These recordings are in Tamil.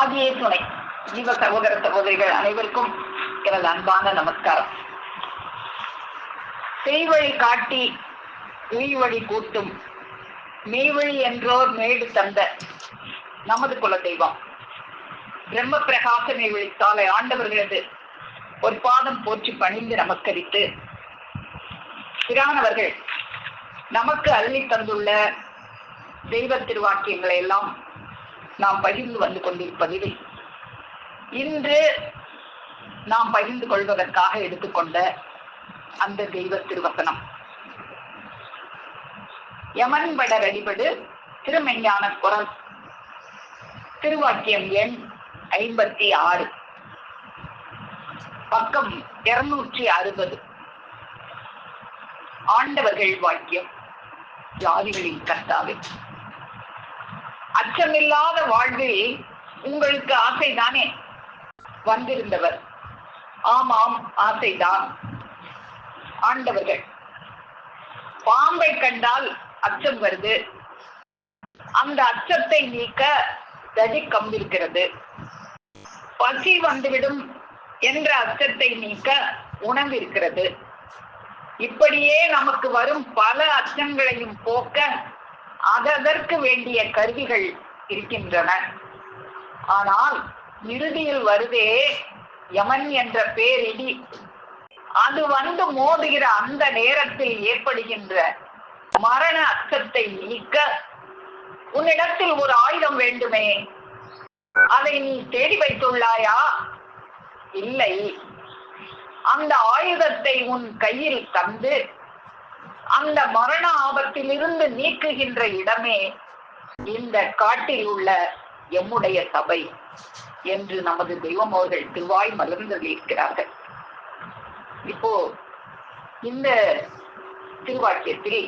ஆகியே துணை ஜீவ சகோதர சகோதரிகள் அனைவருக்கும் எனது அன்பான நமஸ்காரம். செய்வழி காட்டி மெய்வழி கூட்டும் மெய்வழி என்றோர் மேடு தந்த நமது குல தெய்வம் பிரம்ம பிரகாச மெய்வழி சாலை ஆண்டவர்களது ஒரு பாதம் போற்றி பணிந்து நமஸ்கரித்து பிரானவர்கள் நமக்கு அள்ளி தந்துள்ள தெய்வ திருவாக்கியங்களை எல்லாம் நாம் பகிர்ந்து வந்து கொண்டிருப்பதில் இன்று நாம் பகிர்ந்து கொள்வதற்காக எடுத்துக்கொண்ட அந்த தெய்வ திருவசனம் யமன் படர் அடிபடு திருமெஞ்ஞான குரல் திருவாக்கியம் எண் 56 பக்கம் 260. ஆண்டவர்கள் வாக்கியம். ஜாதிகளின் கர்த்தாவே, அச்சமில்லாத வாழ்வில் உங்களுக்கு ஆசைதானே? வந்திருந்தவர் ஆமாம், ஆசைதான். ஆண்டவர்கள், பாம்பை கண்டால் அச்சம் வருது, அந்த அச்சத்தை நீக்க தடி கம்பிருக்கிறது. பசி வந்துவிடும் என்ற அச்சத்தை நீக்க உணவு இருக்கிறது. இப்படியே நமக்கு வரும் பல அச்சங்களையும் போக்க அதற்கு வேண்டிய கருவிகள் இருக்கின்றன. ஆனால் இறுதியில் வருதே யமன் என்ற பேரிடி. அது வந்து மோதுகிற அந்த நேரத்தில் ஏற்படுகின்ற மரண அச்சத்தை நீக்க உன்னிடத்தில் ஒரு ஆயுதம் வேண்டுமே. அதை நீ தேடி வைத்துள்ளாயா? இல்லை. அந்த ஆயுதத்தை உன் கையில் தந்து அந்த மரண ஆபத்திலிருந்து நீக்குகின்ற இடமே இந்த காட்டில் உள்ள எம்முடைய சபை என்று நமது தெய்வம் அவர்கள் திருவாய் மலர்ந்திருக்கிறார்கள். இப்போ இந்த திருவாக்கியத்தில்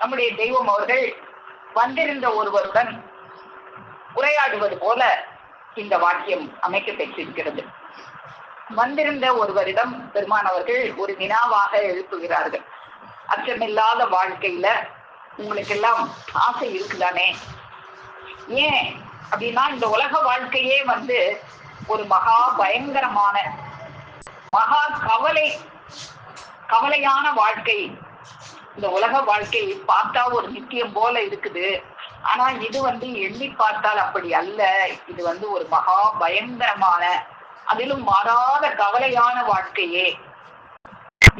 நம்முடைய தெய்வம் அவர்கள் வந்திருந்த ஒருவருடன் உரையாடுவது போல இந்த வாக்கியம் அமைக்க பெற்றிருக்கிறது. வந்திருந்த ஒருவரிடம் பெருமான் அவர்கள் ஒரு வினாவாக எழுப்புகிறார்கள். அச்சமில்லாத வாழ்க்கையில உங்களுக்கு எல்லாம் ஆசை இருக்குதானே? ஏன் அப்படின்னா, இந்த உலக வாழ்க்கையே வந்து ஒரு மகா பயங்கரமான மகா கவலையான வாழ்க்கை. இந்த உலக வாழ்க்கை பார்த்தா ஒரு நித்தியம் போல இருக்குது. ஆனா இது வந்து எண்ணி பார்த்தால் அப்படி அல்ல. இது வந்து ஒரு மகா பயங்கரமான, அதிலும் மாறாத கவலையான வாழ்க்கையே.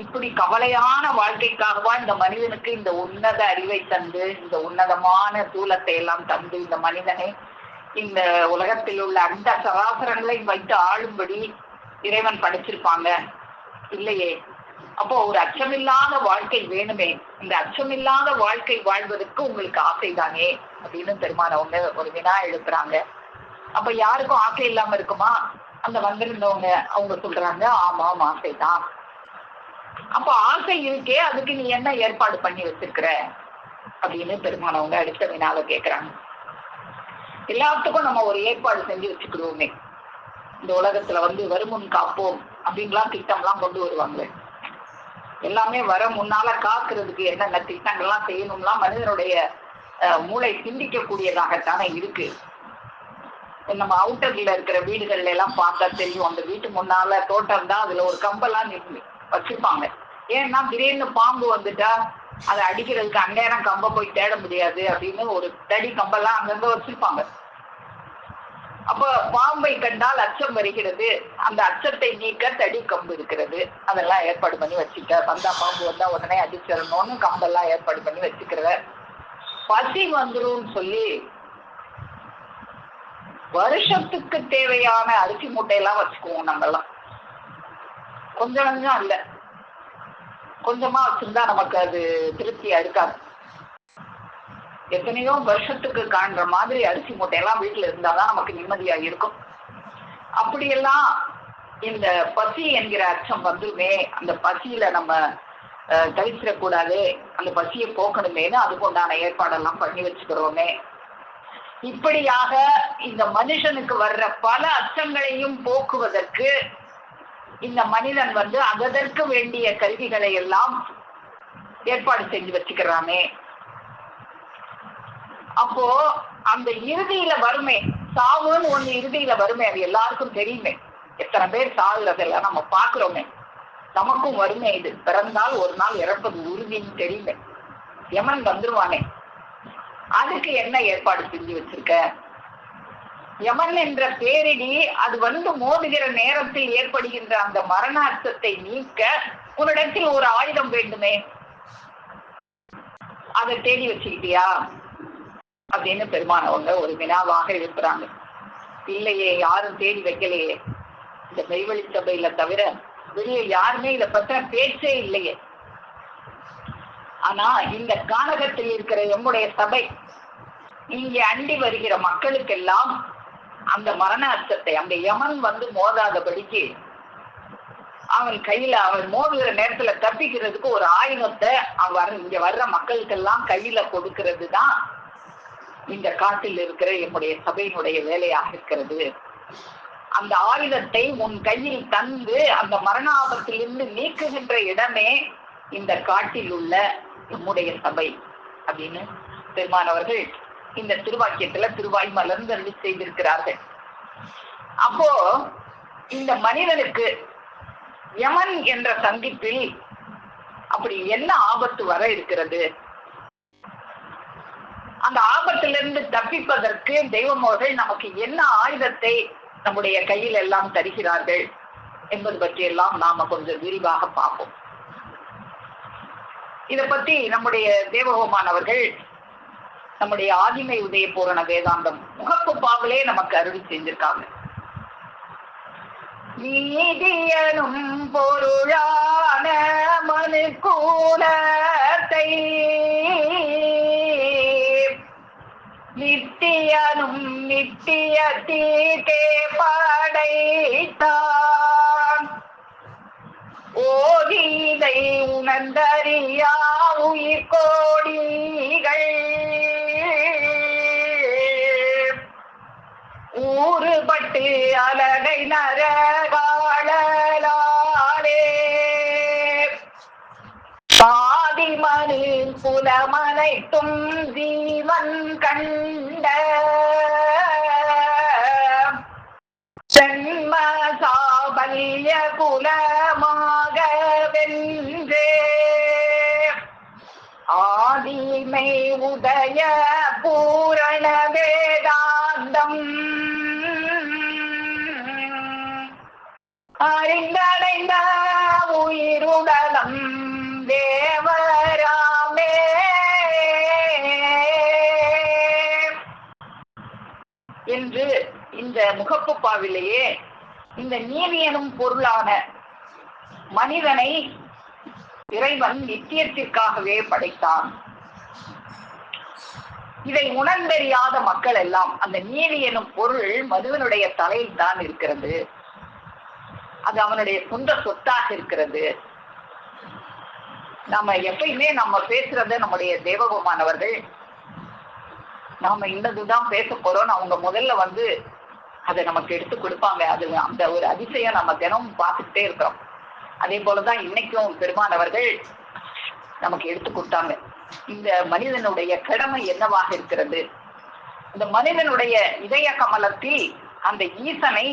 இப்படி கவலையான வாழ்க்கைக்காகவா இந்த மனிதனுக்கு இந்த உன்னத அறிவை தந்து, இந்த உன்னதமான தூலத்தை எல்லாம் தந்து, இந்த மனிதனை இந்த உலகத்தில் உள்ள அந்த சராசரங்களை வைத்து ஆளும்படி இறைவன் படைச்சிருப்பாங்க? இல்லையே. அப்போ ஒரு அச்சமில்லாத வாழ்க்கை வேணுமே. இந்த அச்சமில்லாத வாழ்க்கை வாழ்வதற்கு உங்களுக்கு ஆசைதானே அப்படின்னு பெருமானவங்க ஒரு வினா எழுப்புறாங்க. அப்ப யாருக்கும் ஆசை இல்லாம இருக்குமா? அந்த வந்திருந்தவங்க அவங்க சொல்றாங்க, ஆமாம், ஆசைதான். அப்ப ஆசை இருக்கே, அதுக்கு நீ என்ன ஏற்பாடு பண்ணி வச்சிருக்கிற அப்படின்னு பெருமானவங்க அடுத்த வினாவை கேட்கிறாங்க. எல்லாத்துக்கும் நம்ம ஒரு ஏற்பாடு செஞ்சு வச்சுக்கிறோமே. இந்த உலகத்துல வந்து வருமுன் காப்போம் அப்படின்லாம் திட்டம்லாம் கொண்டு வருவாங்க. எல்லாமே வர முன்னால காக்குறதுக்கு என்னென்ன திட்டங்கள்லாம் செய்யணும்லாம் மனிதனுடைய மூளை சிந்திக்க கூடியதாகத்தானே இருக்கு. நம்ம அவுட்டர்ல இருக்கிற வீடுகள்ல எல்லாம் பார்த்தா தெரியும், அந்த வீட்டு முன்னால தோட்டம் தான், அதுல ஒரு கம்பெல்லாம் வச்சிருப்பாங்க. ஏன்னா திடீர்னு பாம்பு வந்துட்டா அதை அடிக்கிறதுக்கு அந்நேரம் கம்ப போய் தேட முடியாது அப்படின்னு ஒரு தடி கம்பெல்லாம் அங்கங்க வச்சிருப்பாங்க. அப்ப பாம்பை கண்டால் அச்சம் வருகிறது, அந்த அச்சத்தை நீக்க தடி கம்பு இருக்கிறது. அதெல்லாம் ஏற்பாடு பண்ணி வச்சுக்க. வந்தா பாம்பு வந்தா உடனே அடிச்சிடணும்னு கம்பெல்லாம் ஏற்பாடு பண்ணி வச்சுக்கிறத. பசி வந்துடும் சொல்லி வருஷத்துக்கு தேவையான அரிசி மூட்டையெல்லாம் வச்சுக்குவோம். நம்ம எல்லாம் கொஞ்சம் கொஞ்சம் இல்ல, கொஞ்சமா வச்சிருந்தா நமக்கு அது திருப்தியா இருக்காது. எத்தனையோ வருஷத்துக்கு காண்ற மாதிரி அரிசி மூட்டையெல்லாம் வீட்டுல இருந்தாதான் நமக்கு நிம்மதியா இருக்கும். அப்படியெல்லாம் இந்த பசி என்கிற அச்சம் வந்துமே, அந்த பசியில நம்ம தவிச்சிடக்கூடாது, அந்த பசியை போக்கணுமேனு அதுக்கு உண்டான ஏற்பாடெல்லாம் பண்ணி வச்சுக்கிறோமே. இப்படியாக இந்த மனுஷனுக்கு வர்ற பல அச்சங்களையும் போக்குவதற்கு இந்த மனிதன் வந்து அதற்கு வேண்டிய கருவிகளை எல்லாம் ஏற்பாடு செஞ்சு வச்சுக்கிறானே. அப்போ அந்த இறுதியில வருமே சாவுன்னு ஒண்ணு இறுதியில வருமே, அது எல்லாருக்கும் தெரியுமே. எத்தனை பேர் சாகுறதெல்லாம் நம்ம பாக்குறோமே. நமக்கும் வருமே, இது பிறந்தால் ஒரு நாள் இறப்பது உறுதின்னு தெரியுமே. யமன் வந்துருவானே, அதுக்கு என்ன ஏற்பாடு செஞ்சு வச்சிருக்க? யமன் என்ற பேரிடி அது வந்து மோதுகிற நேரத்தில் ஏற்படுகின்ற அந்த மரண அச்சத்தை நீக்க உன்னிடத்தில் ஒரு ஆயுதம் வேண்டுமே, அதை தேடி வச்சுக்கிட்டியா அப்படின்னு பெருமானவங்க ஒரு வினாவாக எழுப்புறாங்க. இல்லையே, யாரும் தேடி வைக்கலையே, இந்த மெய்வழி சபையில தவிர வெளியே யாருமே இதை பற்ற பேச்சே இல்லையே. ஆனா இந்த கானகத்தில் இருக்கிற எம்முடைய சபை, இங்கே அண்டி வருகிற மக்களுக்கெல்லாம் அந்த மரண அச்சத்தை, அந்த யமன் வந்து மோதாதபடிக்கு அவன் கையில, அவன் மோதுகிற நேரத்துல தப்பிக்கிறதுக்கு ஒரு ஆயுதத்தை அவன் இங்க வர்ற மக்களுக்கெல்லாம் கையில கொடுக்கிறது தான் இந்த காட்டில் இருக்கிற என்னுடைய சபையினுடைய வேலையாக இருக்கிறது. அந்த ஆயுதத்தை உன் கையில் தந்து அந்த மரண ஆபத்திலிருந்து நீக்குகின்ற இடமே இந்த காட்டில் உள்ள நம்முடைய சபை அப்படின்னு பெருமானவர்கள் இந்த திருவாக்கியத்துல திருவாய் மலர்ந்து செய்திருக்கிறார்கள். அப்போ இந்த மனிதனுக்கு யமன் என்ற சந்திப்பில் அப்படி என்ன ஆபத்து வர இருக்கிறது? அந்த ஆபத்திலிருந்து தப்பிப்பதற்கு தெய்வமோர்கள் நமக்கு என்ன ஆயுதத்தை நம்முடைய கையில் எல்லாம் தருகிறார்கள் என்பது பற்றி எல்லாம் நாம கொஞ்சம் விரிவாக பார்ப்போம். இதை பத்தி நம்முடைய தேவகோமான் அவர்கள் நம்முடைய ஆதிமை உதய பூரண வேதாந்தம் முகப்பு பாவலே நமக்கு அருள் செஞ்சிருக்காங்க. நீதியனும் பொருளான மனு கூலத்தை நித்தியனும் நித்திய தீட்டே படைத்தான். ஓதிதை உணர்ந்தறியா உயிர் கோடிகள் ஊறுபட்டு அலகை நரகாளே சாதிமனு புலமனைத்தும் ஜீவன் கண்ட ஜன்ம சாபல்ய குலமாக வென்றே ஆதிமை உதய பூரண வேதாந்தம் அறிந்தடைந்த உயிருடலம் தேவராமே என்று இந்த முகப்பு பாவிலேயே இந்த நீதி எனும் பொருளான மனிதனை இறைவன் நித்தியத்திற்காகவே படைத்தான். இதை உணர்ந்தறியாத மக்கள் எல்லாம் அந்த நீதி எனும் பொருள் மனிதனுடைய தலையில் தான் இருக்கிறது, அது அவனுடைய சொந்த சொத்தாக இருக்கிறது. நாம எப்பயுமே நம்ம பேசுறத நம்முடைய தேவகோமானவர்கள் நாம இன்னதுதான் பேச போறோம்னு அவங்க முதல்ல வந்து அதை நமக்கு எடுத்து கொடுப்பாங்க. அது அந்த ஒரு அதிசயம் நம்ம தினமும் பார்த்துக்கிட்டே இருக்கிறோம். அதே போலதான் இன்னைக்கும் பெருமானவர்கள் நமக்கு எடுத்து கொடுத்தாங்க. இந்த மனிதனுடைய கடமை என்னவாக இருக்கிறது, இந்த மனிதனுடைய இதய கமலத்தில் அந்த ஈசனை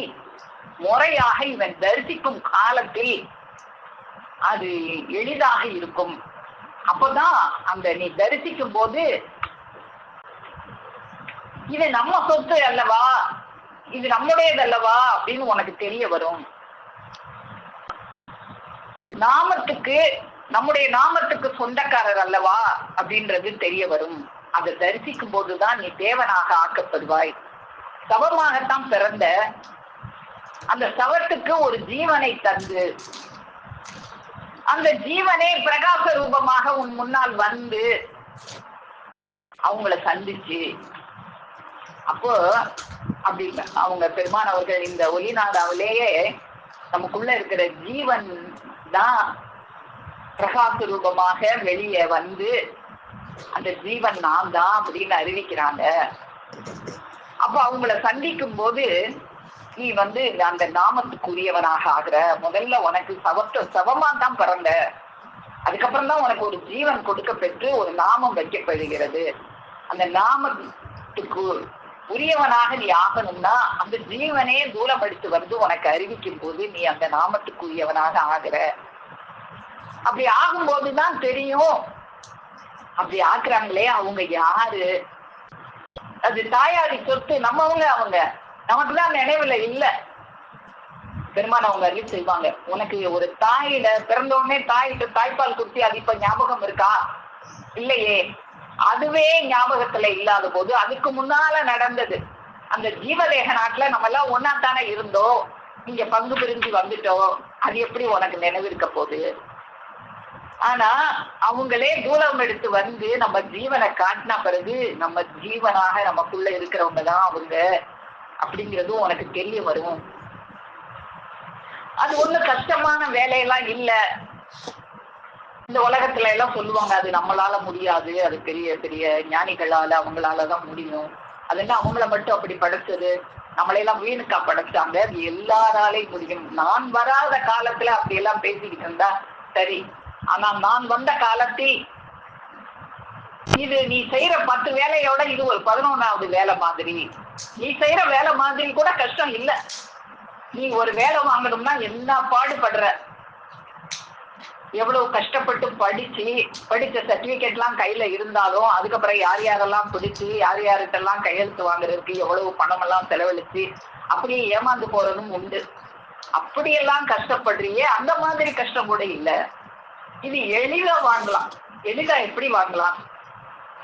முறையாக இவன் தரிசிக்கும் காலத்தில் அது எளிதாக இருக்கும். அப்பதான் அந்த நீ தரிசிக்கும் போது இது நம்ம சொத்து அல்லவா, இது நம்முடையது அல்லவா அப்படின்னு உனக்கு தெரிய வரும். நாமத்துக்கு, நம்முடைய நாமத்துக்கு சொந்தக்காரர் அல்லவா அப்படின்றது தெரிய வரும். அதை தரிசிக்கும் போதுதான் நீ தேவனாக ஆக்கப்படுவாய். சவமாகத்தான் பிறந்த அந்த சவத்துக்கு ஒரு ஜீவனை தந்து அந்த ஜீவனே பிரகாச ரூபமாக உன் முன்னால் வந்து அவங்கள சந்திச்சு, அப்போ அப்படி அவங்க பெருமான் அவர்கள் இந்த ஒலிநாடாவிலேயே நமக்குள்ள இருக்கிற ஜீவன் தான் பிரகாச ரூபமாக வெளியே வந்து அந்த ஜீவன் நான் தான் அப்படின்னு அறிவிக்கிறாங்க. அப்போ அவங்கள சந்திக்கும் போது நீ வந்து அந்த நாமத்துக்குரியவனாக ஆகிற. முதல்ல உனக்கு சவமா தான் பிறந்த, அதுக்கப்புறம் தான் உனக்கு ஒரு ஜீவன் கொடுக்க பெற்று ஒரு நாமம் வைக்கப்படுகிறது. அந்த நாமத்துக்கு உரியவனாக நீ ஆகணும்னா அந்த ஜீவனே தூரம் எடுத்து வந்து உனக்கு அறிவிக்கும் போது நீ அந்த நாமத்துக்குரியவனாக ஆகுற. அப்படி ஆகும்போதுதான் தெரியும் அப்படி ஆக்குறாங்களே அவங்க யாரு. அது தாயாரி சொத்து, நம்மவங்க அவங்க, நமக்குதான் நினைவுல இல்ல. பெருமான் அவங்க அருளி செய்வாங்க, உனக்கு ஒரு தாயிட பிறந்தோடனே தாயிட்ட தாய்ப்பால் குடுத்தி அது இப்ப ஞாபகம் இருக்கா? இல்லையே. அதுவே ஞாபகத்துல இல்லாத போது அதுக்கு முன்னால நடந்தது அந்த ஜீவதேக நாட்டுல நம்ம எல்லாம் ஒன்னாத்தானே இருந்தோம், இங்க பங்கு பிரிஞ்சு வந்துட்டோம், அது எப்படி உனக்கு நினைவு இருக்க போகுது? ஆனா அவங்களே தூரம் எடுத்து வந்து நம்ம ஜீவனை காட்டின பிறகு நம்ம ஜீவனாக நமக்குள்ள இருக்கிறவங்க தான் அவங்க அப்படிங்கிறதும் உனக்கு தெரிய வரும். அது ஒண்ணு கஷ்டமான வேலையெல்லாம் இல்ல. இந்த உலகத்துல எல்லாம் சொல்லுவாங்க அது நம்மளால முடியாது, அது பெரிய பெரிய ஞானிகளால அவங்களாலதான் முடியும், அதெல்லாம் அவங்கள மட்டும் அப்படி படைச்சது, நம்மளையெல்லாம் வீணுக்கா படைச்சாங்க, அது எல்லாராலையும் முடியும். நான் வராத காலத்துல அப்படி எல்லாம் பேசிக்கிட்டு இருந்தா சரி, ஆனா நான் வந்த காலத்தில் இது நீ செய்யற 10 வேலையோட இது ஒரு 11வது வேலை மாதிரி. நீ செய்யற வேலை மாதிரி கூட கஷ்டம் இல்ல. நீ ஒரு வேலை வாங்கணும்னா என்ன பாடுபடுற, எவ்வளவு கஷ்டப்பட்டு படிச்ச சர்டிபிகேட் எல்லாம் கையில இருந்தாலும் அதுக்கப்புறம் யார் யாரெல்லாம் பிடிச்சு யார் யார்கிட்டெல்லாம் கையெழுத்து வாங்குறதுக்கு எவ்வளவு பணம் எல்லாம் செலவழிச்சு அப்படியே ஏமாந்து போறதும் உண்டு. அப்படியெல்லாம் கஷ்டப்படுறியே, அந்த மாதிரி கஷ்டம் கூட இல்ல. இது எளிதா வாங்கலாம். எளிதா எப்படி வாங்கலாம்?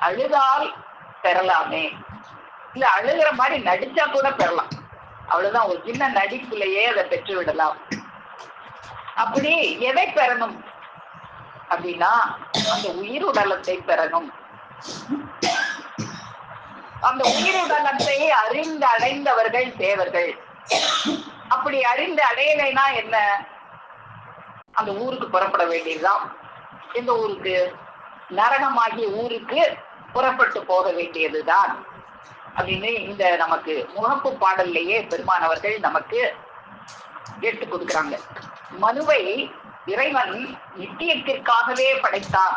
அழுதால் பெறலாமே, இல்ல அழுகிற மாதிரி நடிச்சா கூட பெறலாம். அவ்வளவுதான், ஒரு சின்ன நடிப்புலயே அதை பெற்று விடலாம். அப்படி எதை பெறணும் அப்படின்னா அந்த உயிருடலத்தை பெறணும். அந்த உயிருடலத்தை அறிந்து அடைந்தவர்கள் தேவர்கள். அப்படி அறிந்து அடையலைன்னா என்ன? அந்த ஊருக்கு புறப்பட வேண்டியதுதான். எந்த ஊருக்கு? நரகமாகிய ஊருக்கு புறப்பட்டு போக வேண்டியதுதான் அப்படின்னு இந்த நமக்கு முகப்பு பாடல்லையே பெருமானவர்கள் நமக்கு எடுத்து கொடுக்குறாங்க. மனுவை இறைவன் நித்தியத்திற்காகவே படைத்தான்.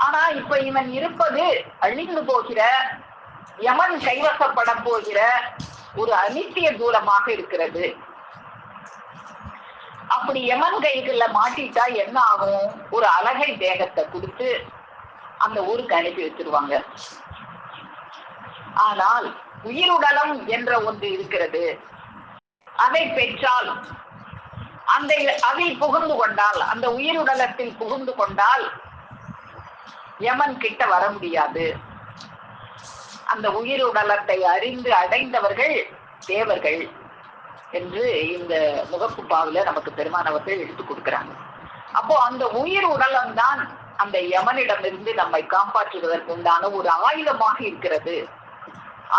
ஆனா இப்ப இவன் இருப்பது அழிந்து போகிற, யமன் கைவசப்பட போகிற ஒரு அனித்திய தூரமாக இருக்கிறது. அப்படி யமன் கைகள்ல மாட்டிட்டா என்ன ஆகும்? ஒரு அழகை தேகத்தை கொடுத்து அந்த ஊருக்கு அனுப்பி வச்சிருவாங்க. ஆனால் உயிருடலம் என்ற ஒன்று இருக்கிறது. அதை பெற்றால் அதில் புகுந்து கொண்டால், அந்த உயிருடலத்தில் புகுந்து கொண்டால் யமன் கிட்ட வர முடியாது. அந்த உயிருடலத்தை அறிந்து அடைந்தவர்கள் தேவர்கள் என்று இந்த முகப்பு பாவுல நமக்கு பெருமானவர்கள் எடுத்து கொடுக்கிறாங்க. அப்போ அந்த உயிர் உடலம் தான் அந்த யமனிடமிருந்து நம்மை காப்பாற்றுவதற்கு உண்டான ஒரு ஆயுதமாக இருக்கிறது.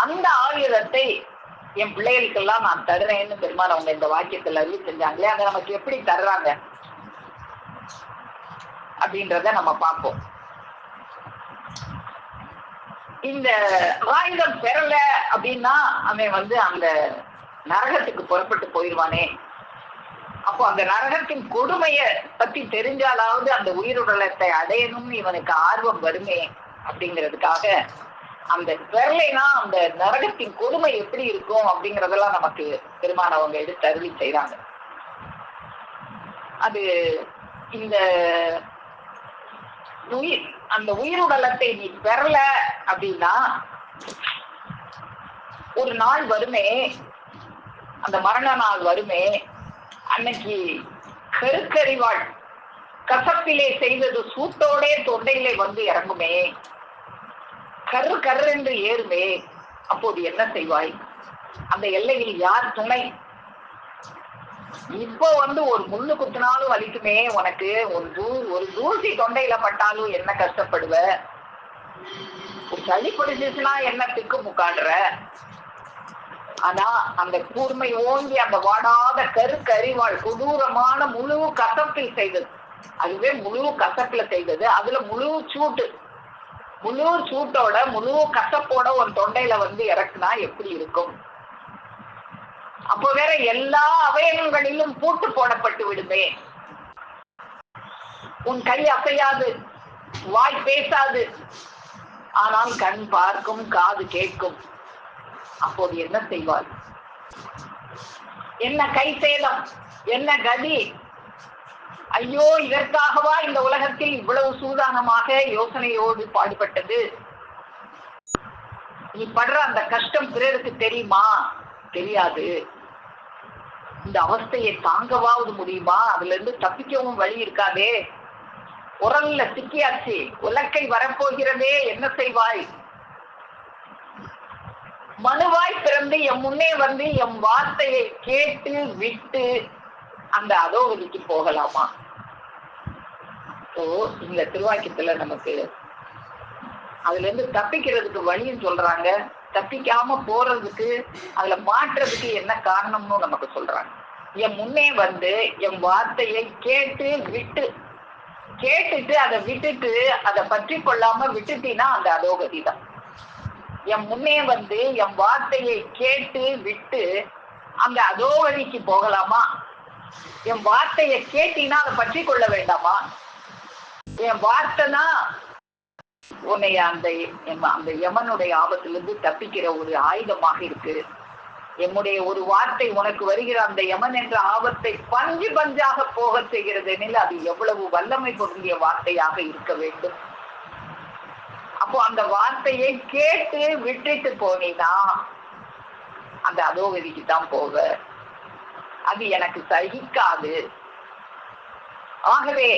அந்த ஆயுதத்தை என் பிள்ளைகளுக்கெல்லாம் நான் தருறேன்னு பெருமாள் அவங்க இந்த வாக்கியத்துல அறிவு செஞ்சாங்களே, அதை நமக்கு எப்படி தர்றாங்க அப்படின்றத நம்ம பார்ப்போம். இந்த ஆயுதம் பெறல அப்படின்னா அவன் அந்த நரகத்துக்கு புறப்பட்டு போயிடுவானே. அப்போ அந்த நரகத்தின் கொடுமைய பத்தி தெரிஞ்சாலாவது அந்த உயிருடலத்தை அடையணும்னு இவனுக்கு ஆர்வம் வருமே அப்படிங்கிறதுக்காக அந்த பெறலைனா அந்த நரகத்தின் கொடுமை எப்படி இருக்கும் அப்படிங்கறதெல்லாம் நமக்கு பெருமான் அவங்க எடுத்து அருளி செய்றாங்க. அது இந்த அந்த உயிருடலத்தை நீ பெறல அப்படின்னா ஒரு நாள் வருமே, அந்த மரண நாள் வருமே, அன்னைக்கு கருக்கறிவாள் கசப்பிலே செய்தது சூட்டோடே தொண்டையிலே வந்து இறங்குமே, கரு கரு ஏறுமே. அப்போது என்ன செய்வாய்? அந்த எல்லையில் யார் துணை? இப்போ ஒரு முள்ளு குத்தினாலும் வலிக்குமே உனக்கு, ஒரு தூசி தொண்டையில பட்டாலும் என்ன கஷ்டப்படுவ, ஒரு சளி பிடிச்சிச்சுன்னா என்ன திக்கு முக்காடுற. ஆனா அந்த கூர்மை ஓங்கி அந்த வாடாத கருக்கறிவாள் கொடூரமான முழு கசப்பில் செய்தது, அதுவே முழு கசப்புல செய்தது, அதுல முழு சூட்டோட முழு கசப்போட ஒரு தொண்டையில இறக்குனா எப்படி இருக்கும்? அப்போ வேற எல்லா அவயவங்களிலும் பூட்டு போடப்பட்டு விடுமே. உன் கை அசையாது, வாய் பேசாது, ஆனால் கண் பார்க்கும், காது கேட்கும். அப்போது என்ன செய்வாள்? என்ன கை சேதம், என்ன கதி? ஐயோ, இதற்காகவா இந்த உலகத்தில் இவ்வளவு சூதானமாக யோசனையோடு பாடுபட்டது? நீ படுற அந்த கஷ்டம் பிறருக்கு தெரியுமா? தெரியாது. இந்த அவஸ்தையை தாங்கவாவது முடியுமா? அதுல இருந்து தப்பிக்கவும் வழி இருக்காதே. உரல்ல சிக்கியாச்சு, உலக்கை வரப்போகிறதே, என்ன செய்வாய்? மனுவாய் பிறந்து எம் முன்னே வந்து எம் வார்த்தையை கேட்டு விட்டு அந்த அதோகதிக்கு போகலாமா? இந்த திருவாக்கியத்துல நமக்கு அதுல இருந்து தப்பிக்கிறதுக்கு வழியும் சொல்றாங்க, தப்பிக்காம போறதுக்கு அதுல மாற்றுறதுக்கு என்ன காரணம்னு நமக்கு சொல்றாங்க. என் முன்னே வந்து என் வார்த்தையை கேட்டு விட்டு, கேட்டுட்டு அதை விட்டுட்டு அதை பற்றி கொள்ளாம விட்டுட்டீங்கன்னா அந்த அதோகதி தான். என் முன்னே வந்து என் வார்த்தையை கேட்டு விட்டு அந்த அதோகதிக்கு போகலாமா? என் வார்த்தையை கேட்டீங்கன்னா அதை பற்றி கொள்ள வேண்டாமா? என் வார்த்தை தான் உன்னை அந்த யமனுடைய ஆபத்திலிருந்து தப்பிக்கிற ஒரு ஆயுதமாக இருக்கு. என்னுடைய ஒரு வார்த்தை உனக்கு வருகிற அந்த யமன் என்ற ஆபத்தை பஞ்சு பஞ்சாக போக செய்கிறது எனில் அது எவ்வளவு வல்லமை பொருந்திய வார்த்தையாக இருக்க வேண்டும். அப்போ அந்த வார்த்தையை கேட்டு விட்டுட்டு போனீனா அந்த அதோகதிக்கு தான் போக. அது எனக்கு சகிக்காது. ஆகவே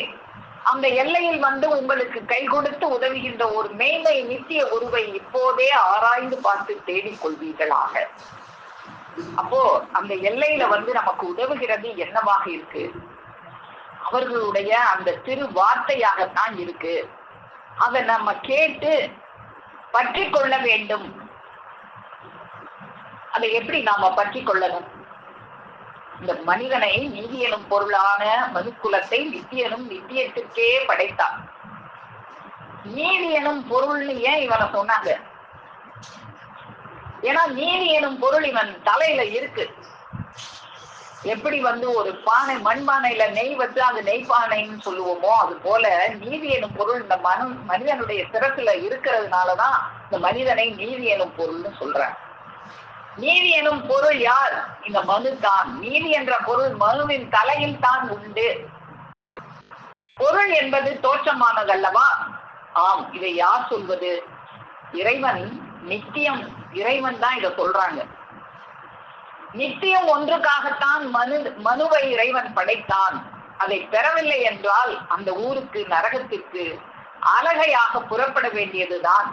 அந்த எல்லையில் வந்து உங்களுக்கு கை கொடுத்து உதவுகின்ற ஒரு மேன்மை நித்திய உருவை இப்போதே ஆராய்ந்து பார்த்து தேடிக்கொள்வீர்களாக. அப்போ அந்த எல்லையில வந்து நமக்கு உதவுகிறது என்னவாக இருக்கு? அவர்களுடைய அந்த திரு வார்த்தையாகத்தான் இருக்கு. அதை நம்ம கேட்டு பற்றி கொள்ள வேண்டும். அதை எப்படி நாம பற்றி கொள்ளணும்? இந்த மனிதனை நீதி எனும் பொருளான மனுக்குலத்தை நித்தியனும் நித்தியத்திற்கே படைத்தான். நீதி எனும் பொருள்னு ஏன் இவனை சொன்னாங்க? ஏன்னா நீதி எனும் பொருள் இவன் தலையில இருக்கு. எப்படி வந்து ஒரு பானை மண்பானையில நெய் வச்சு அது நெய்பானைன்னு சொல்லுவோமோ, அது போல நீதி எனும் பொருள் இந்த மனிதனுடைய சிரசுல இருக்கிறதுனாலதான் இந்த மனிதனை நீதி எனும் பொருள்னு சொல்றாங்க. நீதி எனும் பொருள் யார்? இந்த மனு தான். நீதி என்ற பொருள் மனுவின் தலையில் தான் உண்டு. பொருள் என்பது தோற்றமானதல்லவா? ஆம். இதை யார் சொல்வது? இறைவன். நித்தியம் இறைவன் தான் இதை சொல்றாங்க. நித்தியம் ஒன்றுக்காகத்தான் மனுவை இறைவன் படைத்தான். அதை பெறவில்லை என்றால் அந்த ஊருக்கு நரகத்திற்கு அலகையாக புறப்பட வேண்டியதுதான்.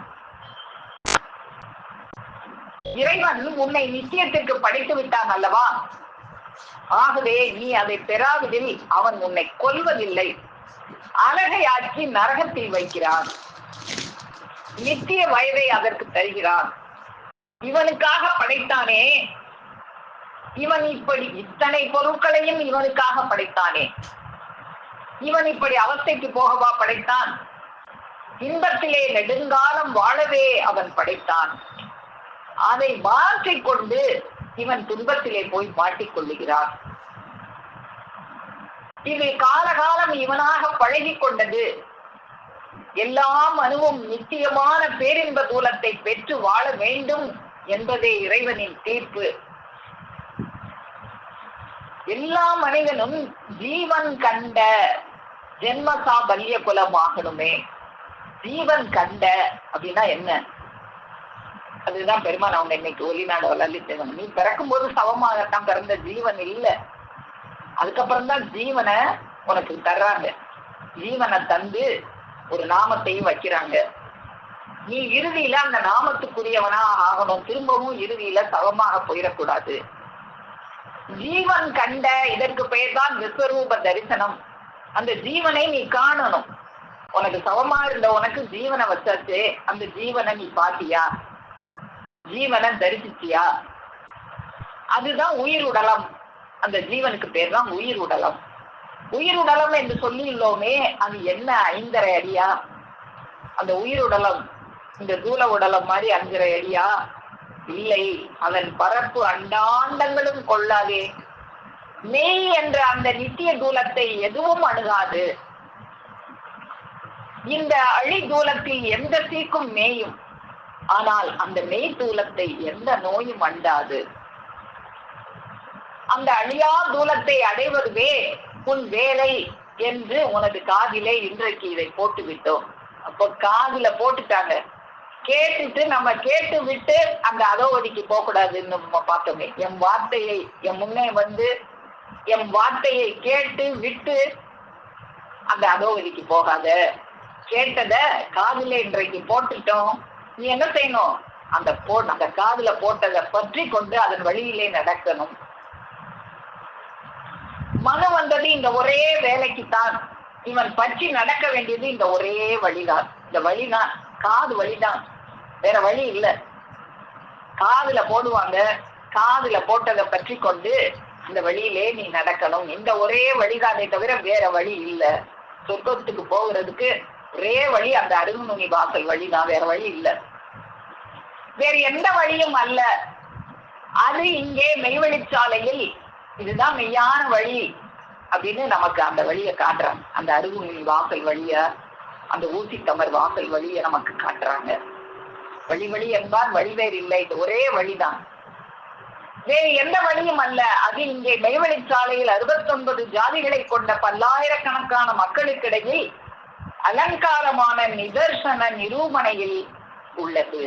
இறைவன் உன்னை நித்தியத்திற்கு படைத்து விட்டான் அல்லவா? ஆகவே நீ அதை பெறாவிடில் அவன் உன்னை கொல்வதில்லை, அலகையாக்கி நரகத்தில் வைக்கிறான். நித்திய வயதை அதற்கு தருகிறான். இவனுக்காக படைத்தானே, இவன் இப்படி இத்தனை பொருட்களையும் இவனுக்காக படைத்தானே, இவன் இப்படி அவஸ்தைக்கு போகவா படைத்தான்? இன்பத்திலே நெடுங்காலம் வாழவே அவன் படைத்தான். அதை மாற்றிக்கொண்டு இவன் துன்பத்திலே போய் மாட்டிக் கொள்ளுகிறான். இது காலகாலம் இவனாக பழகி கொண்டது. எல்லாம் அணுவும் நித்தியமான பேரின்ப தூலத்தை பெற்று வாழ வேண்டும் என்பதே இறைவனின் தீர்ப்பு. எல்லா மனிதனும் ஜீவன் கண்ட ஜென்மசா பல்ய குலமாகணுமே. ஜீவன் கண்ட அப்படின்னா என்ன? அதுதான் பெருமான் அவங்க இன்னைக்கு ஒளிநாடு வளர்லித்தவன். நீ பிறக்கும் போது சவமாகத்தான் பிறந்த ஜீவன் இல்லை. அதுக்கப்புறம் தான் ஜீவனை உனக்கு தர்றாங்க. ஜீவனை தந்து ஒரு நாமத்தையும் வைக்கிறாங்க. நீ இறுதியில அந்த நாமத்துக்குரியவனா ஆகணும். திரும்பவும் இறுதியில சவமாக போயிடக்கூடாது. ஜீவன் கண்ட, இதற்கு பெயர் தான் விஸ்வரூப தரிசனம். அந்த ஜீவனை நீ காணணும். உனக்கு சவமா இருந்த உனக்கு ஜீவனை வச்சாச்சு. அந்த ஜீவனை நீ பாத்தியா? ஜீவனை தரிசிச்சியா? அதுதான் உயிர் உடலம். அந்த ஜீவனுக்கு பேர் தான் உயிர் உடலம். உயிர் உடலம் என்று சொல்லியுள்ளோமே, அது என்ன 5.5 அடியா? அந்த உயிர் உடலம் இந்த தூல உடலம் மாதிரி 5.5 அடியா? இல்லை. அதன் பரப்பு அண்டாண்டங்களும் கொள்ளாதே. மெய் என்ற அந்த நித்திய தூலத்தை எதுவும் அணுகாது. இந்த அழி தூலத்தில் எந்த சீக்கும் மேயும். ஆனால் அந்த மெய் தூலத்தை எந்த நோயும் அண்டாது. அந்த அழியா தூலத்தை அடைவதுவே உன் வேலை என்று உனது காதிலே இன்றைக்கு இதை போட்டு விட்டோம். அப்போ காதுல போட்டுட்டாங்க. கேட்டுட்டு நம்ம கேட்டு விட்டு அந்த அதோவதிக்கு போக கூடாதுன்னு நம்ம பார்த்தோமே. என் வார்த்தையை என் முன்னே வந்து என் வார்த்தையை கேட்டு விட்டு அந்த அதோவதிக்கு போகாத. கேட்டத காதுல இன்றைக்கு போட்டுட்டோம். நீ என்ன செய்யணும்? அந்த காதுல போட்டதை பற்றி கொண்டு அதன் வழியிலே நடக்கணும். மனம் வந்தது இந்த ஒரே வேலைக்குத்தான். இவன் பற்றி நடக்க வேண்டியது இந்த ஒரே வழிதான். இந்த வழிதான் காது வழிதான், வேற வழி இல்ல. காதுல போடுவாங்க, காதுல போட்டதை பற்றி கொண்டு இந்த வழியிலே நீ நடக்கணும். இந்த ஒரே வழிதானே தவிர வேற வழி இல்ல. சொர்க்கத்துக்கு போகிறதுக்கு ஒரே வழி அந்த அருகுநுனி வாசல் வழிதான், வேற வழி இல்ல. வேற எந்த வழியும் அல்ல. அது இங்கே மெய்வழிச்சாலையில் இதுதான் மெய்யான வழி அப்படின்னு நமக்கு அந்த வழியை காட்டுறாங்க. அந்த அருகுநுனி வாசல் வழிய, அந்த ஊசித்தமர் வாசல் வழிய நமக்கு காட்டுறாங்க. வழி என்பார் வழிவேறு இல்லை, இது ஒரே வழிதான், வேறு எந்த வழியும் அல்ல. அது இங்கே மெய்வழிச்சாலையில் 69 ஜாதிகளை கொண்ட பல்லாயிரக்கணக்கான மக்களுக்கிடையில் அலங்காரமான நிதர்சன நிரூபணையில் உள்ளது.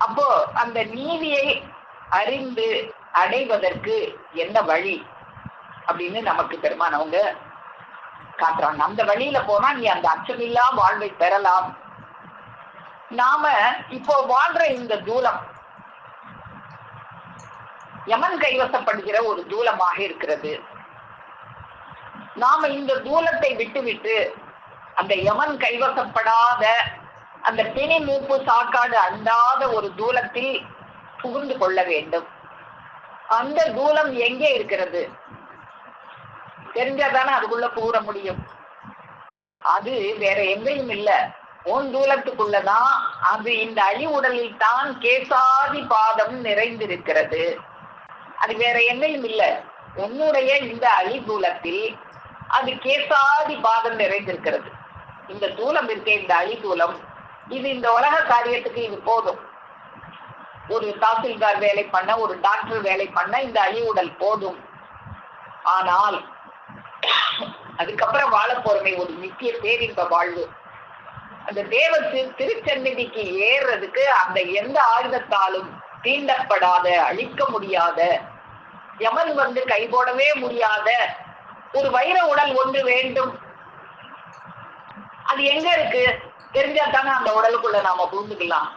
அப்போ அந்த நீதியை அறிந்து அடைவதற்கு என்ன வழி அப்படின்னு நமக்கு பெருமான் அவங்க காட்டுறாங்க. அந்த வழியில போனா நீ அந்த அச்சமில்லா வாழ்வை பெறலாம். நாம இப்போ வாழ்ற இந்த தூலம் யமன் கைவசப்படுகிற ஒரு தூலமாக இருக்கிறது. நாம இந்த தூலத்தை விட்டு அந்த யமன் கைவசப்படாத, அந்த பிணி மூப்பு சாக்காடு அண்டாத ஒரு தூலத்தில் புகுந்து கொள்ள வேண்டும். அந்த தூலம் எங்கே இருக்கிறது தெரிஞ்சாதானே அதுக்குள்ள புகுற முடியும். அது வேற எங்கேயும் இல்ல, உன் தூலத்துக்குள்ளதான். அது இந்த அழி உடலில் தான் கேசாதி பாதம் நிறைந்திருக்கிறது. அது வேற எங்கேயும் இல்ல, உன்னுடைய இந்த அழி தூலத்தில் அது கேசாதி பாதம் நிறைந்திருக்கிறது. இந்த தூலம் இருக்க, இந்த அழி தூலம், இது இந்த உலக காரியத்துக்கு இது போதும். ஒரு தாசில்தார் வேலை பண்ண, ஒரு டாக்டர் வேலை பண்ண இந்த அழி உடல் போதும். ஆனால் அதுக்கப்புறம் வாழ போறமே ஒரு நித்திய பேரின்ப வாழ்வு. அந்த தேவத்து திருச்சந்நிதிக்கு ஏறுறதுக்கு அந்த எந்த ஆயுதத்தாலும் தீண்டப்படாத, அழிக்க முடியாத, யமன் வந்து கை போடவே முடியாத ஒரு வைர உடல் ஒன்று வேண்டும். அது எங்க இருக்கு தெரிஞ்சாதானே அந்த உடலுக்குள்ள நாம புரிஞ்சுக்கலாம்.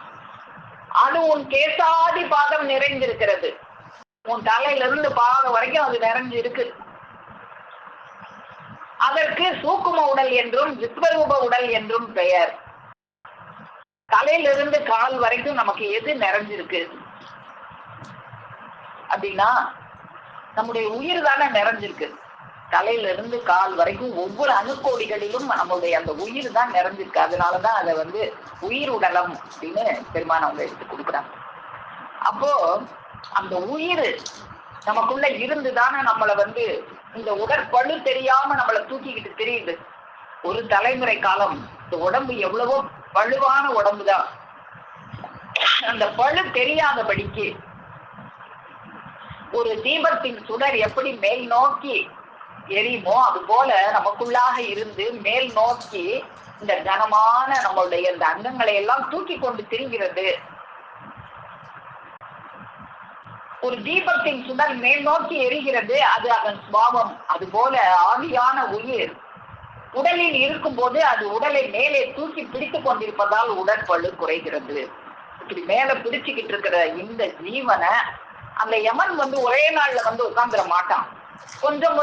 அது உன் கேசாதி பாதம் நிறைந்திருக்கிறது. உன் தலையிலிருந்து பாதம் வரைக்கும் அது நிறைஞ்சு இருக்கு. அதற்கு சூக்கும உடல் என்றும் விஸ்வரூப உடல் என்றும் பெயர். தலையிலிருந்து கால் வரைக்கும் நமக்கு எது நிறைஞ்சிருக்கு அப்படின்னா நம்முடைய உயிர் தானே நிறைஞ்சிருக்கு. தலையிலிருந்து கால் வரைக்கும் ஒவ்வொரு அணுக்கோடிகளிலும் நம்மளுடைய அந்த உயிர் தான் நிறைஞ்சிருக்கு. அதனாலதான் அதை வந்து உயிர் உடலம் அப்படின்னு பெருமான் அவங்க எடுத்து கொடுக்குறாங்க. அப்போ அந்த உயிர் நமக்குள்ள இருந்துதானே நம்மளை வந்து இந்த உடற்பழு தெரியாம நம்மளை தூக்கிக்கிட்டு தெரியுது. ஒரு தலைமுறை காலம் இந்த உடம்பு எவ்வளவோ பழுவான உடம்புதான். அந்த பழு தெரியாதபடிக்கு ஒரு தீபத்தின் சுடர் எப்படி மேல் நோக்கி எரியுமோ அது போல நமக்குள்ளாக இருந்து மேல் நோக்கி இந்த கனமான நம்மளுடைய இந்த அங்கங்களை எல்லாம் தூக்கி கொண்டு திரிகிறது. ஒரு தீபத்தின் சுடர் மேல் நோக்கி எரிகிறது, அது அதன் சுபாவம். அது போல ஆவியான உயிர் உடலில் இருக்கும் போது அது உடலை மேலே தூக்கி பிடித்து கொண்டிருப்பதால் உடற்பழு குறைகிறது. இப்படி மேல பிடிச்சுக்கிட்டு இருக்கிற இந்த ஜீவனை அந்த யமன் வந்து ஒரே நாள்ல வந்து உட்கார்ந்துட மாட்டான். கொஞ்சம்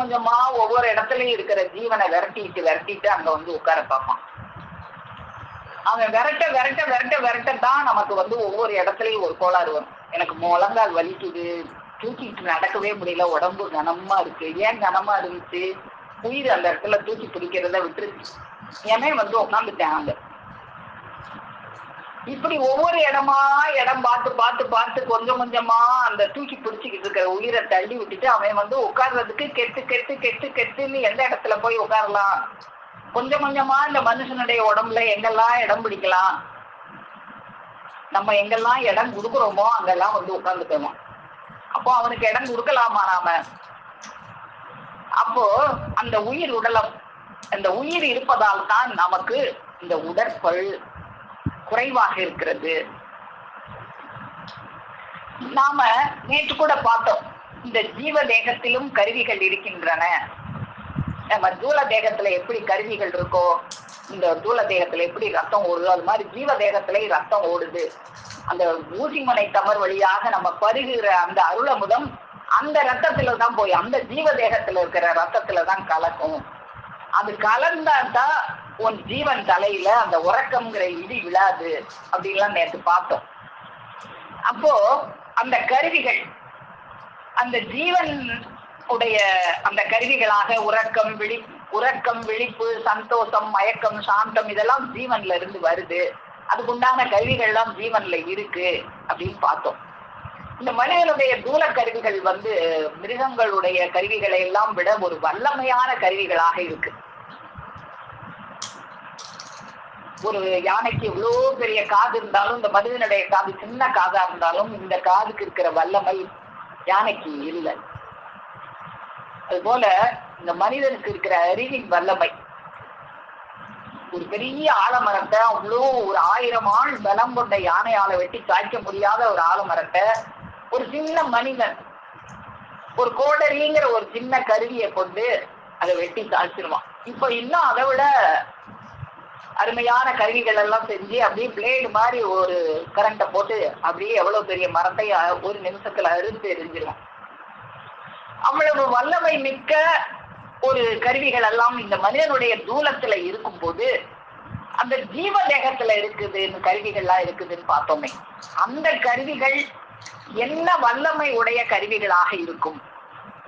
கொஞ்சமா ஒவ்வொரு இடத்துலயும் இருக்கிற ஜீவனை விரட்டிட்டு அங்க வந்து உட்கார பார்ப்பான். அவன் விரட்ட தான் நமக்கு வந்து ஒவ்வொரு இடத்துலயும் ஒரு கோளாறு வரும். எனக்கு முழங்கால் வலிக்குது, தூக்கிட்டு நடக்கவே முடியல, உடம்பு கனமா இருக்கு. ஏன் கனமா இருந்துச்சு? உயிர் அந்த இடத்துல தூக்கி பிடிக்கிறத விட்டுருச்சு. ஏமே வந்து உட்காந்துட்டாங்க. இப்படி ஒவ்வொரு இடம் பார்த்து கொஞ்சம் கொஞ்சமா அந்த தூக்கி பிடிச்சிக்கிட்டு இருக்கிற உயிரை தள்ளி விட்டுட்டு அவன் வந்து உட்கார்றதுக்கு கெட்டுன்னு எந்த இடத்துல போய் உட்காரலாம் கொஞ்சம் கொஞ்சமா இந்த மனுஷனுடைய உடம்புல எங்கெல்லாம் இடம் பிடிக்கலாம், நம்ம எங்கெல்லாம் இடம் கொடுக்குறோமோ அங்கெல்லாம் வந்து உட்கார்ந்துக்கணும். அப்போ அவனுக்கு இடம் கொடுக்கலாமா நாம? அப்போ அந்த உயிர் உடலம், அந்த உயிர் இருப்பதால் தான் நமக்கு இந்த உடற்பள் குறைவாக இருக்கிறது. நாம நேற்று கூட பார்த்தோம், இந்த ஜீவ தேகத்திலும் கருவிகள் இருக்கின்றன. நம்ம தூல தேகத்துல எப்படி கருவிகள் இருக்கோ, இந்த தூல தேகத்துல எப்படி ரத்தம் ஓடுதோ, அது மாதிரி ஜீவ தேகத்திலேயே ரத்தம் ஓடுது. அந்த ஊசிமனை தமர் வழியாக நம்ம பருகிற அந்த அருளமுதம் அந்த ரத்தத்துல தான் போய் அந்த ஜீவ தேகத்துல இருக்கிற ரத்தத்துல தான் கலக்கும். அது கலந்தாதான் உன் ஜீவன் தலையில அந்த உறக்கம்ங்கிற இடி விழாது அப்படின்லாம் நேற்று பார்த்தோம். அப்போ அந்த கருவிகள், அந்த ஜீவன் உடைய அந்த கருவிகளாக உறக்கம், விழிப்பு, சந்தோஷம், மயக்கம், சாந்தம், இதெல்லாம் ஜீவன்ல இருந்து வருது. அதுக்குண்டான கருவிகள் எல்லாம் ஜீவன்ல இருக்கு அப்படின்னு பார்த்தோம். இந்த மனிதனுடைய தூல கருவிகள் வந்து மிருகங்களுடைய கருவிகளை எல்லாம் விட ஒரு வல்லமையான கருவிகளாக இருக்கு. ஒரு யானைக்கு இவ்வளோ பெரிய காது இருந்தாலும், இந்த மனிதனுடைய காது சின்ன காதா இருந்தாலும் இந்த காதுக்கு இருக்கிற வல்லமை யானைக்கு இல்லை. அதுபோல இந்த மனிதனுக்கு இருக்கிற அறிவின் வல்லமை, ஒரு பெரிய ஆலமரத்தை அவ்வளோ ஒரு 1000 ஆள் பலம் கொண்ட யானையால வெட்டி சாய்க்க முடியாத ஒரு ஆலமரத்தை ஒரு சின்ன மனிதன் ஒரு கோடரிங்கிற ஒரு சின்ன கருவியை கொண்டு அதை வெட்டி சாய்ச்சிருவான். இப்ப இன்னும் அதை விட அருமையான கருவிகள் எல்லாம் செஞ்சு அப்படியே பிளேடு மாதிரி ஒரு கரண்ட்டை போட்டு அப்படியே எவ்வளவு பெரிய மரத்தை ஒரு நிமிஷத்துல அறுத்து எரிஞ்சிருவான். அவ்வளவு வல்லமை மிக்க ஒரு கருவிகள் எல்லாம் இந்த மனிதனுடைய தூலத்துல இருக்கும் போது அந்த ஜீவ தேகத்துல இருக்குதுன்னு கருவிகள்லாம் இருக்குதுன்னு பார்த்தோமே, அந்த கருவிகள் என்ன வல்லமை உடைய கருவிகளாக இருக்கும்?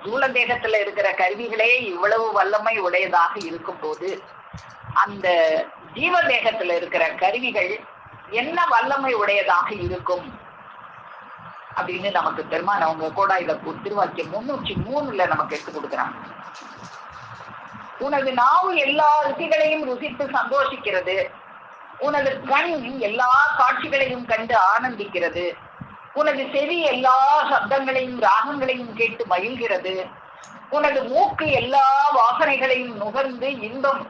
தூல தேகத்துல இருக்கிற கருவிகளே இவ்வளவு வல்லமை உடையதாக இருக்கும் போது அந்த ஜீவ தேகத்துல இருக்கிற கருவிகள் என்ன வல்லமை உடையதாக இருக்கும் அப்படின்னு நமக்கு பெருமான் அவங்க கூட இத திருவாக்கியம் 303 நமக்கு எடுத்து கொடுக்குறாங்க. உனது நாவு எல்லா ருசிகளையும் ருசித்து சந்தோஷிக்கிறது, உனது கண் எல்லா காட்சிகளையும் கண்டு ஆனந்திக்கிறது, உனது செவி எல்லா சப்தங்களையும் ராகங்களையும் கேட்டு மகிழ்கிறது, உனது மூக்கு எல்லா வாசனைகளையும் நுகர்ந்து இன்பம்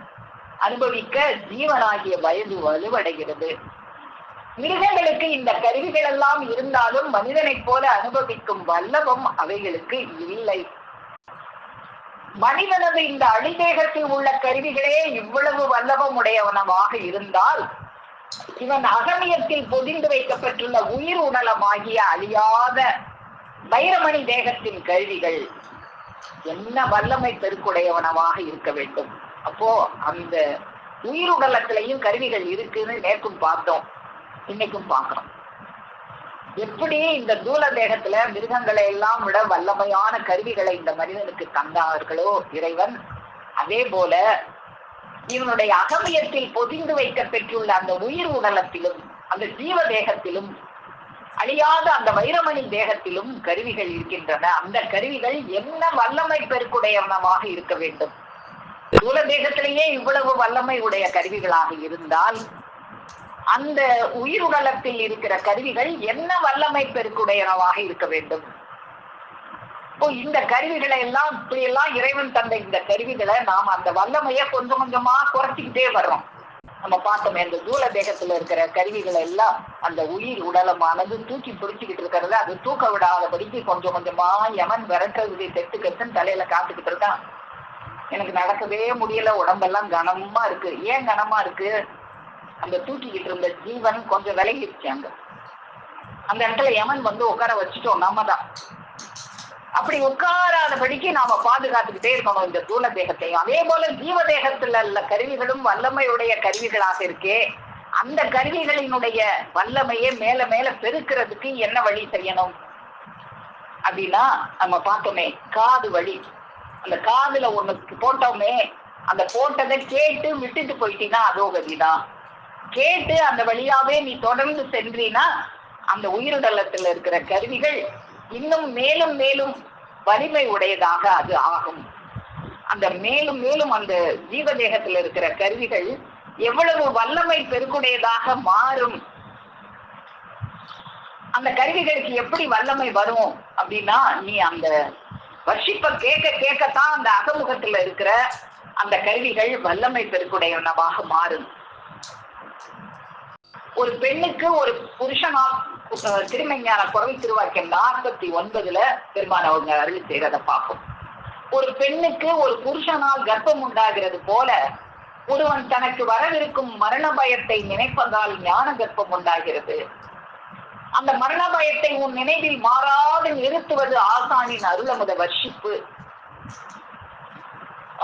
அனுபவிக்க ஜீவனாகிய வயது வலுவடைகிறது. மிருகங்களுக்கு இந்த கருவிகள் எல்லாம் இருந்தாலும் மனிதனை போல அனுபவிக்கும் வல்லபம் அவைகளுக்கு இல்லை. மனிதனது இந்த அடிதேகத்தில் உள்ள கருவிகளே இவ்வளவு வல்லபம் உடையவனமாக இருந்தால் இவன் அகமியத்தில் பொதிந்து வைக்கப்பட்டுள்ள உயிர் உடலமாகிய அழியாத வைரமணி தேகத்தின் கருவிகள் என்ன வல்லமை பெருக்குடையவனமாக இருக்க வேண்டும். அப்போ அந்த உயிர் உடலத்திலையும் கருவிகள் இருக்குன்னு நேற்றும் பார்த்தோம், இன்னைக்கும் பார்க்கிறோம். எப்படி இந்த தூல தேகத்துல மிருகங்களை எல்லாம் விட வல்லமையான கருவிகளை இந்த மனிதனுக்கு தந்தார்களோ இறைவன், அதே போல இவனுடைய அகமியத்தில் பொதிந்து வைக்க பெற்றுள்ள அந்த உயிர் உடலத்திலும் அந்த ஜீவ தேகத்திலும் அழியாத அந்த வைரமணி தேகத்திலும் கருவிகள் இருக்கின்றன. அந்த கருவிகள் என்ன வல்லமை பெருக்குடையவனமாக இருக்க வேண்டும். தூல தேகத்திலேயே இவ்வளவு வல்லமை உடைய கருவிகளாக இருந்தால் அந்த உயிர் உடலத்தில் இருக்கிற கருவிகள் என்ன வல்லமை பெருக்குடையனவாக இருக்க வேண்டும். இப்போ இந்த கருவிகளை எல்லாம் இப்படி எல்லாம் இறைவன் தந்த இந்த கருவிகளை நாம் அந்த வல்லமையை கொஞ்சம் கொஞ்சமா குறைச்சிக்கிட்டே வர்றோம். நம்ம பார்த்தோமே, இந்த தூல தேகத்துல இருக்கிற கருவிகளை எல்லாம் அந்த உயிர் உடலமானது தூக்கி பிடிச்சிக்கிட்டு இருக்கிறது, அது தூக்க விடாதபடிக்கு கொஞ்சம் கொஞ்சமா யமன் விரட்டுறது செட்டுக்கட்டுன்னு தலையில காத்துக்கிட்டு இருக்கான். எனக்கு நடக்கவே முடியல, உடம்பெல்லாம் கனமா இருக்கு. ஏன் கனமா இருக்கு? அந்த தூக்கிக்கிட்டு இருந்த ஜீவன் கொஞ்சம் விலகிடுச்சு. அந்த இடத்துல யமன் வந்து உட்கார வச்சுட்டோம் நாம தான். அப்படி உட்காராதபடிக்கு நாம பாதுகாத்துக்கிட்டே இருக்கணும் இந்த தூல தேகத்தையும். அதே போல ஜீவ தேகத்துல உள்ள கருவிகளும் வல்லமையுடைய கருவிகளாக இருக்கே, அந்த கருவிகளினுடைய வல்லமையை மேல மேல பெருக்கிறதுக்கு என்ன வழி செய்யணும் அப்படின்னா நம்ம பார்த்தோமே, காது வழி. அந்த காதுல ஒண்ணு போட்டோமே, அந்த போட்டதை கேட்டு விட்டுட்டு போயிட்டீங்கன்னா அதோ கதிதான். கேட்டு அந்த வழியாவே நீ தொடர்ந்து சென்றீன்னா அந்த உயிரிடலத்துல இருக்கிற கருவிகள் இன்னும் மேலும் மேலும் வலிமை உடையதாக அது ஆகும். அந்த மேலும் மேலும் அந்த ஜீவதேகத்துல இருக்கிற கருவிகள் எவ்வளவு வல்லமை பெருக்குடையதாக மாறும். அந்த கருவிகளுக்கு எப்படி வல்லமை வரும் அப்படின்னா, நீ அந்த வர்ஷிப்ப கேட்க கேட்கத்தான் அந்த அகமுகத்துல இருக்கிற அந்த கருவிகள் வல்லமை பெருக்குடையவனவாக மாறும். ஒரு பெண்ணுக்கு ஒரு புருஷனால் திருமஞான குரல் திருவாக்கியம் 49 பெருமான் அவங்க அருள் செய்யறத பார்ப்போம். ஒரு பெண்ணுக்கு ஒரு புருஷனால் கர்ப்பம் உண்டாகிறது போல ஒருவன் தனக்கு வரவிருக்கும் மரண பயத்தை நினைப்பதால் ஞான கர்ப்பம் உண்டாகிறது. அந்த மரண பயத்தை உன் நினைவில் மாறாது நிறுத்துவது ஆசானின் அருளமுத வர்ஷிப்பு.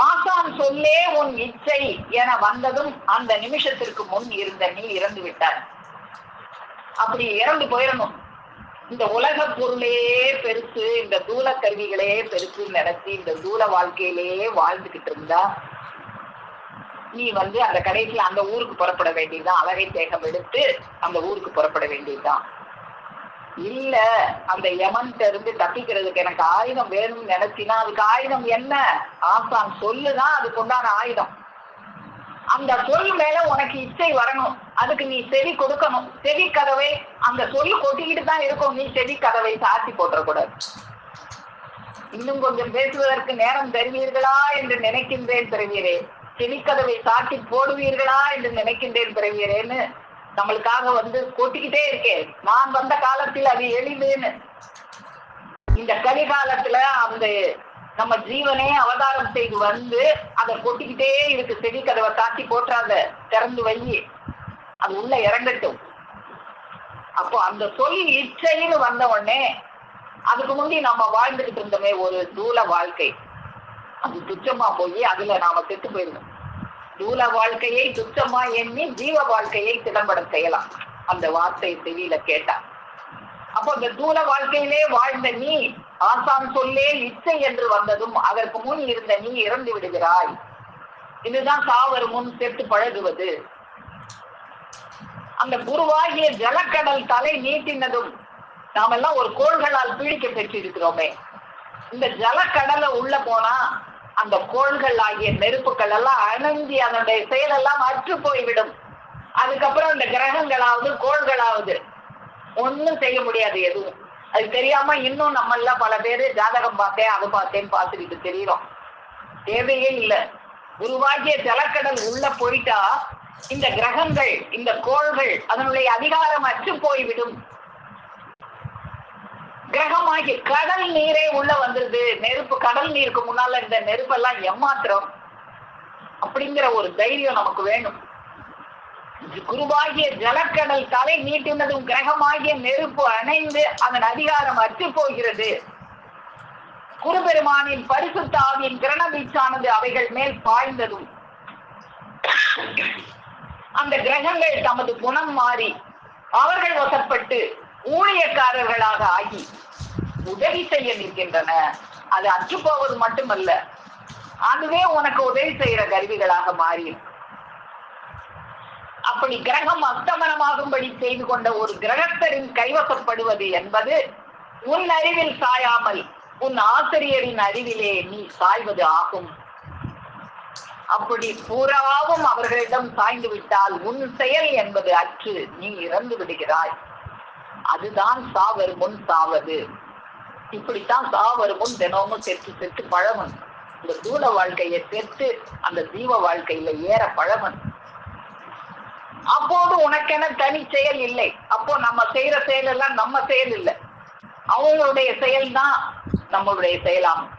ஆசான் சொல்லே உன் இச்சை என வந்ததும் அந்த நிமிஷத்திற்கு முன் இருந்த நீ இறந்து விட்டார். அப்படி இறந்து போயிடணும். இந்த உலக பொருளே பெருசு, இந்த தூல கருவிகளே பெருசுன்னு நினைச்சு இந்த தூல வாழ்க்கையிலேயே வாழ்ந்துகிட்டு இருந்தா நீ அந்த கடைசியில அந்த ஊருக்கு புறப்பட வேண்டியதுதான். அழகை தேகம் எடுத்து அந்த ஊருக்கு புறப்பட வேண்டியதுதான். இல்ல அந்த யமன்கிட்ட இருந்து தப்பிக்கிறதுக்கு எனக்கு ஆயுதம் வேணும்னு நினைச்சினா அதுக்கு ஆயுதம் என்ன? ஆசான் சொல்லுதான் அதுக்கு உண்டான ஆயுதம். அந்த சொல் மேல உனக்கு இச்சை வரணும். அதுக்கு நீ செவி கொடுக்கணும். செவி கதவை அந்த சொல்லு கொட்டிக்கிட்டு தான் இருக்கும். நீ செவி கதவை சாத்தி போட்டக்கூடாது. இன்னும் கொஞ்சம் பேசுவதற்கு நேரம் தருவீர்களா என்று நினைக்கின்றேன் பிறவியரே, செவிக்கதவை சாத்தி போடுவீர்களா என்று நினைக்கின்றேன் பிறவியரேன்னு நம்மளுக்காக கொட்டிக்கிட்டே இருக்கேன். நான் வந்த காலத்தில் அது எளிதுன்னு. இந்த கலிகாலத்துல அந்த நம்ம ஜீவனே அவதாரம் செய்து அதை கொட்டிக்கிட்டே இருக்கு. செவி கதவை சாத்தி போட்டுறாத, திறந்து வை, அது உள்ள இறங்கட்டும். அப்போ அந்த சொல் இச்சைன்னு வந்த உடனே அதுக்கு முந்தி நம்ம வாழ்ந்துகிட்டு இருந்தோமே ஒரு தூல வாழ்க்கை, அது துச்சமா போய் அதுல நாம செத்து போயிருந்தோம். தூல வாழ்க்கையை துச்சமா எண்ணி ஜீவ வாழ்க்கையை திடம்பட செய்யலாம். அந்த வார்த்தை செவியில கேட்டா அப்போ இந்த தூல வாழ்க்கையிலே வாழ்ந்த நீ ஆசான் சொல்லே இச்சை என்று வந்ததும் அதற்கு முன் இருந்த நீ இறந்து விடுகிறாய். இதுதான் சாவரு முன் செத்து பழகுவது. அந்த குருவாகிய ஜலக்கடல் தலை நீட்டினதும் நாமெல்லாம் ஒரு கோள்களால் பீடிக்க பெற்றிருக்கிறோமே. இந்த ஜலக்கடலை உள்ள போனா அந்த கோள்கள் ஆகிய நெருப்புகள் எல்லாம் அணைஞ்சி அதனுடைய செயலெல்லாம் அற்று போய்விடும். அதுக்கப்புறம் இந்த கிரகங்களாவது கோள்களாவது ஒன்னும் செய்ய முடியாது எதுவும். அது தெரியாம இன்னும் நம்ம எல்லாம் பல பேரு ஜாதகம் பார்த்தேன் அது பார்த்தேன்னு பார்த்துக்கிட்டு தெரியும். தேவையே இல்லை. குருவாகிய ஜலக்கடல் உள்ள போயிட்டா இந்த கிரகங்கள் இந்த கோள்கள் அதனுடைய அதிகாரம் அற்று போய்விடும். கிரகமாகி கடல் நீரே உள்ள வந்துருது. நெருப்பு கடல் நீருக்கு முன்னால இந்த நெருப்பெல்லாம் ஏமாத்திரம் அப்படிங்கிற ஒரு தைரியம் நமக்கு வேணும். குருவாகிய ஜலக்கடல் தலை நீட்டினதும் கிரகமாகிய நெருப்பு அணைந்து அதன் அதிகாரம் அற்று போகிறது. குருபெருமானின் பரிசுத்த ஆவியின் கிரண வீச்சானது அவைகள் மேல் பாய்ந்ததும் அந்த கிரகங்கள் தமது குணம் மாறி அவர்கள் வசப்பட்டு ஊழியக்காரர்களாக ஆகி உதவி செய்ய நிற்கின்றன. அது அற்று போவது மட்டுமல்ல, அதுவே உனக்கு உதவி செய்யற கருவிகளாக மாறி. அப்படி கிரகம் அஸ்தமனமாகும்படி செய்து கொண்ட ஒரு கிரகத்தரின் கைவசப்படுவது என்பது உன் அறிவில் சாயாமல் உன் ஆசிரியரின் அறிவிலே நீ சாய்வது ஆகும். அப்படி பூராவும் அவர்களிடம் சாய்ந்து விட்டால் உன் செயல் என்பது அற்று நீ இறந்து விடுகிறாய். அதுதான் சாவரு முன் சாவது. இப்படித்தான் சாவரு முன் தினமும் செத்து செத்து பழமன். இந்த தூல வாழ்க்கையை செத்து அந்த ஜீவ வாழ்க்கையில ஏற பழமன். அப்போது உனக்கென தனி செயல் இல்லை. அப்போ நம்ம செய்யற செயல் எல்லாம் நம்ம செயல் இல்லை, அவங்களுடைய செயல் தான் நம்மளுடைய செயலாகும்.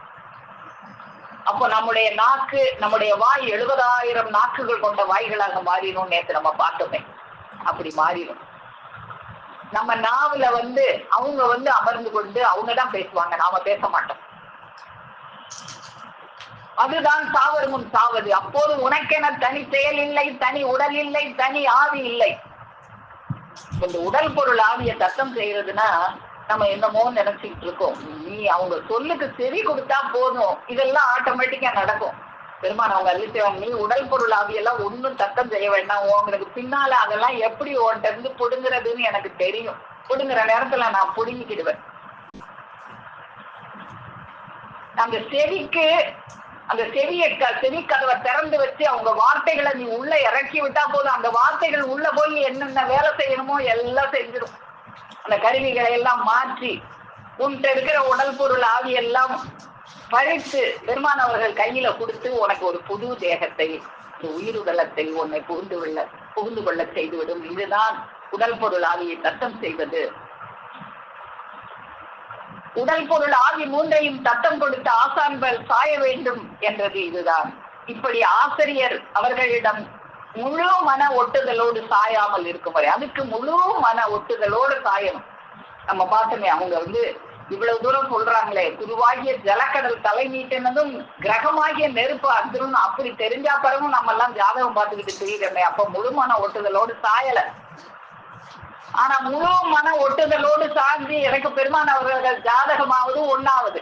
அப்போ நம்முடைய நாக்கு நம்முடைய வாய் 70,000 நாக்குகள் கொண்ட வாய்களாக மாறிடும். நேற்று நம்ம பார்த்தோமே, அப்படி மாறிடும். நம்ம நாவல அவங்க அமர்ந்து கொண்டு அவங்கதான் பேசுவாங்க, நாம பேச மாட்டோம். அதுதான் சாவரு முன் சாவது. அப்போது உனக்கென தனி செயல் இல்லை, தனி உடல் இல்லை, தனி ஆவி இல்லை. இந்த உடல் பொருள் ஆவிய தத்தம் செய்யறதுன்னா நம்ம என்னமோ நினைச்சுக்கிட்டு இருக்கோம். நீ அவங்க சொல்லுக்கு செவி கொடுத்தா போதும், இதெல்லாம் ஆட்டோமேட்டிக்கா நடக்கும். பெருமான் அவங்க அள்ளித்தேவாங்க, நீ உடல் பொருள் ஆவியெல்லாம் ஒன்னும் தத்தம் செய்ய வேண்டாம், உங்களுக்கு பின்னால அதெல்லாம் எப்படி உன்கிட்ட இருந்து புடுங்குறதுன்னு எனக்கு தெரியும். புடுங்குற நேரத்துல நான் புடுங்கிக்கிடுவேன். அந்த செவிக்கு அந்த செவி கதவை திறந்து வச்சு அவங்க வார்த்தைகளை நீ உள்ள இறக்கி விட்டா போதும், அந்த வார்த்தைகள் உள்ள போய் என்னென்ன வேலை செய்யணுமோ எல்லாம் செஞ்சிடும். அந்த கருவிகளை எல்லாம் மாற்றி உன்கிட்ட இருக்கிற உடல் பொருள் ஆவி எல்லாம் பழித்து பெருமான் அவர்கள் கையில கொடுத்து உனக்கு ஒரு புது தேகத்தை, ஒரு உயிருடலத்தை உன்னை புகுந்து கொள்ள செய்துவிடும். இதுதான் உடல் பொருள் ஆவியை தத்தம் செய்வது. உடல் பொருள் ஆவி மூன்றையும் தத்தம் கொடுத்து ஆசான்கள் சாய வேண்டும் என்றது இதுதான். இப்படி ஆசிரியர் அவர்களிடம் முழு மன ஒட்டுதலோடு சாயாமல் இருக்கும் வரை, அதுக்கு முழு மன ஒட்டுதலோடு சாயணும். நம்ம பார்த்தோமே, அவங்க இவ்வளவு தூரம் சொல்றாங்களே, குருவாகிய ஜலக்கடல் தலை நீட்டினதும் கிரகமாகிய நெருப்பு அந்துரும், அப்படி தெரிஞ்சா பிறகும் நம்ம எல்லாம் ஜாதகம் பார்த்துக்கிட்டு தெரியுறமே. அப்ப முழு மன ஒட்டுதலோடு சாயல. ஆனா முழு மன ஒட்டுதலோடு சார்ந்து எனக்கு பெருமான் அவர்கள் ஜாதகமாவது ஒண்ணாவது.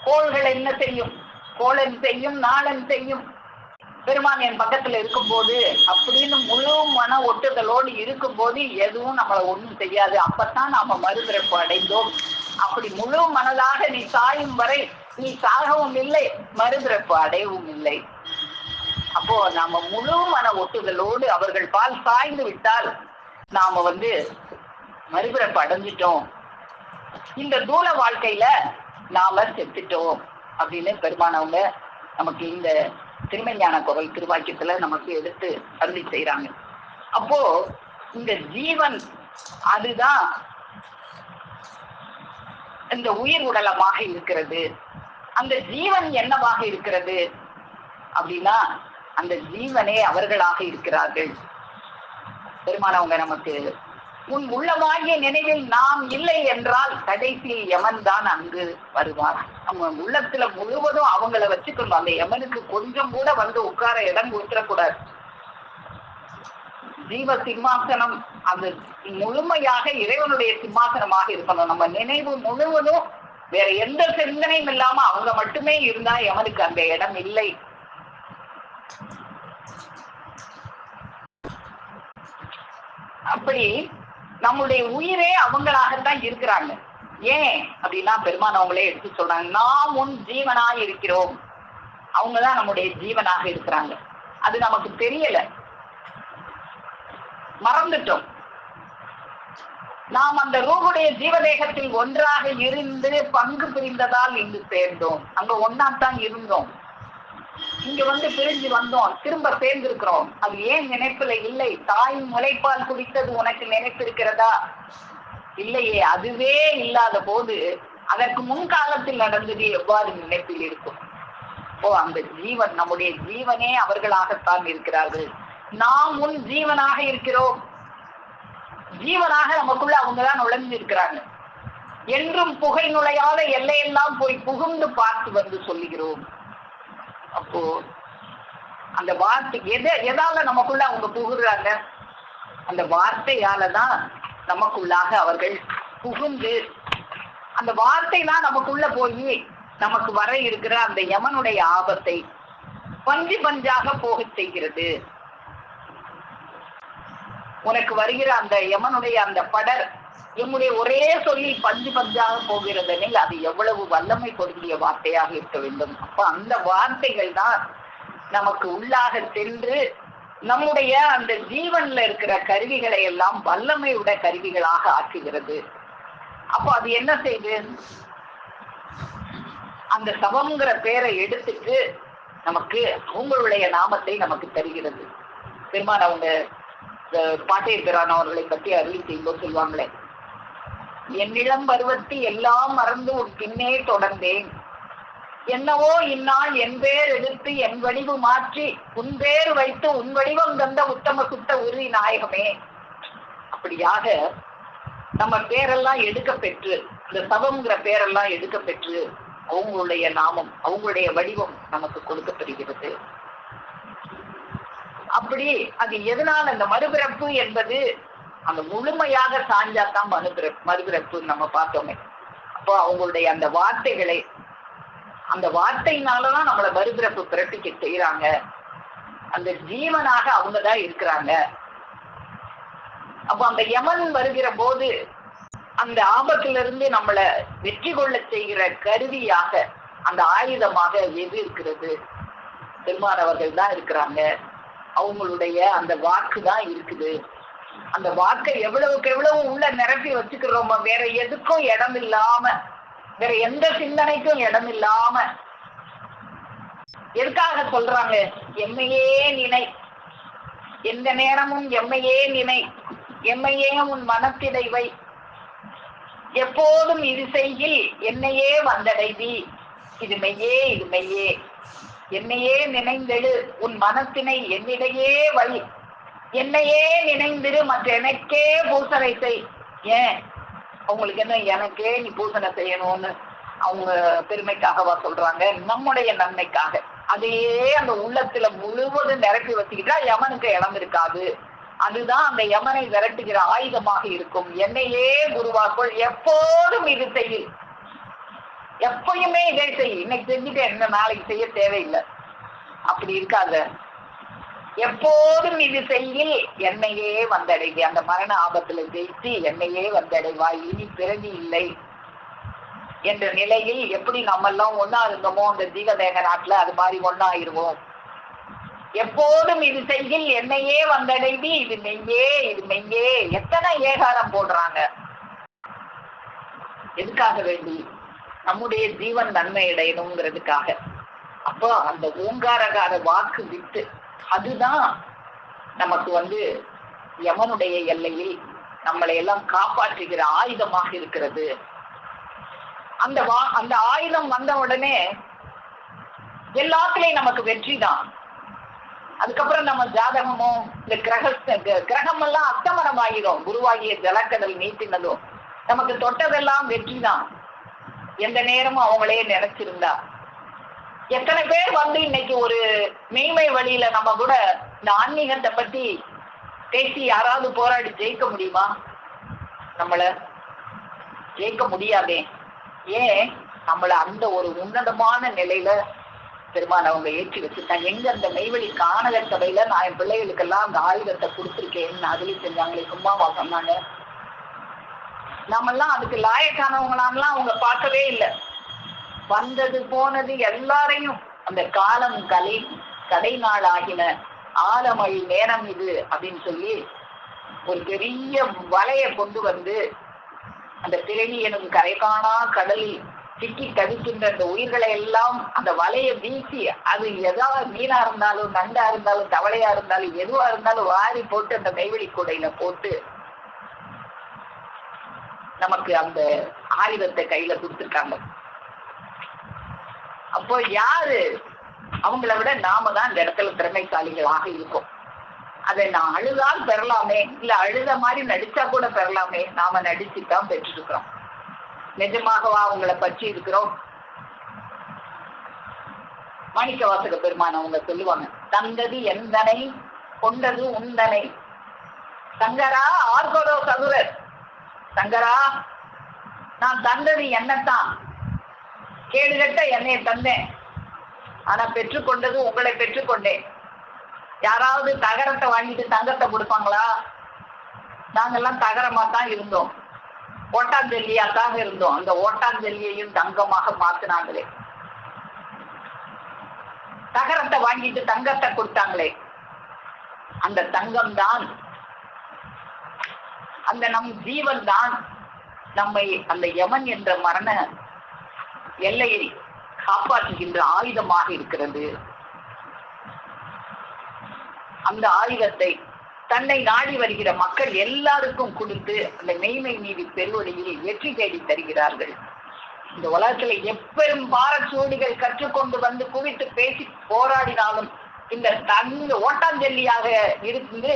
கோள்கள் என்ன செய்யும்? கோளன் செய்யும், நாளன் செய்யும். பெருமான் என் பக்கத்துல இருக்கும்போது அப்படின்னு முழு மன ஒட்டுதலோடு இருக்கும்போது எதுவும் நம்மளை ஒண்ணும் செய்யாது. அப்பத்தான் நாம மறுபிறப்பு அடைந்தோம். அப்படி முழு மனதாக நீ சாயும் வரை நீ சாகவும் இல்லை, மறுபிறப்பு அடையவும் இல்லை. அப்போ நாம முழு மன ஒட்டுதலோடு அவர்கள் பால் சாய்ந்து விட்டால் நாம மறுபிறப்பு அடைஞ்சிட்டோம், இந்த தூல வாழ்க்கையில நாம செத்துட்டோம் அப்படின்னு பெருமானவங்க நமக்கு இந்த திருமஞான குரல் திருவாக்கியத்துல நமக்கு எடுத்து அருளி செய்யறாங்க. அப்போ இந்த ஜீவன் அதுதான் இந்த உயிர் உடலமாக இருக்கிறது. அந்த ஜீவன் என்னவாக இருக்கிறது அப்படின்னா, அந்த ஜீவனே அவர்களாக இருக்கிறார்கள். பெருமானவங்க நமக்கு உன் உள்ளமாகிய நினைவில் நாம் இல்லை என்றால் கடைசியில் யமன் தான் அங்கு வருவார். நம்ம உள்ளத்துல முழுவதும் அவங்கள வச்சுக்கணும். அந்த யமனுக்கு கொஞ்சம் கூட உட்கார இடம் கொடுத்துடக்கூடாது. ஜீவ சிம்மாசனம் அது முழுமையாக இறைவனுடைய சிம்மாசனமாக இருக்கணும். நம்ம நினைவு முழுவதும் வேற எந்த சிந்தனையும் இல்லாம அவங்க மட்டுமே இருந்தா யமனுக்கு அந்த இடம் இல்லை. அப்படி நம்முடைய உயிரே அவங்களாகத்தான் இருக்கிறாங்க. ஏன் அப்படின்னா பெருமான் அவங்களே எடுத்து சொல்றாங்க, நாம் உன் ஜீவனாக இருக்கிறோம். அவங்கதான் நம்முடைய ஜீவனாக இருக்கிறாங்க. அது நமக்கு தெரியல, மறந்துட்டோம். நாம் அந்த ரூபுடைய ஜீவதேகத்தில் ஒன்றாக இருந்து பங்கு பிரிந்ததால் இங்கு சேர்ந்தோம். அங்க ஒன்னாத்தான் இருந்தோம், இங்க பிரிஞ்சு வந்தோம், திரும்ப சேர்ந்திருக்கிறோம். அது ஏன் நினைப்புல இல்லை? தாயின் முலைப்பால் குடித்தது உனக்கு நினைப்பு இருக்கிறதா? இல்லையே. அதுவே இல்லாத போது அதற்கு முன்காலத்தில் நடந்தது எவ்வாறு நினைப்பில் இருக்கும்? அந்த ஜீவன், நம்முடைய ஜீவனே அவர்களாகத்தான் இருக்கிறார்கள். நாம் உன் ஜீவனாக இருக்கிறோம். ஜீவனாக நமக்குள்ள அவங்கதான் நுழைஞ்சு இருக்கிறாங்க. என்றும் புகை நுழையாத எல்லையெல்லாம் போய் புகுந்து பார்த்து சொல்லுகிறோம். அப்போ அந்த வார்த்தை எதால நமக்குள்ள அவங்க புகுறாங்க? அந்த வார்த்தையாலதான் நமக்குள்ளாக அவர்கள் புகுந்து, அந்த வார்த்தை தான் நமக்குள்ள போய் நமக்கு வர இருக்கிற அந்த யமனுடைய ஆபத்தை பஞ்சு பஞ்சாக போக செய்கிறது. உனக்கு வருகிற அந்த யமனுடைய அந்த படர் என்னுடைய ஒரே சொல்லி பஞ்சு பஞ்சாக போகிறதெனில் அது எவ்வளவு வல்லமை பொருந்திய வார்த்தையாக இருக்க வேண்டும். அப்ப அந்த வார்த்தைகள் தான் நமக்கு உள்ளாக சென்று நம்முடைய அந்த ஜீவன்ல இருக்கிற கருவிகளை எல்லாம் வல்லமையுட கருவிகளாக ஆக்குகிறது. அப்போ அது என்ன செய்து, அந்த சவம்ங்கிற பேரை எடுத்துட்டு நமக்கு அவங்களுடைய நாமத்தை நமக்கு தருகிறது. பெருமான் அவங்க பாட்டையர் பிரான் அவர்களை பற்றி அருளி செய்யும்போது சொல்லுவாங்களே, என்னிடம் பருவத்தி எல்லாம் மறந்து உன் பின்னே தொடர்ந்தேன், என்னவோ இந்நாள் என் பேர் எடுத்து என் வடிவு மாற்றி உன் பேர் வைத்து உன் வடிவம் தந்த உத்தம சுத்த உறுதி நாயகமே. அப்படியாக நம்ம பேரெல்லாம் எடுக்க பெற்று, இந்த சவம்ங்கிற பேரெல்லாம் எடுக்க பெற்று அவங்களுடைய நாமம், அவங்களுடைய வடிவம் நமக்கு கொடுக்கப்படுகிறது. அப்படி அது எதனால் அந்த மறுபிறப்பு என்பது அந்த முழுமையாக சாஞ்சாத்தான் மறுபிறப்பு நம்ம பார்த்தோமே. அப்போ அவங்களுடைய அந்த வார்த்தைகளை, அந்த வார்த்தையினாலதான் நம்மளை மறுபிறப்பு பிறப்பிக்க செய்யறாங்க. அந்த ஜீவனாக அவங்கதான் இருக்கிறாங்க. அப்போ அந்த யமன் வருகிற போது அந்த ஆபத்திலிருந்து நம்மளை வெற்றி கொள்ள செய்கிற கருவியாக அந்த ஆயுதமாக எது இருக்கிறது? பெருமானவர்கள் தான் இருக்கிறாங்க. அவங்களுடைய அந்த வாக்கு தான் இருக்குது. அந்த வாக்கை எவ்வளவுக்கு எவ்வளவு உள்ள நிரப்பி வச்சுக்கிறோமோ, வேற எதுக்கும் இடம் இல்லாம, வேற எந்த சிந்தனைக்கும் இடம் இல்லாம, எதுக்காக சொல்றாங்க? எம்மையே நினை, எந்த நேரமும் எம்மையே நினை, எம்மையே உன் மனத்திடை வை, எப்போதும் இது செய்யில் என்னையே வந்தடைவி, இது மெய்யே இது மெய்யே, என்னையே நினைந்தெழு உன் மனத்தினை என்னிடையே வை, என்னையே நினைந்திரு மற்ற எனக்கே பூசனை செய். ஏன் அவங்களுக்கு என்ன எனக்கே நீ பூசனை செய்யணும்னு அவங்க பெருமைக்காகவா சொல்றாங்க? நம்முடைய நன்மைக்காக. அதையே அந்த உள்ளத்துல முழுவதும் நிரப்பி வச்சுக்கிட்டா யமனுக்கு இடம் இருக்காது. அதுதான் அந்த யமனை விரட்டுகிற ஆயுதமாக இருக்கும். என்னையே குருவாக்குள், எப்போதும் இது செய்யும், எப்பயுமே இதை செய். இன்னைக்கு செஞ்சுட்டு என்ன நாளைக்கு செய்ய தேவையில்லை, அப்படி இருக்காத. எப்போதும் இது செய்யில் என்னையே வந்தடைவி, அந்த மரண ஆபத்துல ஜெயித்து என்னையே வந்தடைவாய், இனி பிறவி இல்லை என்ற நிலையில் எப்படி நம்ம எல்லாம் ஒன்னா இருந்தோமோ அந்த ஜீவதேக நாட்டுல அது மாதிரி ஒன்னாயிருவோம். எப்போதும் இது செய்யில் என்னையே வந்தடைவி, இது மெய்யே இது மெய்யே. எத்தனை ஏகாரம் போடுறாங்க, எதுக்காக வேண்டி? நம்முடைய ஜீவன் நன்மை அடையணுங்கிறதுக்காக. அப்போ அந்த ஓங்காரகார வாக்கு விட்டு அதுதான் நமக்கு யமனுடைய எல்லையில் நம்மளை எல்லாம் காப்பாற்றுகிற ஆயுதமாக இருக்கிறது. அந்த ஆயுதம் வந்த உடனே எல்லாத்துலயும் நமக்கு வெற்றி தான். அதுக்கப்புறம் நம்ம ஜாதகமோ இந்த கிரகம் எல்லாம் அஸ்தமனம் ஆகிரும். குருவாகிய ஜலக்கடல் நீட்டினதும் நமக்கு தொட்டதெல்லாம் வெற்றி தான். எந்த நேரமும் அவங்களே நினைச்சிருந்தா. எத்தனை பேர் இன்னைக்கு ஒரு மெய்மை வழியில நம்ம கூட இந்த ஆன்மீகத்தை பத்தி பேசி யாராவது போராடி ஜெயிக்க முடியுமா? நம்மள ஜெயிக்க முடியாதே. ஏன்? நம்மள அந்த ஒரு உன்னதமான நிலையில பெருமான் அவங்க ஏற்றி வச்சுட்டாங்க. எங்க அந்த மெய்வழி காணக சபையில நான் என் பிள்ளைகளுக்கெல்லாம் அந்த ஆயுதத்தை கொடுத்துருக்கேன்னு அதுலயும் செஞ்சாங்களே, சும்மாவா சொன்னாங்க? நம்மெல்லாம் அதுக்கு லாயக்கானவங்களான்லாம் அவங்க பார்க்கவே இல்லை. வந்தது போனது எல்லாரையும் அந்த காலம் கடை நாள் ஆகின ஆலமழி நேரம் இது அப்படின்னு சொல்லி ஒரு பெரிய வலையை கொண்டு அந்த பிறவி எனும் கரை காணா கடலில் சிக்கி தவிக்கின்ற அந்த உயிர்களை எல்லாம் அந்த வலையை வீசி, அது எதாவது மீனா இருந்தாலும் நண்டா இருந்தாலும் தவளையா இருந்தாலும் எதுவா இருந்தாலும் வாரி போட்டு அந்த மெய்வெளி கூடையில போட்டு நமக்கு அந்த ஆயுதத்தை கையில கொடுத்துருக்காங்க. அப்போ யாரு? அவங்கள விட நாம தான் இந்த இடத்துல திறமைசாலிகளாக இருக்கோம். அதை நான் அழுதால் பெறலாமே, இல்ல அழுத மாதிரி நடிச்சா கூட பெறலாமே. நாம நடிச்சுதான் பெற்றிருக்கிறோம். நிஜமாகவா அவங்களை பற்றி இருக்கிறோம்? மாணிக்க வாசக பெருமான் அவங்க சொல்லுவாங்க, தந்தது எந்தனை கொண்டது உந்தனை, சங்கரா ஆர்கோடோ சதுரர். சங்கரா, நான் தந்தது என்னத்தான், கேடுகட்ட என்னை தந்தேன், ஆனா பெற்றுக்கொண்டது உங்களை பெற்றுக்கொண்டேன். யாராவது தகரத்தை வாங்கிட்டு தங்கத்தை கொடுப்பாங்களா? நாங்கெல்லாம் தகரமா தான் இருந்தோம், ஓட்டாஞ்சல்லியாத்தான் இருந்தோம். அந்த ஓட்டாஞ்சல்லியையும் தங்கமாக மாத்தினாங்களே. தகரத்தை வாங்கிட்டு தங்கத்தை கொடுத்தாங்களே, அந்த தங்கம் தான், அந்த நம் ஜீவன் தான் நம்மை அந்த யமன் என்ற மரண எல்லையை காப்பாற்றுகின்ற ஆயுதமாக இருக்கிறது. அந்த ஆயுதத்தை தன்னை நாடி வருகிற மக்கள் எல்லாருக்கும் கொடுத்து அந்த மெய்மை நீதி பெருவழியில் வெற்றி தேடி தருகிறார்கள். இந்த உலகத்துல எப்பெரும் பாரச்சூடிகள் கற்றுக்கொண்டு குவித்து பேசி போராடினாலும் இந்த தங்க ஓட்டாஞ்சல்லியாக இருந்து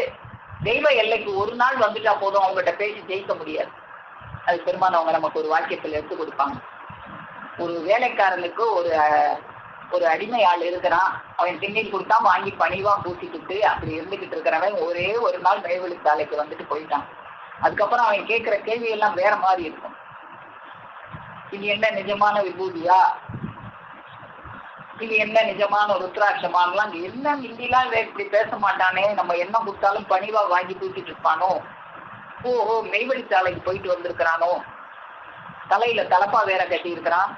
தெய்வ எல்லைக்கு ஒரு நாள் வந்துட்டா போதும், அவங்ககிட்ட பேசி ஜெயிக்க முடியாது. அது பெருமான் அவங்க நமக்கு ஒரு வாக்கியத்தில் எடுத்து கொடுப்பாங்க. ஒரு வேலைக்காரனுக்கு ஒரு அடிமை ஆள் இருக்கிறான், அவன் திண்ணீர் கொடுத்தா வாங்கி பணிவா பூசிக்கிட்டு அப்படி இருந்துகிட்டு இருக்கிறவன் ஒரே ஒரு நாள் மெய்வெளி சாலைக்கு போயிட்டான். அதுக்கப்புறம் அவன் கேட்கிற கேள்வி எல்லாம் வேற மாதிரி இருக்கும். இது என்ன நிஜமான விபூதியா, இது என்ன நிஜமான ருத்ராட்சமானலாம், என்ன இந்திலாம் இப்படி பேச மாட்டானே, நம்ம என்ன கொடுத்தாலும் பணிவா வாங்கி தூக்கிட்டு இருப்பானோ, ஓஹோ மெய்வெளி சாலைக்கு போயிட்டு வந்திருக்கிறானோ, தலையில தலப்பா வேற கட்டி இருக்கிறான்,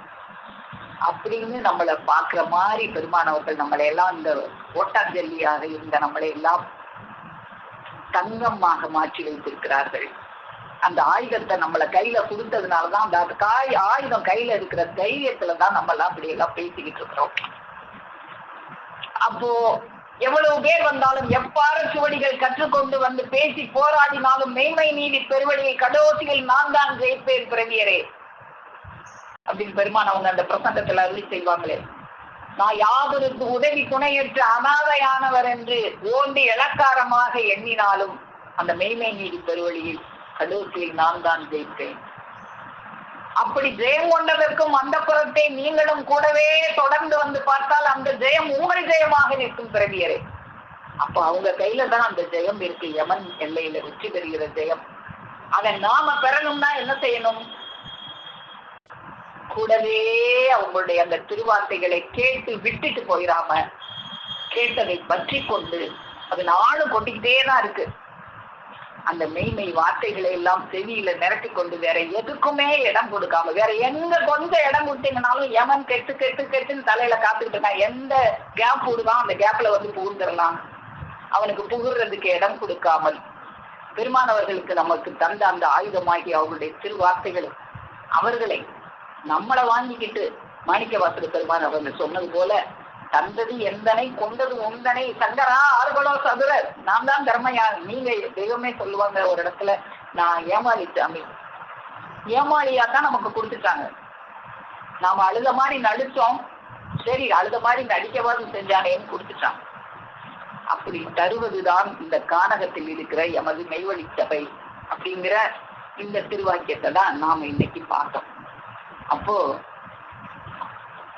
அப்படின்னு நம்மளை பாக்குற மாதிரி பெருமானவர்கள் நம்மளை எல்லாம் இந்த ஓட்டாஞ்சல்லியாக இருந்த நம்மளை எல்லாம் தங்கமாக மாற்றி வைத்திருக்கிறார்கள். அந்த ஆயுதத்தை நம்மள கையில கொடுத்ததுனாலதான் அந்த ஆயுதம் கையில இருக்கிற தைரியத்துலதான் நம்ம எல்லாம் இப்படி எல்லாம் பேசிக்கிட்டு இருக்கிறோம். அப்போ எவ்வளவு பேர் வந்தாலும் எவ்வாறு சுவடிகள் கற்றுக்கொண்டு வந்து பேசி போராடினாலும் மெய்மை நீதி பெருவழியை கடோசிகள் நான் தான் ஜெயிப்பேன் பிறவியரே அப்படின்னு பெருமான் அவங்க அந்த பிரசங்கத்துல அருளி செய்வாங்களே. நான் யாவருக்கு உதவி துணையற்று அனாதையானவர் என்று ஓண்டி இலக்காரமாக எண்ணினாலும் அந்த மெய்மை நீதி பெருவழியில் கடோசியில் நான் தான் ஜெயிப்பேன். அப்படி ஜெயம் கொண்டதற்கும் அந்த புறத்தை நீங்களும் கூடவே தொடர்ந்து வந்து பார்த்தால் அந்த ஜெயம் உங்கள் ஜெயமாக நிற்கும் பிறவியரே. அப்ப அவங்க கையில தான் அந்த ஜெயம் இருக்கு. யமன் எல்லையில வெற்றி பெறுகிற ஜெயம். அதை நாம பெறணும்னா என்ன செய்யணும்? கூடவே அவங்களுடைய அந்த திருவார்த்தைகளை கேட்டு விட்டுட்டு போயிடாம கேட்டதை பற்றி கொண்டு அது நாளும் கொண்டுகிட்டே தான் இருக்கு. அந்த மெய்மை வார்த்தைகளை எல்லாம் செவியில நிரட்டி கொண்டு வேற எதுக்குமே இடம் கொடுக்காம, வேற எங்க கொஞ்சம் இடம் கொடுத்தீங்கன்னாலும் யமன் கெட்டு கெட்டு கெட்டுன்னு தலையில காத்துக்கிட்டு இருக்கான். எந்த கேப் விடுதான் அந்த கேப்ல வந்து புகுந்துடலாம். அவனுக்கு புகுறதுக்கு இடம் கொடுக்காமல் பெருமானவர்களுக்கு நமக்கு தந்த அந்த ஆயுதமாகி அவர்களுடைய திருவார்த்தைகள் அவர்களை நம்மளை வாங்கிக்கிட்டு மாணிக்க வாசகர் பெருமான் அவர்கள் சொன்னது போல தந்தது எந்தனை கொண்டது உந்தனை சங்கரா ஆறுகளோ சதுரர் நான் தான் தர்மையா. நீங்க தெய்வமே சொல்லுவாங்க ஒரு இடத்துல, நான் ஏமாளி சாமி, ஏமாளியா தான் நமக்கு கொடுத்துட்டாங்க. நாம அழுத மாதிரி நடிச்சோம், சரி அழுத மாதிரி நடிக்கவாது செஞ்சானேன்னு கொடுத்துட்டாங்க. அப்படி தருவதுதான் இந்த கானகத்தில் இருக்கிற எமது மெய்வழி சபை அப்படிங்கிற இந்த திருவாக்கியத்தை தான் நாம இன்னைக்கு பார்த்தோம். அப்போ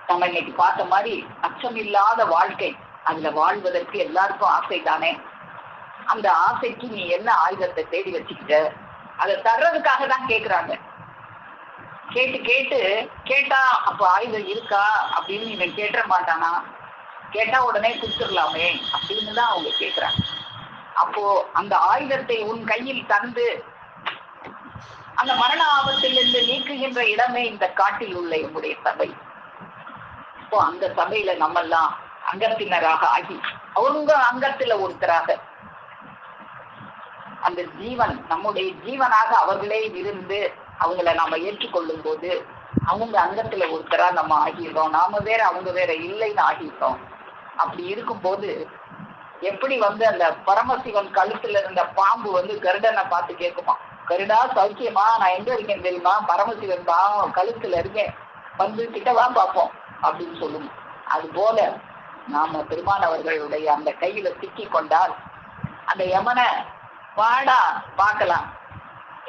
நம்ம இன்னைக்கு பார்த்த மாதிரி அச்சமில்லாத வாழ்க்கை, அதுல வாழ்வதற்கு எல்லாருக்கும் ஆசை தானே. அந்த ஆசைக்கு நீ என்ன ஆயுதத்தை தேடி வச்சுக்கிட்ட, அதை தர்றதுக்காக தான் கேக்குறாங்க. கேட்டு கேட்டு கேட்டா அப்ப ஆயுதம் இருக்கா அப்படின்னு நீங்க கேட்ட மாட்டானா, கேட்டா உடனே கொடுத்துடலாமே அப்படின்னு தான் அவங்க கேக்குறாங்க. அப்போ அந்த ஆயுதத்தை உன் கையில் தந்து அந்த மரண ஆபத்திலிருந்து நீக்குகின்ற இடமே இந்த காட்டில் உள்ள என்னுடைய சபை. இப்போ அந்த சபையில நம்ம எல்லாம் அங்கத்தினராக ஆகி அவங்க அங்கத்துல ஒருத்தராக அந்த ஜீவன் நம்முடைய ஜீவனாக அவர்களே இருந்து அவங்கள நாம ஏற்றுக்கொள்ளும் போது அவங்க அங்கத்துல ஒருத்தரா நம்ம ஆகிடுறோம். நாம வேற அவங்க வேற இல்லைன்னு ஆகிட்டோம். அப்படி இருக்கும் போது எப்படி வந்து அந்த பரமசிவன் கழுத்துல இருந்த பாம்பு வந்து கருடனை பார்த்து கேட்குமா, கருடா சௌக்கியமா, நான் எங்க இருக்கேன் தெரியுமா, பரமசிவன் தான் கழுத்துல இருக்கேன், வந்து கிட்டவா பார்ப்போம் அப்படின்னு சொல்லுங்க. அது போல நாம பெருமானவர்களுடைய அந்த கையில சிக்கி கொண்டால் அந்த யமனை வாடா பார்க்கலாம்,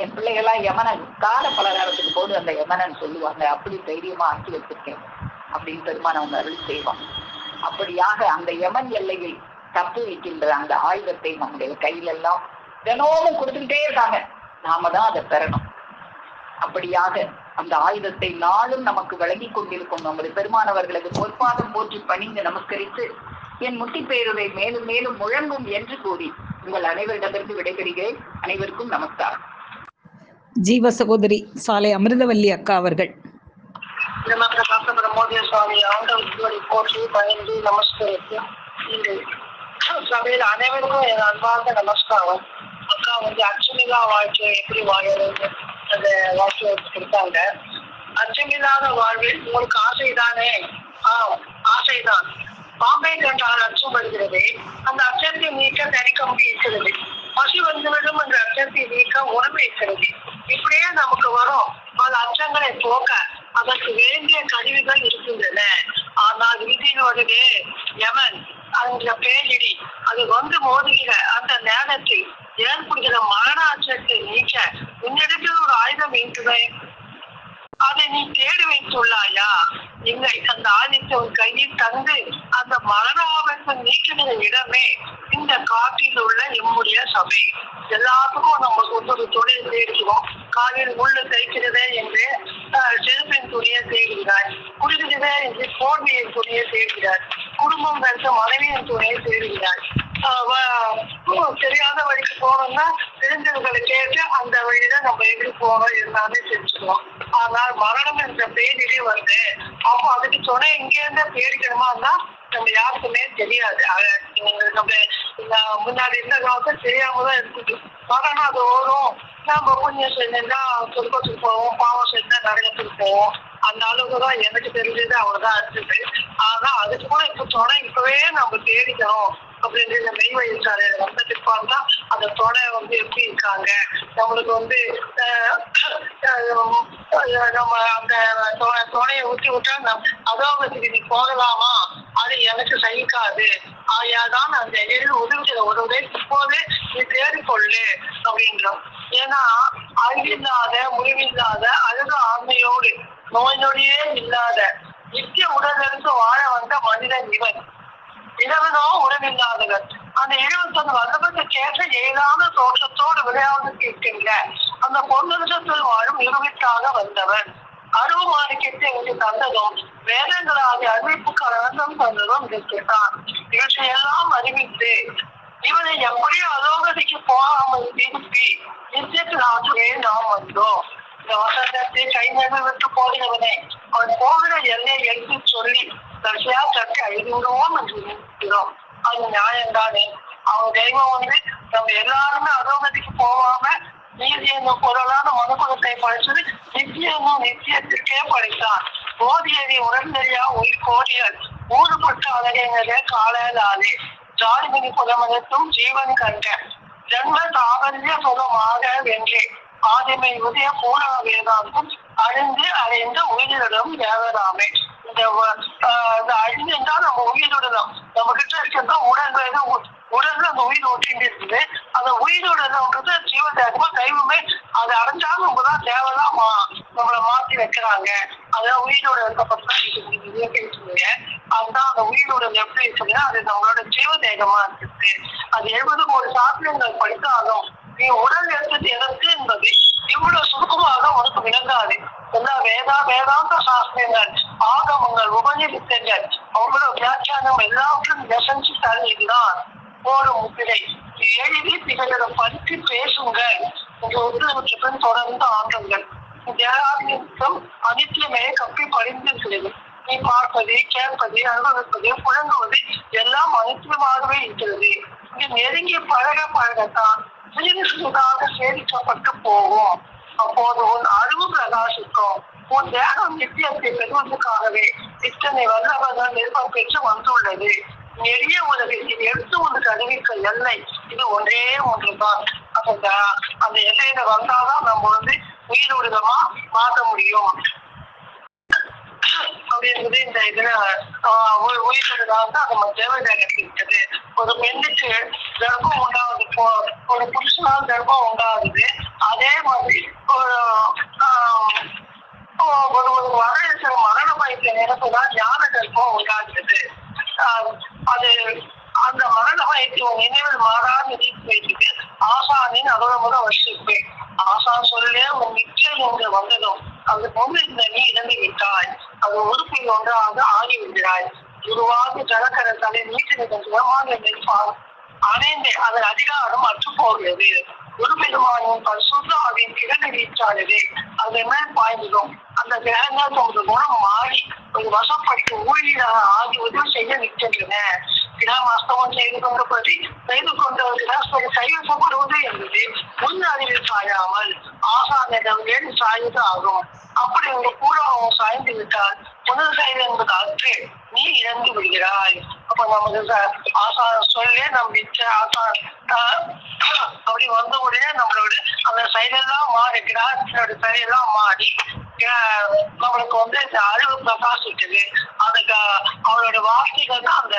என் பிள்ளைகள்லாம் யமனை கால பலகாரத்துக்கு போது அந்த யமனன்னு சொல்லுவாங்க, அப்படி தைரியமா ஆக்கி வச்சிருக்கேன் அப்படின்னு பெருமானவங்க அருள் செய்வாங்க. அப்படியாக அந்த யமன் எல்லையில் தப்பு வைக்கின்ற அந்த ஆயுதத்தை நம்முடைய கையில எல்லாம் தினமும் கொடுத்துக்கிட்டே இருக்காங்க. நாம தான் அதை பெறணும். அப்படியாக அந்த ஆயுதத்தை நாளும் நமக்கு வழங்கி கொண்டிருக்கும் நமது பெருமானவர்களுக்கு பொற்பாதம் போற்றி பணிந்து நமஸ்கரித்து என் முட்டி பேருவை மேலும் மேலும் முழங்கும் என்று கூறி உங்கள் அனைவரிடமிருந்து விடைபெறுகிறேன். அனைவருக்கும் நமஸ்காரம். ஜீவ சகோதரி சாலை அமிர்தவல்லி அக்கா அவர்கள். மோதிய சுவாமி ஆண்டவர்களை போற்றி பணிந்து நமஸ்கரித்து சபையில் அனைவருக்கும் என் அன்பார்ந்த நமஸ்காரம். அக்கா வந்து அச்சமில்லா வாழ்க்கையை எப்படி வாழறது அந்த வாழ்க்கையை கொடுத்தாங்க. அச்சமில்லாத வாழ்வில் உங்களுக்கு ஆசைதானே? ஆசைதான். பாம்பை கண்டால் அச்சம் வருகிறது, அந்த அச்சத்தை நீக்க தனிக்க இருக்கிறது. பசி வந்துவிடும் என்ற அச்சத்தை நீக்க உணவு இருக்கிறது. இப்படியே நமக்கு வரும் பல அச்சங்களை போக்க அதற்கு வேண்டிய கருவிகள் இருக்கின்றன. ஆனால் விதியோடவே யமன் அந்த பேரிடி அது வந்து மோதுகிற அந்த நேரத்தில் ஏற்படுகிற மரண அச்சத்தை நீக்க உன்னிடத்தில் ஒரு ஆயுதம் இருக்குமே, அதை நீ தேடி வைத்துள்ளாயா? இல்லை, அந்த ஆயுதத்தை உன் கையில் தந்து அந்த மரண ஆபத்தை நீக்கிற இடமே இந்த காட்டில் உள்ள நம்முடைய சபை. எல்லாத்துக்கும் நம்ம ஒரு தொழில் தேடுகிறோம். காலில் உள்ள தைக்கிறதே என்று செருப்பின் துணியை தேடுகிறார், குடிக்கிறதே என்று போர்வையின் துணியை தேடுகிறார், குடும்பம் கருத்து மனைவியின் துணியை தேடுகிறார். தெரியாத வழிக்கு போனோம்னா தெரிஞ்சவர்களை கேட்டு அந்த வழியில நம்ம எப்படி போறோம் எல்லாமே தெரிஞ்சுக்குவோம். ஆனால் மரணம் என்ற பேரிலே வந்து அப்போ அதுக்கு துணை இங்க இருந்து பேடிக்கணுமா இருந்தா நம்ம யாருக்குமே தெரியாது. நம்ம முன்னாடி இருந்த காலத்துல தெரியாம தான் இருக்குது. மரணம் அது வரும், நம்ம புண்ணியம் செஞ்சா சொர்க்கத்துக்கு போவோம், பாவம் செஞ்சா நரகத்துக்கு போவோம். அந்த அளவுக்கு தான் எனக்கு தெரிஞ்சது அவ்வளவுதான் இருந்தது. ஆனா அதுக்கு கூட இப்ப துணை இப்பவே நம்ம தேடிக்கணும் அப்படின்னு இந்த மெய்வழிச்சாலை வந்ததுக்கு பார்த்தா அந்த துணை வந்து எப்படி இருக்காங்க, நம்மளுக்கு வந்து நம்ம அந்த துணையை ஊற்றி விட்டா அதோகத்துக்கு நீ போகலாமா, அது எனக்கு சகிக்காது, ஆயாதான் அந்த உதவிக்கிற உதவுதை இப்போதே நீ தேடிக்கொள்ளு அப்படின்றோம். ஏன்னா அழிவில்லாத முடிவில்லாத அழகு ஆண்மையோடு நோய் நொடியே இல்லாத நித்திய உடலிருந்து வாழ வந்த மனிதன் இவன். இரவனோ உறவில்லாதவர். அந்த 21 வருடத்துக்கேற்ற எளிதான தோற்றத்தோடு விளையாடுவதற்கு இருக்கின்ற அந்த பொன்னிறத்தில் வாழும் நிறுவித்தாக வந்தவன். அருவு மாணிக்கத்தை இங்கு தந்ததும் வேதங்களாகிய அறிவிப்புக்கு அனந்தம் தந்ததும் இதற்குத்தான். இவற்றையெல்லாம் அறிவித்து இவனை எப்படியோ அதோகதிக்கு போகாமல் திருப்பி நித்தியத்தில் ஆற்றவே நாம் வந்தோம். இந்த வசந்தத்தை கை நடுவு விட்டு போகிறவனை அவன் போகிற எல்லையை எடுத்து சொல்லி கடைசியா தட்டி அழிந்துவிடுவோம் என்று நினைக்கிறோம். அது நியாயம்தானே. அவன் தெய்வம் வந்து நம்ம எல்லாருமே அதோகதிக்கு போகாம நீதி என்னும் பொருளான மனுக்குலத்தை படைச்சது நித்தியமும் நித்தியத்திற்கே படைத்தான். போதியதி உடனடியா உயிர் கோடியல் ஊடுபட்டு அழகைங்களே காலையிலாலே ஜாதிமணி புலமனத்தும் ஜீவன் கண்ட ஜன்ம தாவரிய சுகமாக வென்றே ஆதிமை உதய பூரா வேதாந்தம் அழிந்து அடைந்த உயிரிடம் தேவராமே. இந்த அழிந்து என்றால் நம்ம உயிரிடலாம். நம்ம கிட்ட இருக்கிறதா உடல்ல அந்த உயிர் ஒட்டிட்டு இருக்குது. அந்த உயிரிடம்ன்றது ஜீவதேகமா தெய்வமே அதை அடைஞ்சாலும் நம்ம தான் தேவைதான் நம்மளை மாத்தி வைக்கிறாங்க. அதான் உயிரோட பேசுவீங்க. அதுதான் அந்த உயிரோட எப்படி இருக்குதுன்னா அது நம்மளோட ஜீவதேகமா இருக்குது. அது 70 கோடி சாத்தியங்கள் படித்தாலும் நீ உடல் எடுத்தது எதற்கு என்பது இவ்வளவு சுருக்கமாக உனக்கு விளங்காது. எல்லா வேதாந்த சாஸ்திரங்கள் ஆகமங்கள் உபநிஷத்துகள் அவ்வளவு வியாக்கியானம் எல்லாவற்றும் நெசஞ்சு தருகிறான் ஒரு முத்திரை. எழுதி திகழ படித்து பேசுங்கள் என்று ஒருவற்றுடன் தொடர்ந்து ஆண்டுங்கள். தேகாதியம் அனித்தியமே கப்பி படிந்திருக்கிறது. நீ பார்ப்பது கேட்பது அனுபவிப்பது புழங்குவது எல்லாம் அனித்தியமாகவே இருக்கிறது. இங்கு நெருங்கி பழகத்தான் சிறிது சிறிதாக சேமிக்கப்பட்டு போகும். அப்போது உன் அறிவு பிரகாசிக்கும். உன் தேகம் நித்தியத்தை பெறுவதற்காகவே இத்தனை வல்லவர்கள் நிர்பம் பெற்று வந்துள்ளது. எளிய உலகத்தில் எடுத்து உனக்கு அறிவிக்க எல்லை இது ஒன்றே ஒன்றுதான். அந்த எல்லையில வந்தாதான் நம்ம வந்து உயிரோடுதமா மாற்ற முடியும் அப்படின்றது இந்த இதுல உயிரோடுதான் அது தேவையாக இருக்குது. ஒரு பெண்ணுக்கு கர்ப்பம் உண்டாகுது, ஒரு புருஷனால் கர்ப்பம் உண்டாகுது. அதே மாதிரி ஒரு மரண பயத்தை நினைப்புதான் ஞான கர்ப்பம் உண்டாகிறது. அது அந்த மரண பயத்தை நினைவில் மாறாது வைத்துட்டு ஆசானின் அகலமுறை வசிப்பேன். ஆசான் சொல்ல உன் நிச்சயம் இங்கு வந்ததும் அது பொண்ணு இந்த நீ இறந்து விட்டாய். அது உறுப்பில் ஒன்றாக ஆகிவிடுகிறாய். உருவாகி ஜலக்கர தலை நீட்டிருக்கின்றமாக நிற்பார் அணைந்தே அதன் அதிகாரம் அற்று போகிறது. குருபெருமானின் பரிசுத்த அதன் கிழக்கு வீச்சானது அதன் மேல் பாய்ந்ததும் அந்த கிரகங்கள் தமது குணம் மாறி ஒரு வசப்பட்டு ஊழியராக ஆகி உதவி செய்ய நிற்கின்றன. கிராமஸ்தவம் செய்து கொண்டவர்கள் கைவசப்படுவது என்பது முன் அறிவில் சாயாமல் ஆசானிடம் ஏன் சாய்ந்து ஆகும். அப்படி ஒரு பூராவும் சாய்ந்து விட்டால் முதல் செயல் என்பது அற்று நீ இழந்து விடுகிறாய். அப்ப நமக்கு ஆசான சொல்லே நம்ம ஆசான் அப்படி வந்த உடனே நம்மளோட அந்த செயலெல்லாம் மாறிக்கிறார். செயலெல்லாம் மாறி நம்மளுக்கு வந்து இந்த அறிவு பிரகாசிக்குது. அதுக்கு அவளோட வார்த்தைகள் தான் அந்த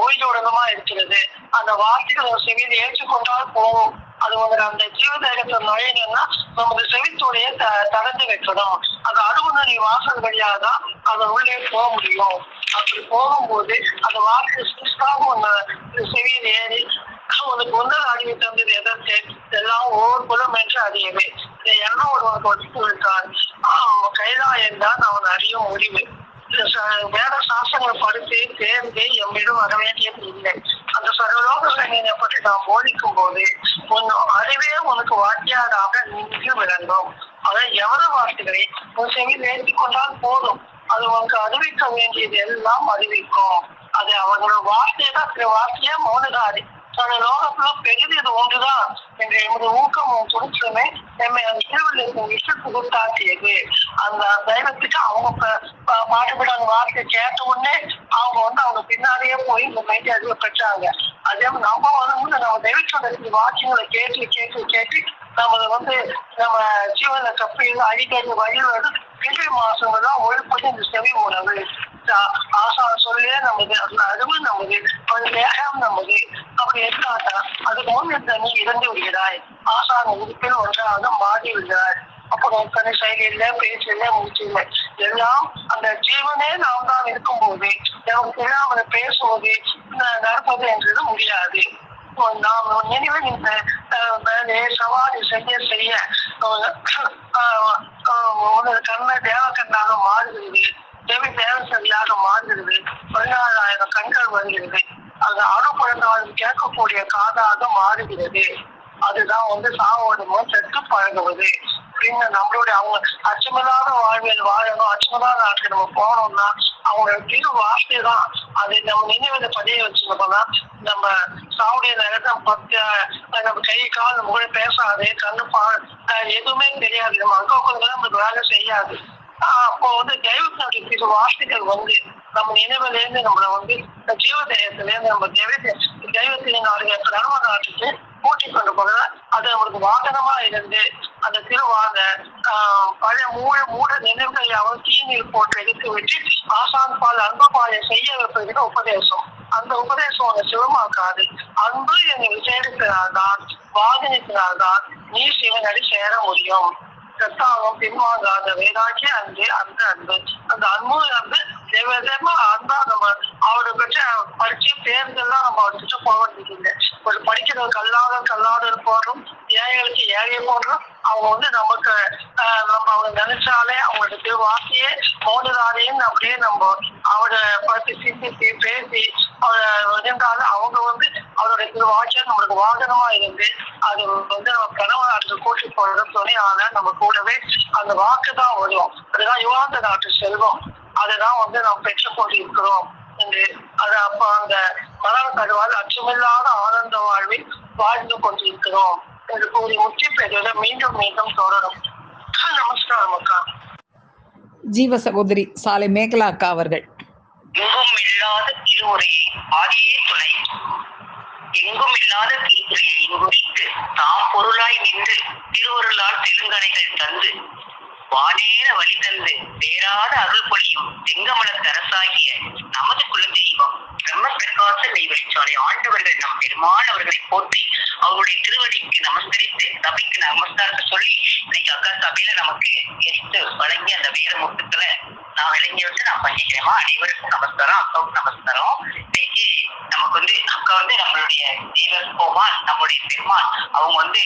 உயிரோடமா இருக்கிறது. அந்த வார்த்தைகளை செவியில் ஏற்றுக்கொண்டால் போகும். அது வந்து அந்த ஜீவதேகத்தை நுழையணும்னா நமது செவித்துடைய தடந்து வைக்கணும். அது அருகுணரி வாசல் வழியாக தான் அதன் உள்ளே போக முடியும். அப்படி போகும்போது அந்த வார்த்தை சிஸ்டாக ஒண்ணு செவியில் ஏறி உனக்கு முதல் அறிவு தந்தது எதற்கு எல்லாம் ஒவ்வொரு குலம் என்று அறியவே இந்த எண்ணம் ஒருவனுக்கு ஒதுக்கி விட்டான். கைலாயம் தான் அவன் அறியும் முடிவு. வேத சாஸ்திரங்களை படித்து தேர்ந்து எம்மிடம் வர வேண்டியது இல்லை. அந்த சர்வலோக சங்கீனை பற்றி நாம் போதிக்கும் போது உன் அறிவே உனக்கு வாத்தியாராக நின்று விளங்கும். அதை எவர வார்த்தைகளை உன் செவி நேர்த்தி கொண்டால் போதும், அது உனக்கு அறிவிக்க வேண்டியது எல்லாம் அறிவிக்கும். அது அவர்களோட வார்த்தையை தான், சில வார்த்தையே மௌனதாரி. லோகத்துல பெரிது இது ஒன்றுதான் என்ற எமது ஊக்கமும் துணிச்சலுமே எம்மை அந்த திருவள்ளுவர் விட்டு புகுத்தாக்கியது. அந்த தெய்வத்துக்கு அவங்க பாட்டுப்பட அந்த வார்த்தையை கேட்ட உடனே அவங்க அவங்க பின்னாடியே போய் இந்த மைண்டி அறிவை பெற்றாங்க. அதே நம்ம நம்ம தெய்வத்தோட வாக்கியங்களை கேட்டு கேட்டு கேட்டு நம்மளை நம்ம ஜீவன கப்பையில் அடிக்கடி வழியில் கிழமை மாசங்கள் தான் ஒழுப்பது இந்த செவி உணவு. ஆசா சொல்லே நமது, அந்த அறிவு நமது, அந்த தேகம் நமது. அப்படி இருந்தாட்டா அதுக்கு முன் நீ இறந்து விடுகிறாய், ஆசான உறுப்பில் ஒன்றாக மாறி விடுகிறாய். அப்புறம் கண் செயலில்லை, பேச்சில்லை, மூச்சில்லை, எல்லாம் அந்த ஜீவனே நாம் தான் இருக்கும் போது நமக்கு இல்லாமல் பேசுவது நடப்பது என்றது முடியாது. நாம் நினைவில் இந்த சவாரி செய்ய செய்ய கண்ணை தேவக்கண்ணாக மாறுகிறது, தேவி தேவசரியாக மாறுகிறது, 16,000 கண்கள் வருகிறது, அது அணுப்பழந்தாலும் கேட்கக்கூடிய காதாக மாறுகிறது. அதுதான் சாவோடு செத்து பழகுவது. நம்மளுடைய அவங்க அச்சமில்லாத வாழ்வியல் வாழணும், அச்சமில்லாத நாட்டுக்கு நம்ம போனோம்னா அவங்களோட திரு வார்த்தை தான் அது நம்ம நினைவுல பதிய வச்சுக்கோம்னா நம்ம சாவுடைய நேரத்தை நம்ம கை கால் நம்ம கூட பேசாது, கண்ணு எதுவுமே தெரியாது, நம்ம அங்க உட்காந்து நமக்கு வேலை செய்யாது. அப்போ தெய்வத்தினுடைய திரு வார்த்தைகள் நம்ம நினைவுல இருந்து நம்மள ஜீவ தெய்வத்துல இருந்து நம்ம தெய்வத்தினுடைய கடமை நாட்டுக்கு கூட்டி கொண்டு போக அது நம்மளுக்கு வாகனமா இருந்து அந்த திருவாங்க பழைய மூட நினைவுகளை தீநீர் போட்டு எடுத்து விட்டு ஆசான் பால் அன்பு பாலை செய்ய வைப்பதுக்கு உபதேசம். அந்த உபதேசம் சிவமாக்காது. அன்பு என்னை விசேஷத்தினால்தான் வாகனத்தினால்தான் நீ சிவனடி சேர முடியும். கத்தாலும் பின்வாங்காத வேதாக்கி அன்பு அந்த அன்பு, அந்த அன்பு அன்பா நம்ம அவரை பற்றி படிச்சு பேருந்தெல்லாம் நம்ம அவர்கிட்ட போக வேண்டியது இல்லை. ஒரு படிக்கிற கல்லாதர் போடுறோம், ஏழைகளுக்கு ஏழை போடுறோம். அவங்க நமக்கு நம்ம அவங்க நினைச்சாலே அவங்களுக்கு வார்த்தையே மோதுதாரையும் அப்படியே நம்ம அவரை பற்றி சிந்தித்து பேசி இருந்தாலும் அவங்க அவருடைய திரு வாக்கியம் நம்மளுக்கு வாகனமா இருந்து அது நம்ம கனவு நாட்டுக்கு கூட்டி போடுற துணையால நம்ம கூடவே அந்த வாக்கு தான் வரும். அதுதான் யுகாந்த நாட்டு செல்வம். அதுதான் நாம் பெற்றுக்கொண்டு இருக்கிறோம் என்று அது அப்ப அந்த மரண தருவால் அச்சமில்லாத ஆனந்த வாழ்வில் வாழ்ந்து கொண்டிருக்கிறோம் என்று கூறி முற்றி பெறுவதை மீண்டும் மீண்டும் தொடரும். நமஸ்காரம் அக்கா. ஜீவ சகோதரி சாலை மேகலா அக்கா அவர்கள். எங்கும் இல்லாத திருவுரையை ஆதியே துணை, எங்கும் இல்லாத திருத்துறையை இங்குறித்து தாம் பொருளாய் நின்று திருவருளால் தெலுங்கனைகள் தந்து வானேற வழி தந்து வேறாத அருள் பொழியும் செங்கமல தரசாகிய நமது குலதெய்வம் பிரம்ம பிரகாச நெய்வழிச்சாலை ஆண்டவர்கள் நம் பெருமாள் அவர்களை போற்றி அவருடைய திருவடிக்கு நமஸ்கரித்து சபைக்கு நமஸ்காரத்தை சொல்லி இன்னைக்கு அக்கா சபையில நமக்கு எடுத்து வழங்கி அந்த வேத முத்துக்களை நான் விளங்கி வச்சு நான் பண்ணிக்கிறேமா. அனைவருக்கும் நமஸ்காரம், அக்காவுக்கு நமஸ்காரம். இன்னைக்கு நமக்கு அக்கா நம்மளுடைய தேவஸ்கோமான் நம்மளுடைய பெருமான் அவங்க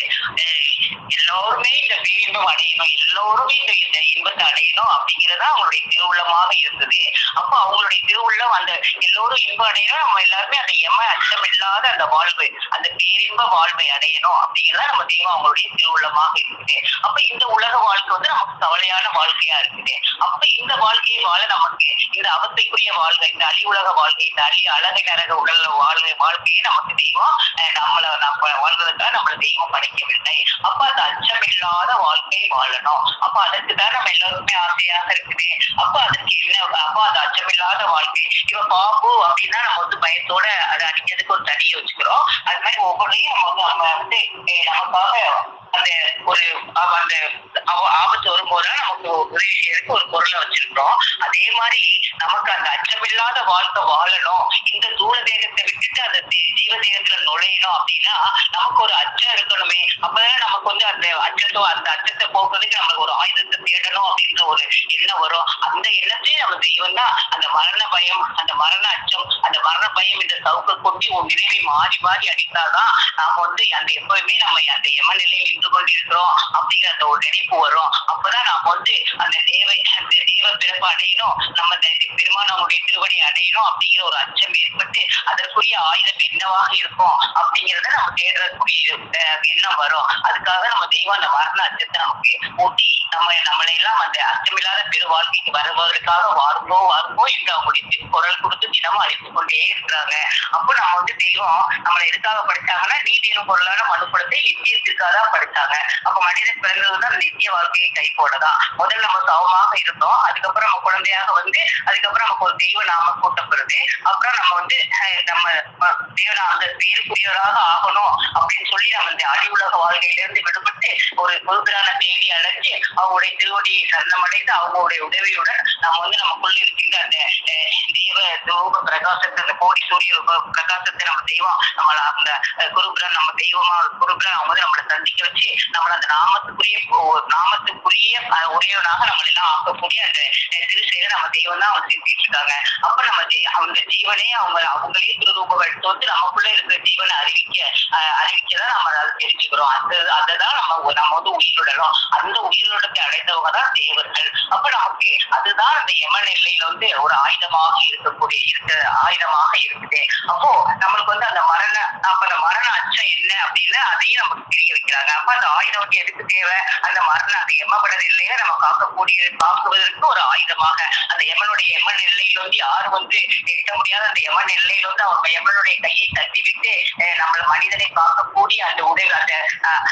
எல்லோருமே இந்த பேரின்பம் அடையணும், எல்லோருமே இந்த இன்பத்தை அடையணும் அப்படிங்கிறதா அவங்களுடைய திருவுள்ளமாக இருந்தது. அப்ப அவங்களுடைய திருவுள்ளம் அந்த எல்லோரும் இன்பம் அடையணும், நம்ம எல்லாருமே அந்த அச்சம் இல்லாத அந்த வாழ்வு, அந்த பேரின்ப வாழ்வை அடையணும் அப்படிங்கிறதா நம்ம தெய்வம் அவங்களுடைய திருவுள்ளமாக இருக்குது. அப்ப இந்த உலக வாழ்க்கை நமக்கு கவலையான வாழ்க்கையா இருக்குது. அப்ப இந்த வாழ்க்கையை வாழ நமக்கு இந்த அவத்தைக்குரிய வாழ்க்கை, இந்த அழி உலக வாழ்க்கை, இந்த அழகு நரக உடல் வாழ்க்கையை நமக்கு தெய்வம் நம்ம வாழ்றதுக்காக நம்மள தெய்வம் படைக்கவில்லை. அப்ப அந்த அச்சமில்லாத வாழ்க்கை வாழணும். அப்ப அதுக்குதான் நம்ம எல்லாருமே ஆசையாக இருக்குது. அப்ப அதுக்கு என்ன, அப்ப அந்த அச்சமில்லாத வாழ்க்கை இப்ப பாம்பு அப்படின்னா நம்ம பயத்தோட அதை அடிக்கிறதுக்கு ஒரு தடியை வச்சுக்கிறோம். அது மாதிரி ஒவ்வொன்றையும் நம்ம நமக்காக அந்த ஒரு அந்த ஆபத்து வரும்போதுதான் நமக்கு உதவி செய்யறதுக்கு ஒரு பொருளை வச்சிருக்கிறோம். அதே மாதிரி நமக்கு அந்த அச்சமில்லாத வாழ்க்கை வாழணும், இந்த தூள தேகத்தை விட்டுட்டு அந்த ஜீவ தேகத்துல நுழையணும் அப்படின்னா நமக்கு ஒரு அச்சம் இருக்கணுமே. அப்பதான் நமக்கு அந்த அச்சத்தை போக்குறதுக்கு நம்மளுக்கு ஒரு ஆயுதத்தை தேடணும் அப்படின்ற ஒரு எண்ணம் வரும். அந்த எண்ணத்தையும் நம்ம தெய்வம் தான் அந்த மரண பயம், அந்த மரண அச்சம், அந்த மரண பயம் என்ற சவுக்க கொட்டி ஒரு நினைவை மாறி மாறி அடித்தாதான் நாம அந்த எப்பவுமே நம்ம அந்த யம நிலையில் நின்று கொண்டிருக்கிறோம் அப்படிங்கிற அந்த ஒரு நினைப்பு வரும். அப்பதான் நாம வந்து அந்த தேவ பிறப்பு அடையணும், நம்ம பெருமானவங்களுடைய திருவடி அடையணும் அப்படிங்கிற ஒரு அச்சம் ஏற்பட்டு அதற்குரிய ஆயுதம் என்னவாக இருக்கும் அப்படிங்கிறத நம்ம தேடக்கூடிய எண்ணம் வரும். அதுக்காக நம்ம தெய்வம் அந்த மரண அச்சத்தை நமக்கு ஊட்டி நம்மளை எல்லாம் அந்த அச்சமில்லாத பெரு வாழ்க்கைக்கு வருவதற்காக வாருங்கோ என்று அவங்களுடைய குரல் கொடுத்து தினமும் அழைத்து கொண்டே இருக்கிறாங்க. அப்போ நம்ம வந்து தெய்வம் நம்மளை எதுக்காக படிச்சாங்கன்னா நீதியின் பொருளான மனுக்குலத்தை நித்தியத்திற்காக தான் படிச்சாங்க. அப்ப மனிதன் பிறந்ததுதான் நித்திய வாழ்க்கையை கை போடதான். முதல்ல நம்ம சவமாக இருந்தோம், அதுக்கப்புறம் நம்ம குழந்தையாக வந்து அதுக்கப்புறம் நமக்கு ஒரு தெய்வ நாம கூட்டப்படுது. அப்புறம் நம்ம வந்து நம்ம அந்த பேருக்குரியவராக ஆகணும் அப்படின்னு சொல்லி நம்ம இந்த அடி உலக வாழ்க்கையிலிருந்து விடுபட்டு ஒரு குருபிரான தேடி அடைஞ்சு அவங்களுடைய திருவடியை சரணமடைந்து அவங்களுடைய உதவியுடன் நம்ம வந்து நமக்குள்ள இருக்கின்ற அந்த தெய்வ ரூப பிரகாசத்தை, அந்த கோடி சூரிய ரூப பிரகாசத்தை நம்ம தெய்வம் நம்மள அந்த குருபிரான் நம்ம தெய்வமா குருபிரான் அவங்க வந்து நம்மளை சந்திக்க வச்சு நம்மள அந்த நாமத்துக்குரிய உடையவனாக நம்மள எல்லாம் ஆக்கக்கூடிய அந்த திருசேரை நம்ம தெய்வம் தான் அவங்க செஞ்சுட்டு இருக்காங்க. அப்ப நம்ம அவங்க ஜீவனே அவங்களே திருரூபம் எடுத்து வந்து நமக்குள்ள இருக்கிற ஜீவனை அறிவிக்கதான் நம்ம அதை தெரிஞ்சுக்கிறோம். அதான் நம்ம வந்து உயிரிழறோம். அந்த உயிரிழத்தை அடைந்தவங்க தான் தேவர்கள். அப்ப நமக்கு அதுதான் அந்த யமன் எல்லையில வந்து ஒரு ஆயுதமாக ஆயுதமாக இருக்குது. அப்போ நம்மளுக்கு வந்து அந்த மரண அச்சம் என்ன அப்படின்னு அதையும் நமக்கு தெரிய வைக்கிறாங்க. அப்ப அந்த ஆயுதம் வந்து எதுக்கு தேவை? அந்த அந்த யமபடர் எல்லையை நம்ம காக்குவதற்கு ஒரு ஆயுதமாக அந்த யமன் எல்லையில வந்து யாரும் வந்து எட்ட முடியாத அந்த யமன் எல்லையில வந்து அவங்க யமனுடைய கையை தட்டிவிட்டு நம்மள மனிதனை காக்கக்கூடிய அந்த உதவி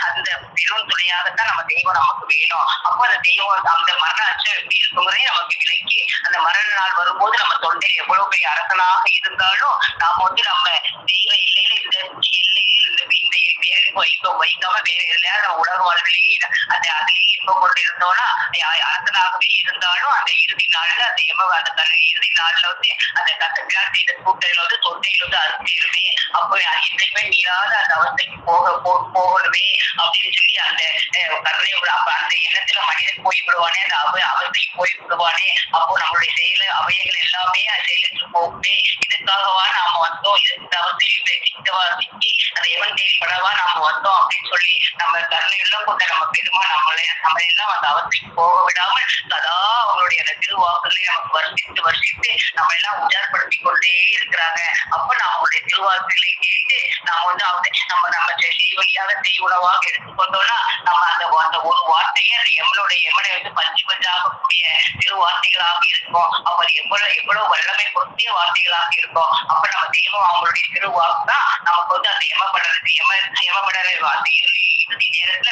அந்த பெரும் துணையாகத்தான் நம்ம தெய்வம் நமக்கு வேணும். அப்போ அந்த தெய்வம் அந்த மரண அச்சம் எப்படி இருக்குங்கிறதே நமக்கு விளக்கி அந்த மரண நாள் வரும்போது நம்ம தொண்டை எவ்வளவு பெரிய அரசனாக இருந்தாலும் நாம வந்து நம்ம தெய்வ எல்லையில இந்த பேருக்கு வைக்காம வேற எதுலையாவது நம்ம உலக வாழ்விலேயே அதிலேயே இன்பம் கொண்டு இருந்தோம்னா அரசனாகவே இருந்தாலும் அந்த இறுதி நாள்ல அந்த இறுதி நாள்ல வந்து அந்த கட்டத்தினால் செய்த கூட்டையில வந்து தொண்டையில வந்து அறுத்தேருமே. அப்போ என்றைக்குமே மீறாத அந்த அவஸ்தைக்கு போகணுமே அப்படின்னு சொல்லி அந்த கருணையோட அந்த எண்ணத்துல மனிதன் போய்விடுவானே, அந்த அவஸ்தைக்கு போய்விடுவானே. அப்போ நம்மளுடைய அவயங்கள் எல்லாமே செயலுக்கு போகுமே. இதுக்காகவா நாம வந்தோம், இந்த அவஸ்தையை சிக்கி அந்த எவன் தேவைப்படவா நாம வந்தோம் அப்படின்னு சொல்லி நம்ம கருணையெல்லாம் கொண்ட நம்ம பெருமா நம்ம எல்லாம் அந்த அவஸ்தைக்கு போக விடாமல் சதா அவங்களுடைய அந்த திருவாக்குகளை நமக்கு வருஷித்து நம்ம எல்லாம் உஜார்படுத்திக் கொண்டே இருக்கிறாங்க. அப்ப நம்மளுடைய திருவாக்குகளை கேட்டு நம்ம வந்து நம்ம செய்வழியாக செய்வுணவாக எடுத்துக்கொண்டோம்னா நம்ம அந்த ஒரு வார்த்தையே அந்த எமனை வந்து பஞ்சாகக்கூடிய திருவார்த்தைகளாக இருக்கும். அவர் எவ்வளவு வல்லமை பொருத்திய வார்த்தைகளாக இருக்கும். அப்ப நம்ம தெய்வம் அவங்களுடைய திருவாக்கு தான் நமக்கு வந்து அந்த யமபடரை அந்த இறுதி நேரத்துல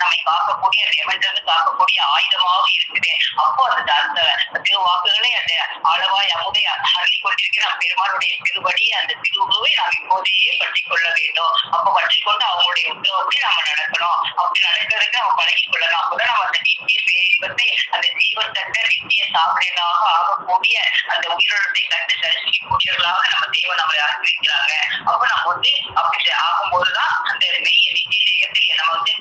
நம்மை காக்கக்கூடிய அந்த யமனிலிருந்து காக்கக்கூடிய ஆயுதமாக இருக்குது. அப்போ அந்த திருவாக்குகளை அந்த அளவாய் அமுதை அருளி கொண்டிருக்கிற நம்ம பெருமானுடைய திருவடி அந்த திருவுருவை நாம் இப்போதையே பற்றி கொள்ள வேண்டும். அப்ப பற்றி கொண்டு அவங்களுடைய உத்தரவுப்படி நம்ம நடக்கணும். அப்படி நடக்கிறதுக்கு நம்ம பழகிக் கொள்ளணும். அப்பதான் நம்ம அந்த நித்திய பேரின்பத்தை அந்த ஜீவத்தட்ட நித்திய சாப்பிடலாக ஆகக்கூடிய அந்த உயிரிழத்தை கண்டு சரிசிக்கக்கூடியவர்களாக நம்ம தெய்வம் நம்மளை அறிவிக்கிறாங்க. அப்ப நம்ம வந்து அப்படி ஆகும்போதுதான் அந்த மெய்ய நித்தியத்தை நம்ம வந்து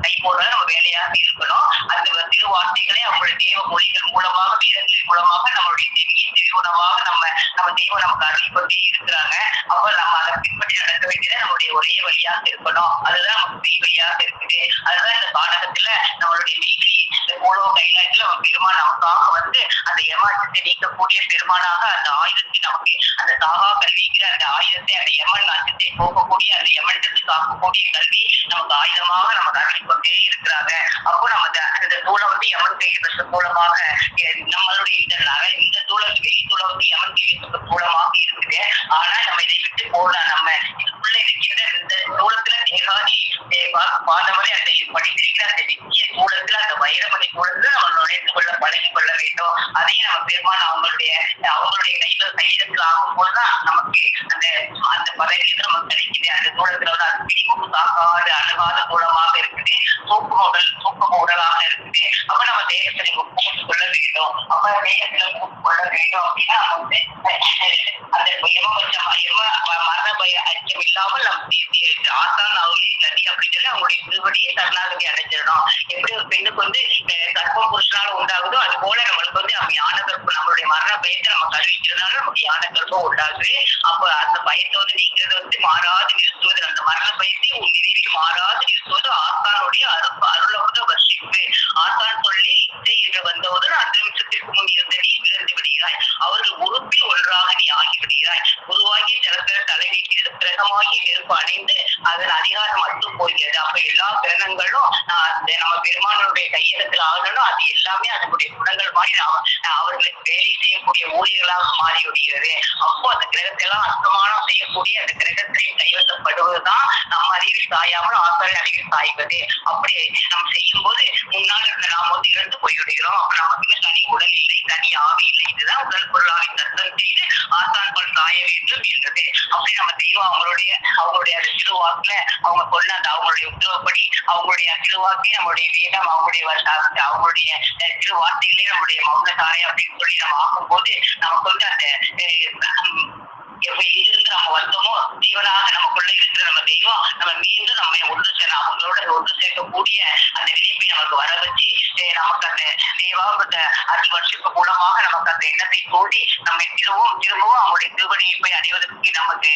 கை போடுறது நம்ம வேலையாக இருக்கணும். அந்த திருவார்த்தைகளை அவங்களுடைய தேவ மொழிகள் மூலமாக வேதங்களின் மூலமாக நம்மளுடைய திருவுணவாக நம்ம தெய்வம் நமக்கு அருள் கொண்டே இருக்கிறாங்க. அப்ப நம்ம அதை பின்பற்றி நடக்க வேண்டியது நம்மளுடைய ஒரே வழியாக இருக்கணும். அதுதான் நமக்கு மெய் வழியாக இருக்குது. அதுதான் இந்த பாடகத்துல நம்மளுடைய மெய்வெளி இந்த மூலவ கைலாயத்துல நம்ம பெருமான் நமக்காக வந்து அந்த ஏமாற்றத்தை நீக்கக்கூடிய பெருமானாக அந்த ஆயுதத்தை நமக்கு அந்த சாகா கல்விங்கிற அந்த ஆயுதத்தை அந்த யமன் அச்சத்தை போகக்கூடிய அந்த யமனிடத்தை காக்கக்கூடிய கல்வி நமக்கு ஆயுதமாக நமக்கு அருள் கொண்டே இருக்கிறாங்க. அப்போ நம்ம அந்த தூளை வந்து யமன் கையில் மூலமாக நம்மளுடைய இந்த தூளம் வெளித்தூளை வந்து யமன் கையில் மூலமாக இருக்குது. ஆனா நம்ம இதை விட்டு போகலாம். நம்ம இதுக்குள்ள இருக்கின்ற இந்த தூளத்துல தேகாதி பாதவரை அந்த படித்திருக்கிற அந்த நித்திய தூளத்துல அந்த வைரமணி தூளத்துல நம்ம நுழைந்து கொள்ள பழகிக் கொள்ள வேண்டும். அதையும் நம்ம பெருமான் அவங்களுடைய கையிடத்துல ஆகும் போதுதான் நமக்கு அந்த பதவியில நமக்கு கிடைக்குது. அந்த தூளத்துல வந்து அது பிடிமுக காக்காத அணுகாத தூளமாக இருக்குது. தூக்கம் உடலாக இருக்குது. அப்ப நம்ம தேகத்தை மூட்டு கொள்ள வேண்டும். அப்ப தேகத்துல மூட்டு கொள்ள வேண்டும் அப்படின்னா வந்து அந்த மரண பய அச்சம் இல்லாமல் நம்ம ஆசான் அவர்களே கதி அப்படின்னு சொல்லி அவங்களுடைய திருவடியை சரணாகதி அடைஞ்சிடணும். எப்படி ஒரு பெண்ணுக்கு வந்து கர்ப்பம் புருஷனால உண்டாகுதோ அது போல நம்மளுக்கு வந்து நம்ம யான கர்ப்பம் நம்மளுடைய மரண பயத்தை நம்ம கருவிக்கிறதுனால நமக்கு யான கர்ப்பம் உண்டாகுது. அப்ப அந்த பயத்தை வந்து நீங்கிறது வந்து மாறாது நிறுத்துவது, அந்த மரண பயத்தை உன் நினைவில் மாறாது நிறுத்துவது ஆசானுடைய அருளமுத வர்ஷிப்பு. ஆசான் சொல்லி இசை என்று வந்தவுடன் 5 நிமிஷத்திற்கு முன் இருந்த நீ விளந்து விடுகிறாய். அவர்கள் உறுப்பில் ஒன்றாக நீ ஆகிவிடுகிறாய். உருவாகிய ஜலத்தர தலைநீக்கி கிரகமாகிய நெருப்பு அடைந்து அதன் அதிகாரம் மட்டும் போகிறது. அப்ப எல்லா கிரகங்களும் நம்ம பெருமானுடைய கையெழுத்தில் ஆகணும். அது எல்லாமே அதனுடைய குணங்கள் மாறி அவர்களுக்கு வேலை செய்யக்கூடிய ஊழியர்களாக மாறிவிடுகிறது. அப்போ அந்த கிரகத்தை எல்லாம் அஸ்தமானம் செய்யக்கூடிய அந்த கிரகத்தை கைவசப்படுவதுதான் நம்ம அறிவில் சாயாமல் ஆசாரிய அறிவில் சாய்வது. அப்படி நம்ம செய்யும் போது முன்னால் இருந்த நாம் வந்து இழந்து போய்விடுகிறோம். நமக்கு தனி உடல் இல்லை, தனி ஆவி இல்லை. இதுதான் உடல் பொருளாவை தத்தம் செய்து ஆசான் போல் சாய வேண்டும் என்றது. அப்படி நம்ம தெய்வம் அவங்களுடைய அந்த திருவாக்குல அவங்க கொள்ள அந்த அவங்களுடைய உத்தரவுப்படி அவங்களுடைய திருவாக்கே நம்மளுடைய வேதம், அவங்களுடைய திருவார்த்தைகளே நம்முடைய மௌனத்தாரை அப்படின்னு சொல்லி நம்ம ஆகும்போது நமக்கு வந்து அந்த எங்கிருந்து நம்ம வந்தோமோ ஜீவனாக நமக்குள்ள இருக்கிற நம்ம தெய்வம் நம்ம மீண்டும் நம்ம ஒன்று சேர அவங்களோட ஒன்று சேர்க்கக்கூடிய அந்த நினைப்பை நமக்கு வர வச்சு நமக்கு அந்த தேவாபத்த அருள்வர்ஷிப்பு மூலமாக நமக்கு அந்த எண்ணத்தை தோண்டி நம்ம திரும்பவும் அவங்களுடைய திருவடியை போய் அடைவதற்கு நமக்கு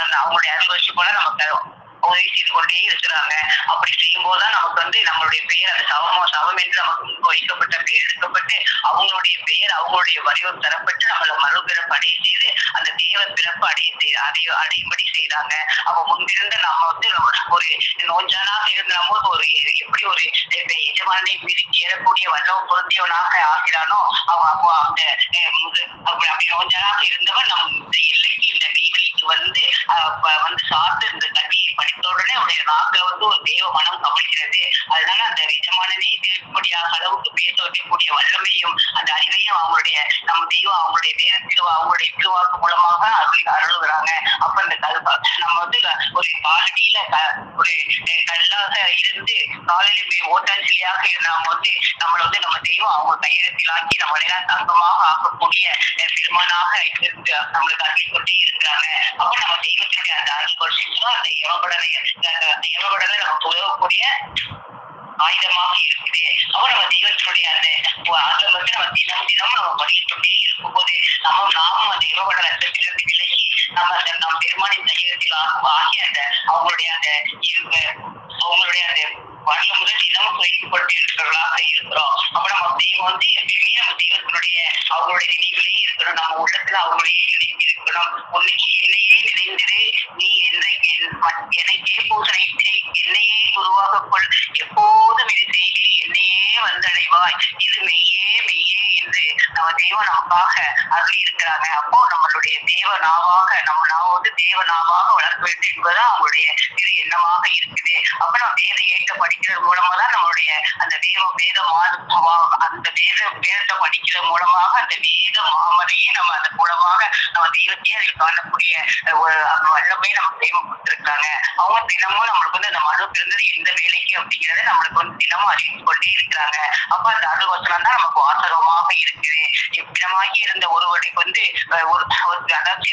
அந்த அவங்களுடைய அருள்வர்ஷிப்போல நமக்கு உதவி செய்து கொண்டே இருக்கிறாங்க. அப்படி செய்யும் போதுதான் நமக்கு வந்து நம்மளுடைய பெயர் அந்த சவம் என்று நமக்கு முன்பு வைக்கப்பட்ட பெயர் எடுக்கப்பட்டு அவங்களுடைய பெயர் அவங்களுடைய வடிவம் தரப்பட்டு நம்மளை மறுபிறப்பு அடைய செய்து அந்த தேவ பிறப்பு அடையும்படி செய்தாங்க. அப்ப முன்பிருந்த நம்ம வந்து ஒரு நோஞ்சானாக இருந்த போது ஒரு எப்படி ஒரு எஜமானை மீறி சேரக்கூடிய வல்லவம் பொருந்தியவனாக ஆகிறானோ அப்போ அந்த அப்படி நோஞ்சானாக இருந்தவன் நம் எல்லைக்கு இந்த நீவெளிக்கு வந்து சார்ந்து இந்த தண்ணியை படித்த உடனே அவருடைய நாக்குல வந்து ஒரு தெய்வ மனம் கமழ்கிறது. அதனால அந்த எஜமானனே திருப்படியாக அளவுக்கு பேச வைக்கக்கூடிய வல்லமையும் அந்த அறிவையும் நம்ம தெய்வம் அவங்களுடைய அவங்களுடைய திருவாக்கு மூலமாக அருளுகிறாங்க. அப்ப இந்த நம்ம வந்து ஒரு காலடியில ஒரு கல்லாக இருந்து காலையில ஓட்டாஞ்சிலியாக நாம வந்து நம்மளை வந்து நம்ம தெய்வம் அவங்க கையெழுத்திலாக்கி நம்மளையெல்லாம் தங்கமாக ஆக்கக்கூடிய பெருமானாக இருந்து நம்மளுக்கு அருள் கொண்டே இருக்கிறாங்க. அப்ப நம்ம தெய்வத்துடைய அந்த அருள் அந்த யமபடலை நமக்கு உதவக்கூடிய ஆயுதமாக இருக்குது. அப்ப நம்ம தெய்வத்தினுடைய அந்த அதை வந்து நம்ம தினம் நம்ம படிச்சுட்டே இருக்கும் போது நாமும் அந்த யமபடலத்திலிருந்து விலகி நம்ம பெருமானின் கையெழுத்தில் ஆகிய அந்த அவங்களுடைய அந்த வாழ்க்கை முதல் தினமும் வைத்துக் கொண்டிருக்கிறவர்களாக இருக்கிறோம். அப்ப நம்ம தெய்வம் வந்து எப்பயுமே நம்ம தெய்வத்தினுடைய அவங்களுடைய நினைவிலேயே இருக்கணும். நம்ம உள்ளத்துல அவங்களையே நினைவு இருக்கணும். உன்னைக்கு என்னையே நினைந்திரு, நீ என்னைக்கே பூசனை செய், என்னையே குருவாக கொள், எப்போதும் இது செய்தி என்னையே வந்தடைவாய், இது மெய்யே என்று நம்ம தெய்வம் நமக்காக அருள் இருக்கிறாங்க. அப்போ நம்மளுடைய நம்ம நாம வந்து தேவனாவாக வளர்க்க வேண்டும் என்பதுதான் அவங்களுடைய திரு எண்ணமாக இருக்குது. அப்ப நம்ம வேத ஏற்ற படிக்கிறது மூலமா தான் நம்மளுடைய அந்த அந்த வேதத்தை படிக்கிறது மூலமாக அந்த வேத மாமலையே நம்ம அந்த மூலமாக நம்ம தெய்வத்தையே அதில் காணக்கூடிய வல்லமே நம்ம தெய்வம் கொடுத்திருக்காங்க. அவங்க தினமும் நம்மளுக்கு வந்து அந்த மனு பிறந்தது எந்த வேலைக்கு அப்படிங்கிறத நம்மளுக்கு வந்து தினமும் அறிவித்து கொண்டே இருக்கிறாங்க. அப்ப அந்த அருள்வசனம் தான் நமக்கு வாசகமாக இருக்குது. இவ்விதமாகி இருந்த ஒருவருக்கு வந்து அதாவது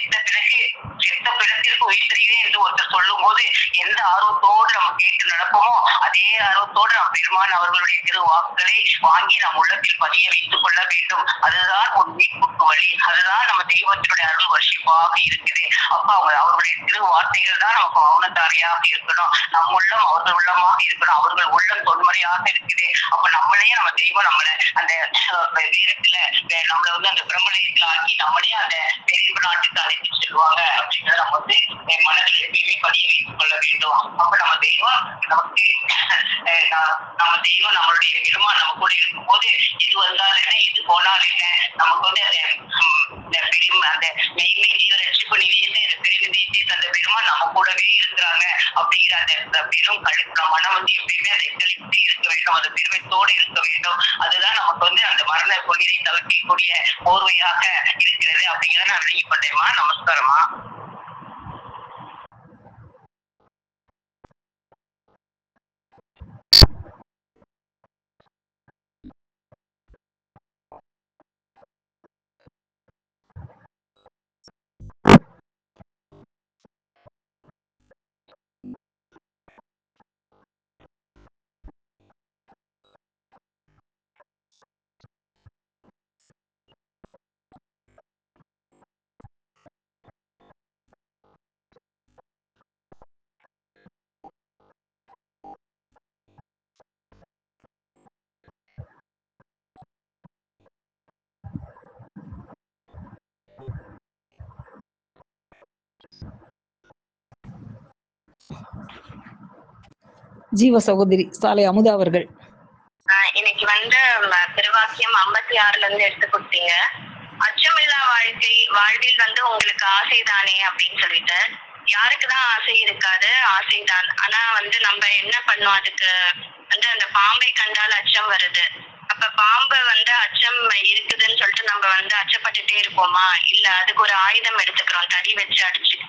செத்த பிறத்திற்கு உயிர் தெரியுது என்று ஒருத்தர் சொல்லும் போது எந்த ஆர்வத்தோடு நம்ம கேட்டு நடப்போமோ அதே ஆர்வத்தோடு நம்ம பெருமான் அவர்களுடைய திருவாக்குகளை வாங்கி நம் உள்ளத்தில் பதிய வைத்துக் கொள்ள வேண்டும். அதுதான் ஒரு மீட்புக்கு வழி. அதுதான் நம்ம தெய்வத்தினுடைய அருள் வர்ஷிப்பாக இருக்குது. அப்ப அவர்களுடைய திருவார்த்தைகள் தான் நமக்கு மௌனத்தாரையாக இருக்கணும். நம் உள்ளம் அவர்கள் உள்ளமாக இருக்கணும். அவர்கள் உள்ளம் தொன்முறையாக இருக்குது. அப்ப நம்மளையே நம்ம தெய்வம் நம்மளை அந்த நேரத்துல நம்மளை வந்து அந்த பிரம்மலயத்தில் ஆக்கி நம்மளே அந்த பெரிய நாட்டுக்கு அழைத்து செல்வாங்க அப்படிங்கிறத நம்ம வந்து மனதில் எப்பயுமே பதிய வைத்துக் கொள்ள வேண்டும். அப்ப நம்ம தெய்வம் நம்மளுடைய பெருமான் நம்ம கூட இருக்கும் போது எது வந்தால் என்ன எது போனால் என்ன நமக்கு வந்து அந்த மெய்மை ரட்சிப்பு நிதியத்தை அந்த பெருமிதத்தை தந்த பெருமான் நம்ம கூடவே இருக்கிறாங்க அப்படிங்கிற அந்த பெரும் மனம் வந்து எப்பயுமே அதை எத்தளித்து இருக்க வேண்டும். அந்த பெருமைத்தோடு இருக்க வேண்டும். அதுதான் நமக்கு வந்து அந்த மரண கொள்கையை தவிர்க்கக்கூடிய போர்வையாக இருக்கிறது அப்படிங்கிறத நான் விளங்கிப்பட்டேம்மா. நமஸ்காரமா. ஜீவ சகோதரி சாலை அமுதா அவர்கள். இன்னைக்கு வந்து திருவாக்கியம் 56ல இருந்து எடுத்து கொடுத்தீங்க. அச்சமில்லா வாழ்வில் வந்து உங்களுக்கு ஆசைதானே அப்படின்னு சொல்லிட்டு. யாருக்குதான் ஆசை இருக்காது? ஆசைதான். ஆனா வந்து நம்ம என்ன பண்ணோம், அதுக்கு வந்து அந்த பாம்பை கண்டால் அச்சம் வருது. அப்ப பாம்பு வந்து அச்சம் இருக்குதுன்னு சொல்லிட்டு நம்ம வந்து அச்சப்பட்டுட்டே இருப்போமா? இல்ல, அதுக்கு ஒரு ஆயுதம் எடுத்துக்கிறோம், தடி வச்சு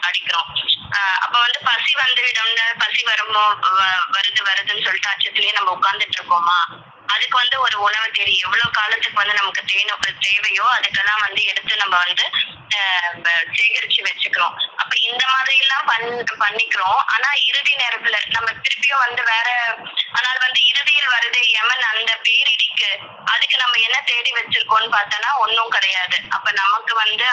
அடிக்கிறோம். அப்ப வந்து பசி வந்து விடும்னு, பசி வருதுன்னு சொல்லிட்டு அச்சத்திலேயே நம்ம உட்கார்ந்துட்டு இருக்கோமா? அதுக்கு வந்து ஒரு உணவு தெரியும், எவ்வளவு காலத்துக்கு வந்து நமக்கு தேவையோ அதுக்கெல்லாம் வந்து எடுத்து நம்ம வந்து சேகரிச்சு வச்சுக்கிறோம். அப்ப இந்த மாதிரி எல்லாம் பண்ணிக்கிறோம். ஆனா இறுதி நேரத்துல நம்ம திருப்பியும் வந்து வேற, ஆனால் வந்து இறுதியில் வருது யமன் அந்த பேரிடிக்கு, அதுக்கு நம்ம என்ன தேடி வச்சிருக்கோம்னு பார்த்தோம்னா ஒன்னும் கிடையாது. அப்ப நமக்கு வந்து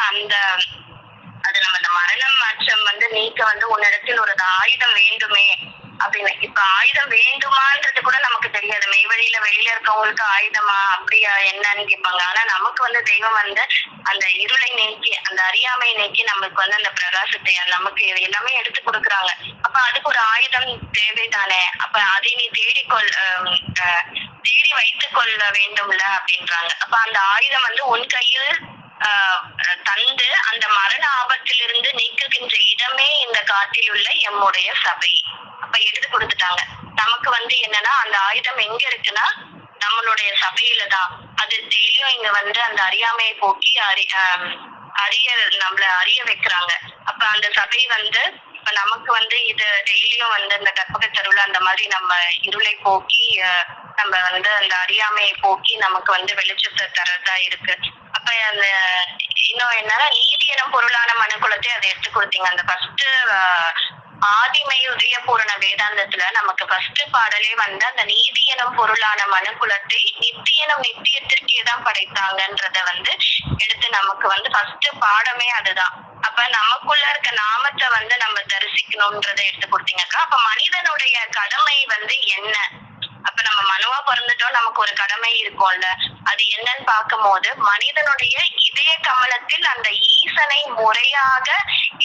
அது நம்ம அந்த மரணம் அச்சம் வந்து நீக்க வந்து உன்னிடத்தில் ஒரு ஆயுதம் வேண்டுமே அப்படின்னு. இப்ப ஆயுதம் வேண்டுமான்றது கூட நமக்கு தெரியாது. வெளியில இருக்கவங்களுக்கு ஆயுதமா அப்படியா என்னன்னு கேட்பாங்க. ஆனா நமக்கு வந்து தெய்வம் வந்து அந்த இருளை நீக்கி, அந்த அறியாமை நீக்கி நமக்கு வந்து அந்த பிரகாசத்தை நமக்கு எல்லாமே எடுத்து கொடுக்குறாங்க. அப்ப அதுக்கு ஒரு ஆயுதம் தேவைதானே? அப்ப அதை நீ தேடி வைத்துக் கொள்ள வேண்டும்ல அப்படின்றாங்க. அப்ப அந்த ஆயுதம் வந்து உன் கையில் தந்து அந்த மரண ஆபத்திலிருந்து நீக்குகின்ற இடமே இந்த காட்டில் உள்ள எம்முடைய சபை. அப்ப எடுத்து கொடுத்துட்டாங்க. நமக்கு வந்து என்னன்னா அந்த ஆயுதம் எங்க இருக்குன்னா நம்மளுடைய சபையில தான். அது டெய்லியும் இங்க வந்து அந்த அறியாமையை போக்கி நம்மள அறிய வைக்கிறாங்க. அப்ப அந்த சபை வந்து இப்ப நமக்கு வந்து இது டெய்லியும் வந்து இந்த கற்பக தெருவுல அந்த மாதிரி நம்ம இருளை போக்கி நம்ம வந்து அந்த அறியாமையை போக்கி நமக்கு வந்து வெளிச்சத்தை தரதா இருக்கு. அப்ப அந்த இன்னும் என்னன்னா நீதி எனும் பொருளான மனுக்குலத்தை அதை எடுத்து கொடுத்தீங்க. அந்த ஃபர்ஸ்ட் ஆதிமை உதய பூரண வேதாந்தத்துல நமக்கு ஃபர்ஸ்ட் பாடலே வந்து அந்த நீதி எனும் பொருளான மனுக்குலத்தை நித்தியத்திற்கே தான் படைத்தாங்கன்றத வந்து எடுத்து நமக்கு வந்து ஃபர்ஸ்ட் பாடமே அதுதான். அப்ப நமக்குள்ள இருக்க நாமத்தை வந்து நம்ம தரிசிக்கணும்ன்றதை எடுத்து கொடுத்தீங்கக்கா. அப்ப மனிதனுடைய கடமை வந்து என்ன? அப்ப நம்ம மனுவா பிறந்துட்டோம், நமக்கு ஒரு கடமை இருக்கும்ல, அது என்னன்னு பார்க்கும் போது மனிதனுடைய இதய கமலத்தில் அந்த ஈசனை முறையாக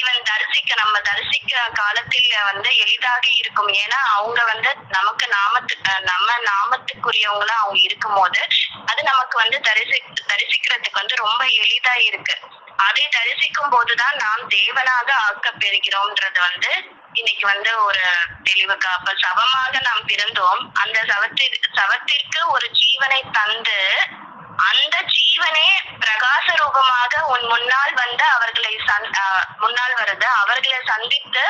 இவன் நம்ம தரிசிக்க காலத்தில் வந்து எளிதாக இருக்கும். ஏன்னா அவங்க வந்து நமக்கு நம்ம நாமத்துக்குரியவங்களா அவங்க இருக்கும் போது அது நமக்கு வந்து தரிசிக்கிறதுக்கு வந்து ரொம்ப எளிதா இருக்கு. அதை தரிசிக்கும் போதுதான் நாம் தேவனாக ஆக்க பெறுகிறோம்ன்றது வந்து இன்னைக்கு வந்து ஒரு தெளிவுக்கா. அப்ப சவமாக நாம் பிறந்தோம், அந்த சவத்திற்கு ஒரு ஜீவனை தந்து அந்த ஜீவனே பிரகாச ரூபமாக உன் முன்னால் வந்து அவர்களை சந்தித்து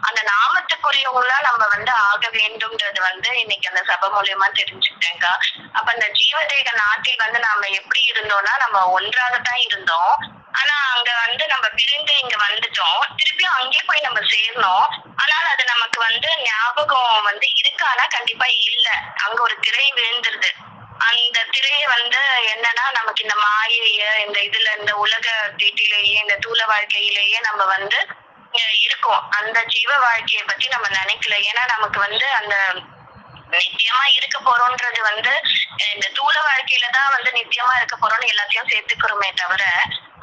அந்த நாமத்துக்குரியவங்களா நம்ம வந்து ஆக வேண்டும்ன்றது வந்து இன்னைக்கு அந்த சபை மூலியமா தெரிஞ்சுக்கிட்டேங்கா. அப்ப அந்த ஜீவதேக நாட்டில் வந்து நாம எப்படி இருந்தோம்னா நம்ம ஒன்றாகத்தான் இருந்தோம். ஆனா அங்க வந்து நம்ம பிரிந்து இங்க வந்துட்டோம், திருப்பியும் அங்கே போய் நம்ம சேரணும். ஆனால் அது நமக்கு வந்து ஞாபகம் வந்து இருக்கானா? கண்டிப்பா இல்ல. அங்க ஒரு திரை விழுந்துருது. அந்த திரையை வந்து என்னன்னா நமக்கு இந்த மாயைய இந்த உலக தீட்டிலேயே இந்த தூள வாழ்க்கையிலேயே நம்ம வந்து இருக்கோம். அந்த ஜீவ வாழ்க்கையை பத்தி நம்ம நினைக்கல. ஏன்னா நமக்கு வந்து அந்த நித்தியமா இருக்க போறோம்ன்றது வந்து இந்த தூள வாழ்க்கையில தான் வந்து நித்தியமா இருக்க போறோம்னு எல்லாத்தையும் சேர்த்துக்கிறோமே தவிர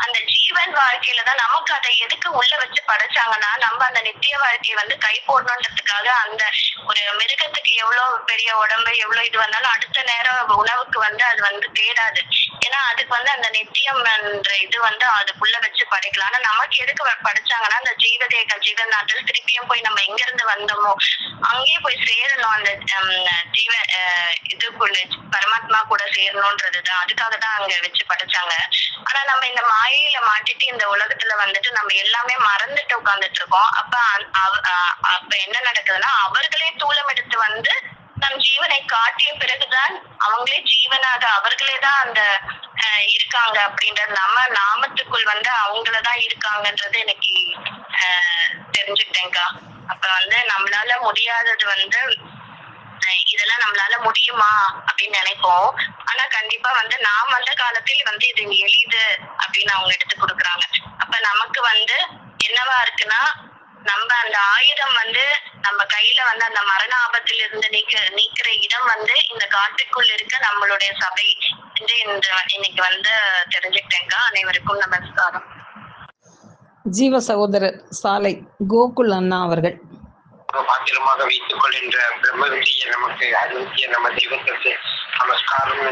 அந்த ஜீவன் வாழ்க்கையில தான் நமக்கு அதை எதுக்கு உள்ள வச்சு படைச்சாங்கன்னா நம்ம அந்த நித்திய வாழ்க்கையை வந்து கை போடணுன்றதுக்காக. அந்த ஒரு மிருகத்துக்கு எவ்வளவு பெரிய உடம்பு எவ்வளவு இது வந்தாலும் அடுத்த நேரம் உணவுக்கு வந்து அது வந்து தேடாது. ஏன்னா அதுக்கு வந்து அந்த நித்தியம் என்ற இது வந்து அதுக்குள்ள வச்சு படைக்கலாம். ஆனா நமக்கு எதுக்கு படைச்சாங்கன்னா அந்த ஜீவன் நாட்டில் திருப்பியும் போய் நம்ம எங்க இருந்து வந்தோமோ அங்கேயே போய் சேரணும், அந்த இதுக்குள்ள பரமாத்மா கூட சேரணும்ன்றதுதான். அதுக்காக தான் அங்க வச்சு படைச்சாங்க. ஆனா நம்ம இந்த மாயையில மாட்டிட்டு இந்த உலகத்துல வந்துட்டு நம்ம எல்லாமே மறந்துட்டு உட்கார்ந்துட்டு இருக்கோம். அப்ப என்ன நடக்குதுன்னா அவர்களே தூளம் எடுத்து வந்து நம் ஜீவனை காட்டிய பிறகுதான் அவங்களே ஜீவனாக அவர்களே தான் அந்த இருக்காங்க அப்படின்றது. நம்ம நாமத்துக்குள் வந்து அவங்களதான் இருக்காங்கன்றது எனக்கு தெரிஞ்சுக்கிட்டேங்கா. அப்ப வந்து நம்மளால முடியாதது வந்து இதெல்லாம் நம்மளால முடியுமா அப்படின்னு நினைப்போம். ஆனா கண்டிப்பா வந்து நாம் அந்த காலத்தில் வந்து இது எளிது அப்படின்னு அவங்க எடுத்து கொடுக்குறாங்க. அப்ப நமக்கு வந்து என்னவா இருக்குன்னா நம்ம அந்த ஆயுதம் வந்து நம்ம கையில வந்து அந்த மரண ஆபத்தில் இருந்து நீக்கிற இடம் வந்து இந்த காட்டுக்குள் இருக்க நம்மளுடைய சபை என்று இன்னைக்கு வந்து தெரிஞ்சுக்கிட்டேங்க. அனைவருக்கும் நமஸ்காரம். ஜீவ சகோதரர் சாலை கோகுல் அண்ணா அவர்கள். பாத்திரமாக வைத்துக் கொள்கின்ற பிரம்ம வித்தியை நமக்கு அறிவித்திய நம்ம தெய்வத்திற்கு நமஸ்காரம்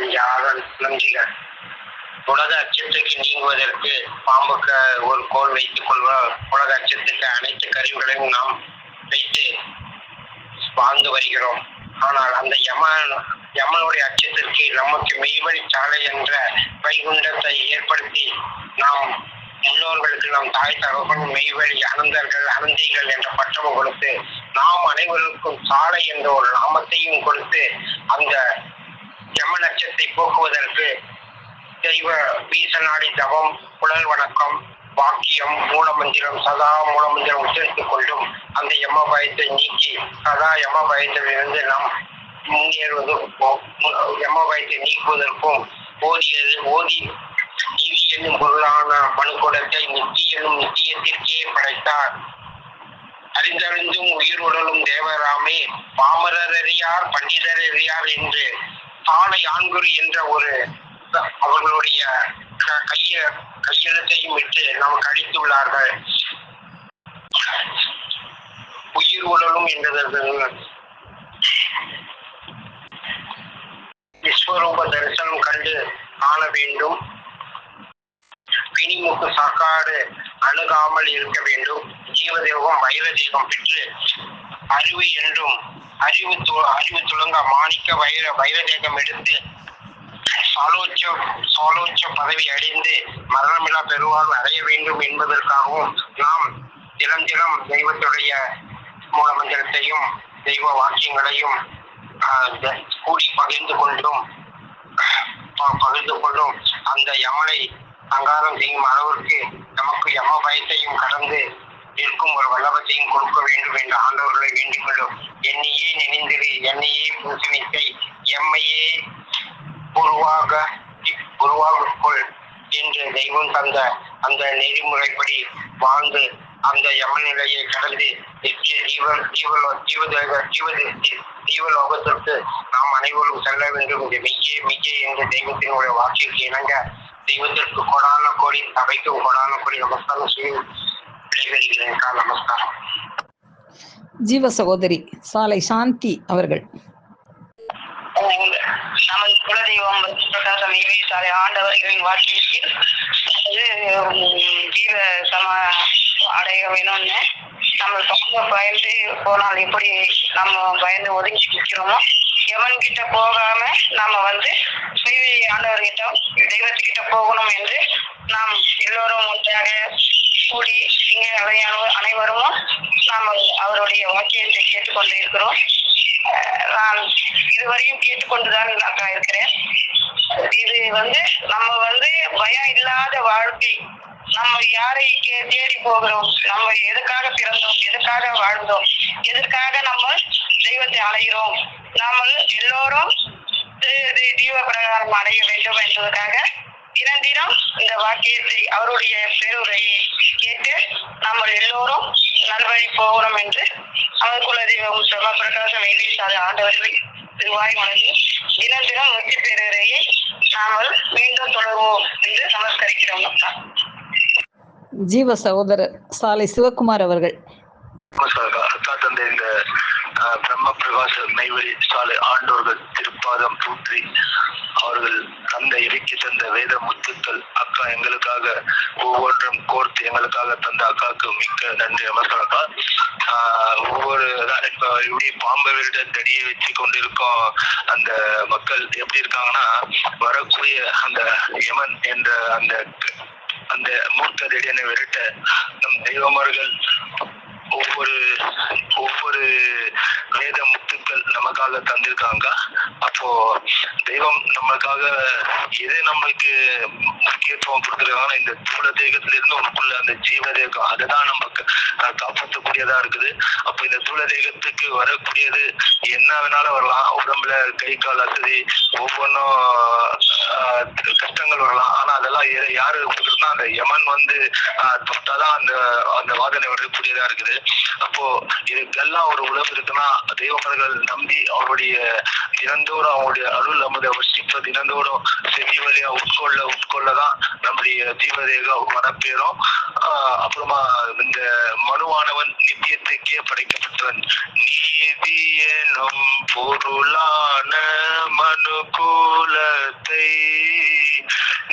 நன்றிகள். உலக அச்சத்துக்கு நீங்குவதற்கு பாம்புக்கு ஒரு கோல் வைத்துக் கொள்வோம். உலக அச்சத்துக்கு அனைத்து கருவிகளையும் நாம் வைத்து வாழ்ந்து வருகிறோம். ஆனால் அந்த யமனுடைய அச்சத்திற்கு நமக்கு மெய்வழி சாலை என்ற வைகுண்டத்தை ஏற்படுத்தி நாம் முன்னோர்களுக்கு நம் தாய் தகவல் மெய்வழி அனந்தர்கள் அனந்திகள் என்ற பட்டமும் கொடுத்து நாம் அனைவருக்கும் சாலை என்ற ஒரு நாமத்தையும் கொடுத்து அந்த யம நட்சத்தை போக்குவதற்கு தெய்வ வீசநாடி தவம், குழல் வணக்கம், வாக்கியம், மூலமந்திரம், சதா மூலமந்திரம் உச்சரித்துக் கொண்டும் அந்த யம பயத்தை நீக்கி சதா யம பயத்திலிருந்து நாம் முன்னேறுவதற்கும் யம பயத்தை நீக்குவதற்கும் ஓதி நீதி என்னும் பொருளான மனுக்குடத்தை நித்தி என்னும் நித்தியத்திற்கே படைத்தார். அறிந்தறிந்தும் உயிர் உடலும் தேவராமே பாமரறியார் பண்டிதரறியார் என்று சாலை ஆண்குறி என்ற ஒரு அவர்களுடைய கையெழுத்தையும் விட்டு நமக்கு அளித்துள்ளார்கள். உயிர் உடலும் என்றது விஸ்வரூப தரிசனம் கண்டு காண வேண்டும். பிணிமுக்கு சாக்காடு அணுகாமல் இருக்க வேண்டும். ஜீவதேகம் வைர தேகம் பெற்று அறிவு என்றும் அறிவு துளங்க மாணிக்க வைர தேகம் எடுத்து சாலோச்ச பதவி அடைந்து மரணமில்லா பெருவாழ்வு அடைய வேண்டும் என்பதற்காகவும் நாம் தினம் தெய்வத்துடைய மூலமந்திரத்தையும் தெய்வ வாக்கியங்களையும் கூடி பகிர்ந்து கொண்டும் அந்த யமனை அங்காரம் செய்யும் அளவிற்கு நமக்கு யம பயத்தையும் கடந்து இருக்கும் ஒரு வல்லபத்தையும் கொடுக்க வேண்டும் என்று ஆண்டவர்களை வேண்டிக் கொள்ளும். என்னையே நினைந்திரு, என்னையே பூசணித்தை, எம்மையே உருவாகொள் என்று தெய்வம் தந்த அந்த நெறிமுறைப்படி வாழ்ந்து அந்த யம நிலையை கடந்து ஜீவலோகத்திற்கு நாம் அனைவரும் செல்ல வேண்டும். இந்த மெய்யே என்ற தெய்வத்தினுடைய வாக்கிற்கு இணங்க தெய்வத்திற்கு கொடான கோடி சபைக்கும் கொடான கோடி நமஸ்காரம் செய்து விடைபெறுகிறேன். நமஸ்காரம். ஜீவ சகோதரி சாலை சாந்தி அவர்கள். நமது குலதெய்வம் பிரகாசம் சாலை ஆண்டவர்களின் வாக்கியத்தில் ஜீவ சம அடைய வேணும்னு நம்ம ரொம்ப பயந்து போனால் எப்படி நம்ம பயந்து ஒதுங்கி நிற்கிறோமோ எவன் கிட்ட போகாம நம்ம ஆண்டவர்கிட்ட தெய்வத்துக்கிட்ட போகணும் என்று நாம் எல்லோரும் ஒன்றாக கூடி இங்கே அனைவரும் நாம் அவருடைய வாக்கியத்தை கேட்டுக்கொண்டு இருக்கிறோம். நான் இதுவரையும் கேட்டுக்கொண்டுதான் அக்கா இருக்கிறேன். இது நம்ம பயம் இல்லாத வாழ்க்கை. நம்ம யாரை தேடி போகிறோம், நம்ம எதுக்காக பிறந்தோம், எதுக்காக வாழ்ந்தோம், எதற்காக நம்ம தெய்வத்தை அடைகிறோம், நாம எல்லோரும் தீவ பிரகாரம் அடைய வேண்டும் என்பதற்காக தினம் இந்த வாக்கியத்தை அவருடைய பேருரையை கேட்டு நம்ம எல்லோரும் நல்வழி போகிறோம் என்று அவர் குலதெய்வம் சபா பிரகாசம் சாலை ஆண்டவர்கள் திருவாய் மனது தினம் முத்தி பேருரையை நாமல் மீண்டும் தொடர்வோம் என்று நமஸ்கரிக்கிறோம். ஜீவ சகோதரர் சாலை சிவகுமார் அவர்கள். அக்கா தந்தை இந்த பிரம்ம பிரகாச மெய்வழி சாலை ஆண்டோர்கள் திருப்பாதம் பூற்றி அவர்கள் தந்த இறக்கி தந்த வேத முத்துக்கள் அக்கா எங்களுக்காக ஒவ்வொன்றும் கோர்த்து எங்களுக்காக தந்த அக்காவுக்கு மிக்க நன்றி. நமஸ்காரம் அக்கா. ஒவ்வொரு இப்ப எப்படி பாம்பை விட தடியை வச்சு கொண்டிருக்கோம் அந்த மக்கள் எப்படி இருக்காங்கன்னா வரக்கூடிய அந்த யமன் என்ற அந்த மூர்த்த தடியனை விரட்ட நம் தெய்வமார்கள் ஒவ்வொரு வேத முத்துக்கள் நமக்காக தந்திருக்காங்க. அப்போ தெய்வம் நம்மளுக்காக எது நம்மளுக்கு முக்கியத்துவம் கொடுத்துருக்காங்கன்னா இந்த தூள தேகத்திலிருந்து உனக்குள்ள அந்த ஜீவ தேகம் அதுதான் நமக்கு காப்பாற்றக்கூடியதா இருக்குது. அப்போ இந்த தூள தேகத்துக்கு வரக்கூடியது என்ன வேணாலும் வரலாம். உடம்புல கை கால் அசதி ஒவ்வொன்றும் கஷ்டங்கள் வரலாம். ஆனா அதெல்லாம் யாரு கொடுக்குறதுனா அந்த யமன் தொட்டாதான் அந்த வாதனை வரக்கூடியதா இருக்குது. அப்போ இதுக்கெல்லாம் ஒரு உழவு இருக்குன்னா தெய்வமர்கள் நம்பி அவருடைய தினந்தோறும் அவங்களுடைய அருள் அமுத வசிப்ப தினந்தோறும் செவி வழியா உட்கொள்ளதான் நம்முடைய ஜீவதேகம் வரப்பேறும். அப்புறமா இந்த மனுவானவன் நித்தியத்துக்கே படைக்கப்பட்டவன். நீதி எனும் பொருளான மனுகூலத்தை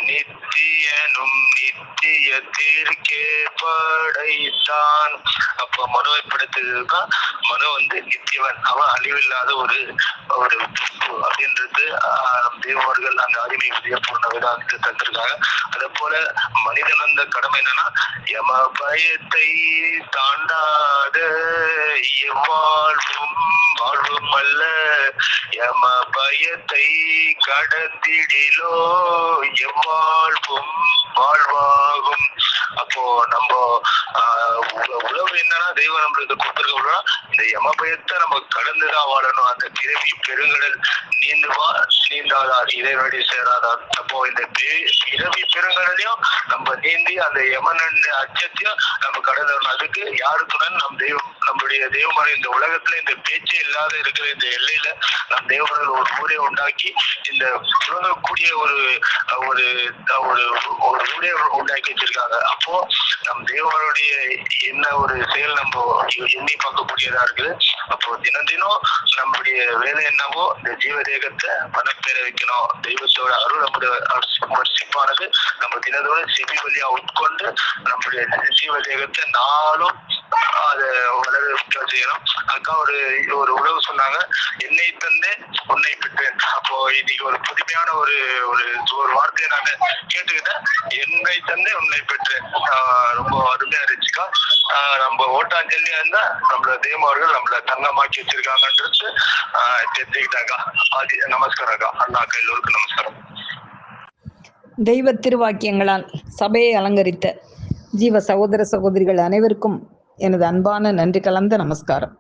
நித்தியனும் நித்தியத்திற்கே படைத்தான். அப்ப மனுவை படைத்ததுதான் மனு நித்தியவன், அவன் அழிவில்லாத ஒரு ஒரு அப்படின்றது தேவர்கள் அந்த அடிமை பூர்ண வேதாந்தத்தை தந்திருக்காங்க. அதே போல மனிதன் அந்த கடமை என்னன்னா, யம பயத்தை தாண்டாத எவ்வாழ்வும் வாழ்வும் அல்ல, யம பயத்தை கடந்திடிலோ எவ்வாழ்வும் வாழ்வாகும். அப்போ நம்ம உழவு என்னன்னா, தெய்வம் நம்மளுக்கு கொடுத்துருக்க இந்த யம பயத்தை நம்ம கடந்துதான் வாழணும். அந்த பிறவி பெருங்கடல் நீந்துவா நீந்தாதார் இறைவடி சேராதார். அப்போ இந்த பிறவி பெருங்கடலையும் நம்ம நீந்தி அந்த யமன் அச்சத்தையும் நம்ம கடந்து வரணும். அதுக்கு யாருக்குடன் நம் தெய்வம், நம்மளுடைய தெய்வமான இந்த உலகத்துல இந்த பேச்சே இல்லாத இருக்கிற இந்த எல்லையில நம் தேவர்கள் ஒரு ஊரை உண்டாக்கி இந்த புழங்கக்கூடிய ஒரு ஒரு ஒரு ஊரே உண்டாக்கி வச்சிருக்காங்க. அப்போ நம் தேவனுடைய என்ன ஒரு செயல் நம்ம எண்ணி பார்க்கக்கூடியதா இருக்குது. அப்போ தினம் தினம் நம்முடைய வேலை என்னவோ இந்த ஜீவதேகத்தை மனப்பேற வைக்கணும். தெய்வத்தோட அருள் நம்முடைய வர்ஷிப்பானது நம்ம தினத்தோட செவி வழியா உட்கொண்டு நம்முடைய ஜீவதேகத்தை நாளும் அதை வளர செய்யணும். அக்கா ஒரு உறவு சொன்னாங்க, என்னை தந்தே உன்னை பெற்றேன். அப்போ இன்னைக்கு ஒரு புதுமையான ஒரு ஒரு வார்த்தையை நான் கேட்டுக்கிட்டேன், என்னை தந்தே உன்னை பெற்றேன். ரொம்ப அருமையா இருந்துச்சுக்கா. நம்ம ஓட்டாஞ்சலியா இருந்தா நம்மள தேவர்கள் நம்மள தங்கமாக்கி வச்சிருக்காங்கன்றது தெரிஞ்சுக்கிட்டாக்கா. நமஸ்காரம் அக்கா. அண்ணாக்கா எல்லோருக்கும் நமஸ்காரம். தெய்வ திருவாக்கியங்களால் சபையை அலங்கரித்த ஜீவ சகோதர சகோதரிகள் அனைவருக்கும் எனது அன்பான நன்றி கலந்த நமஸ்காரம்.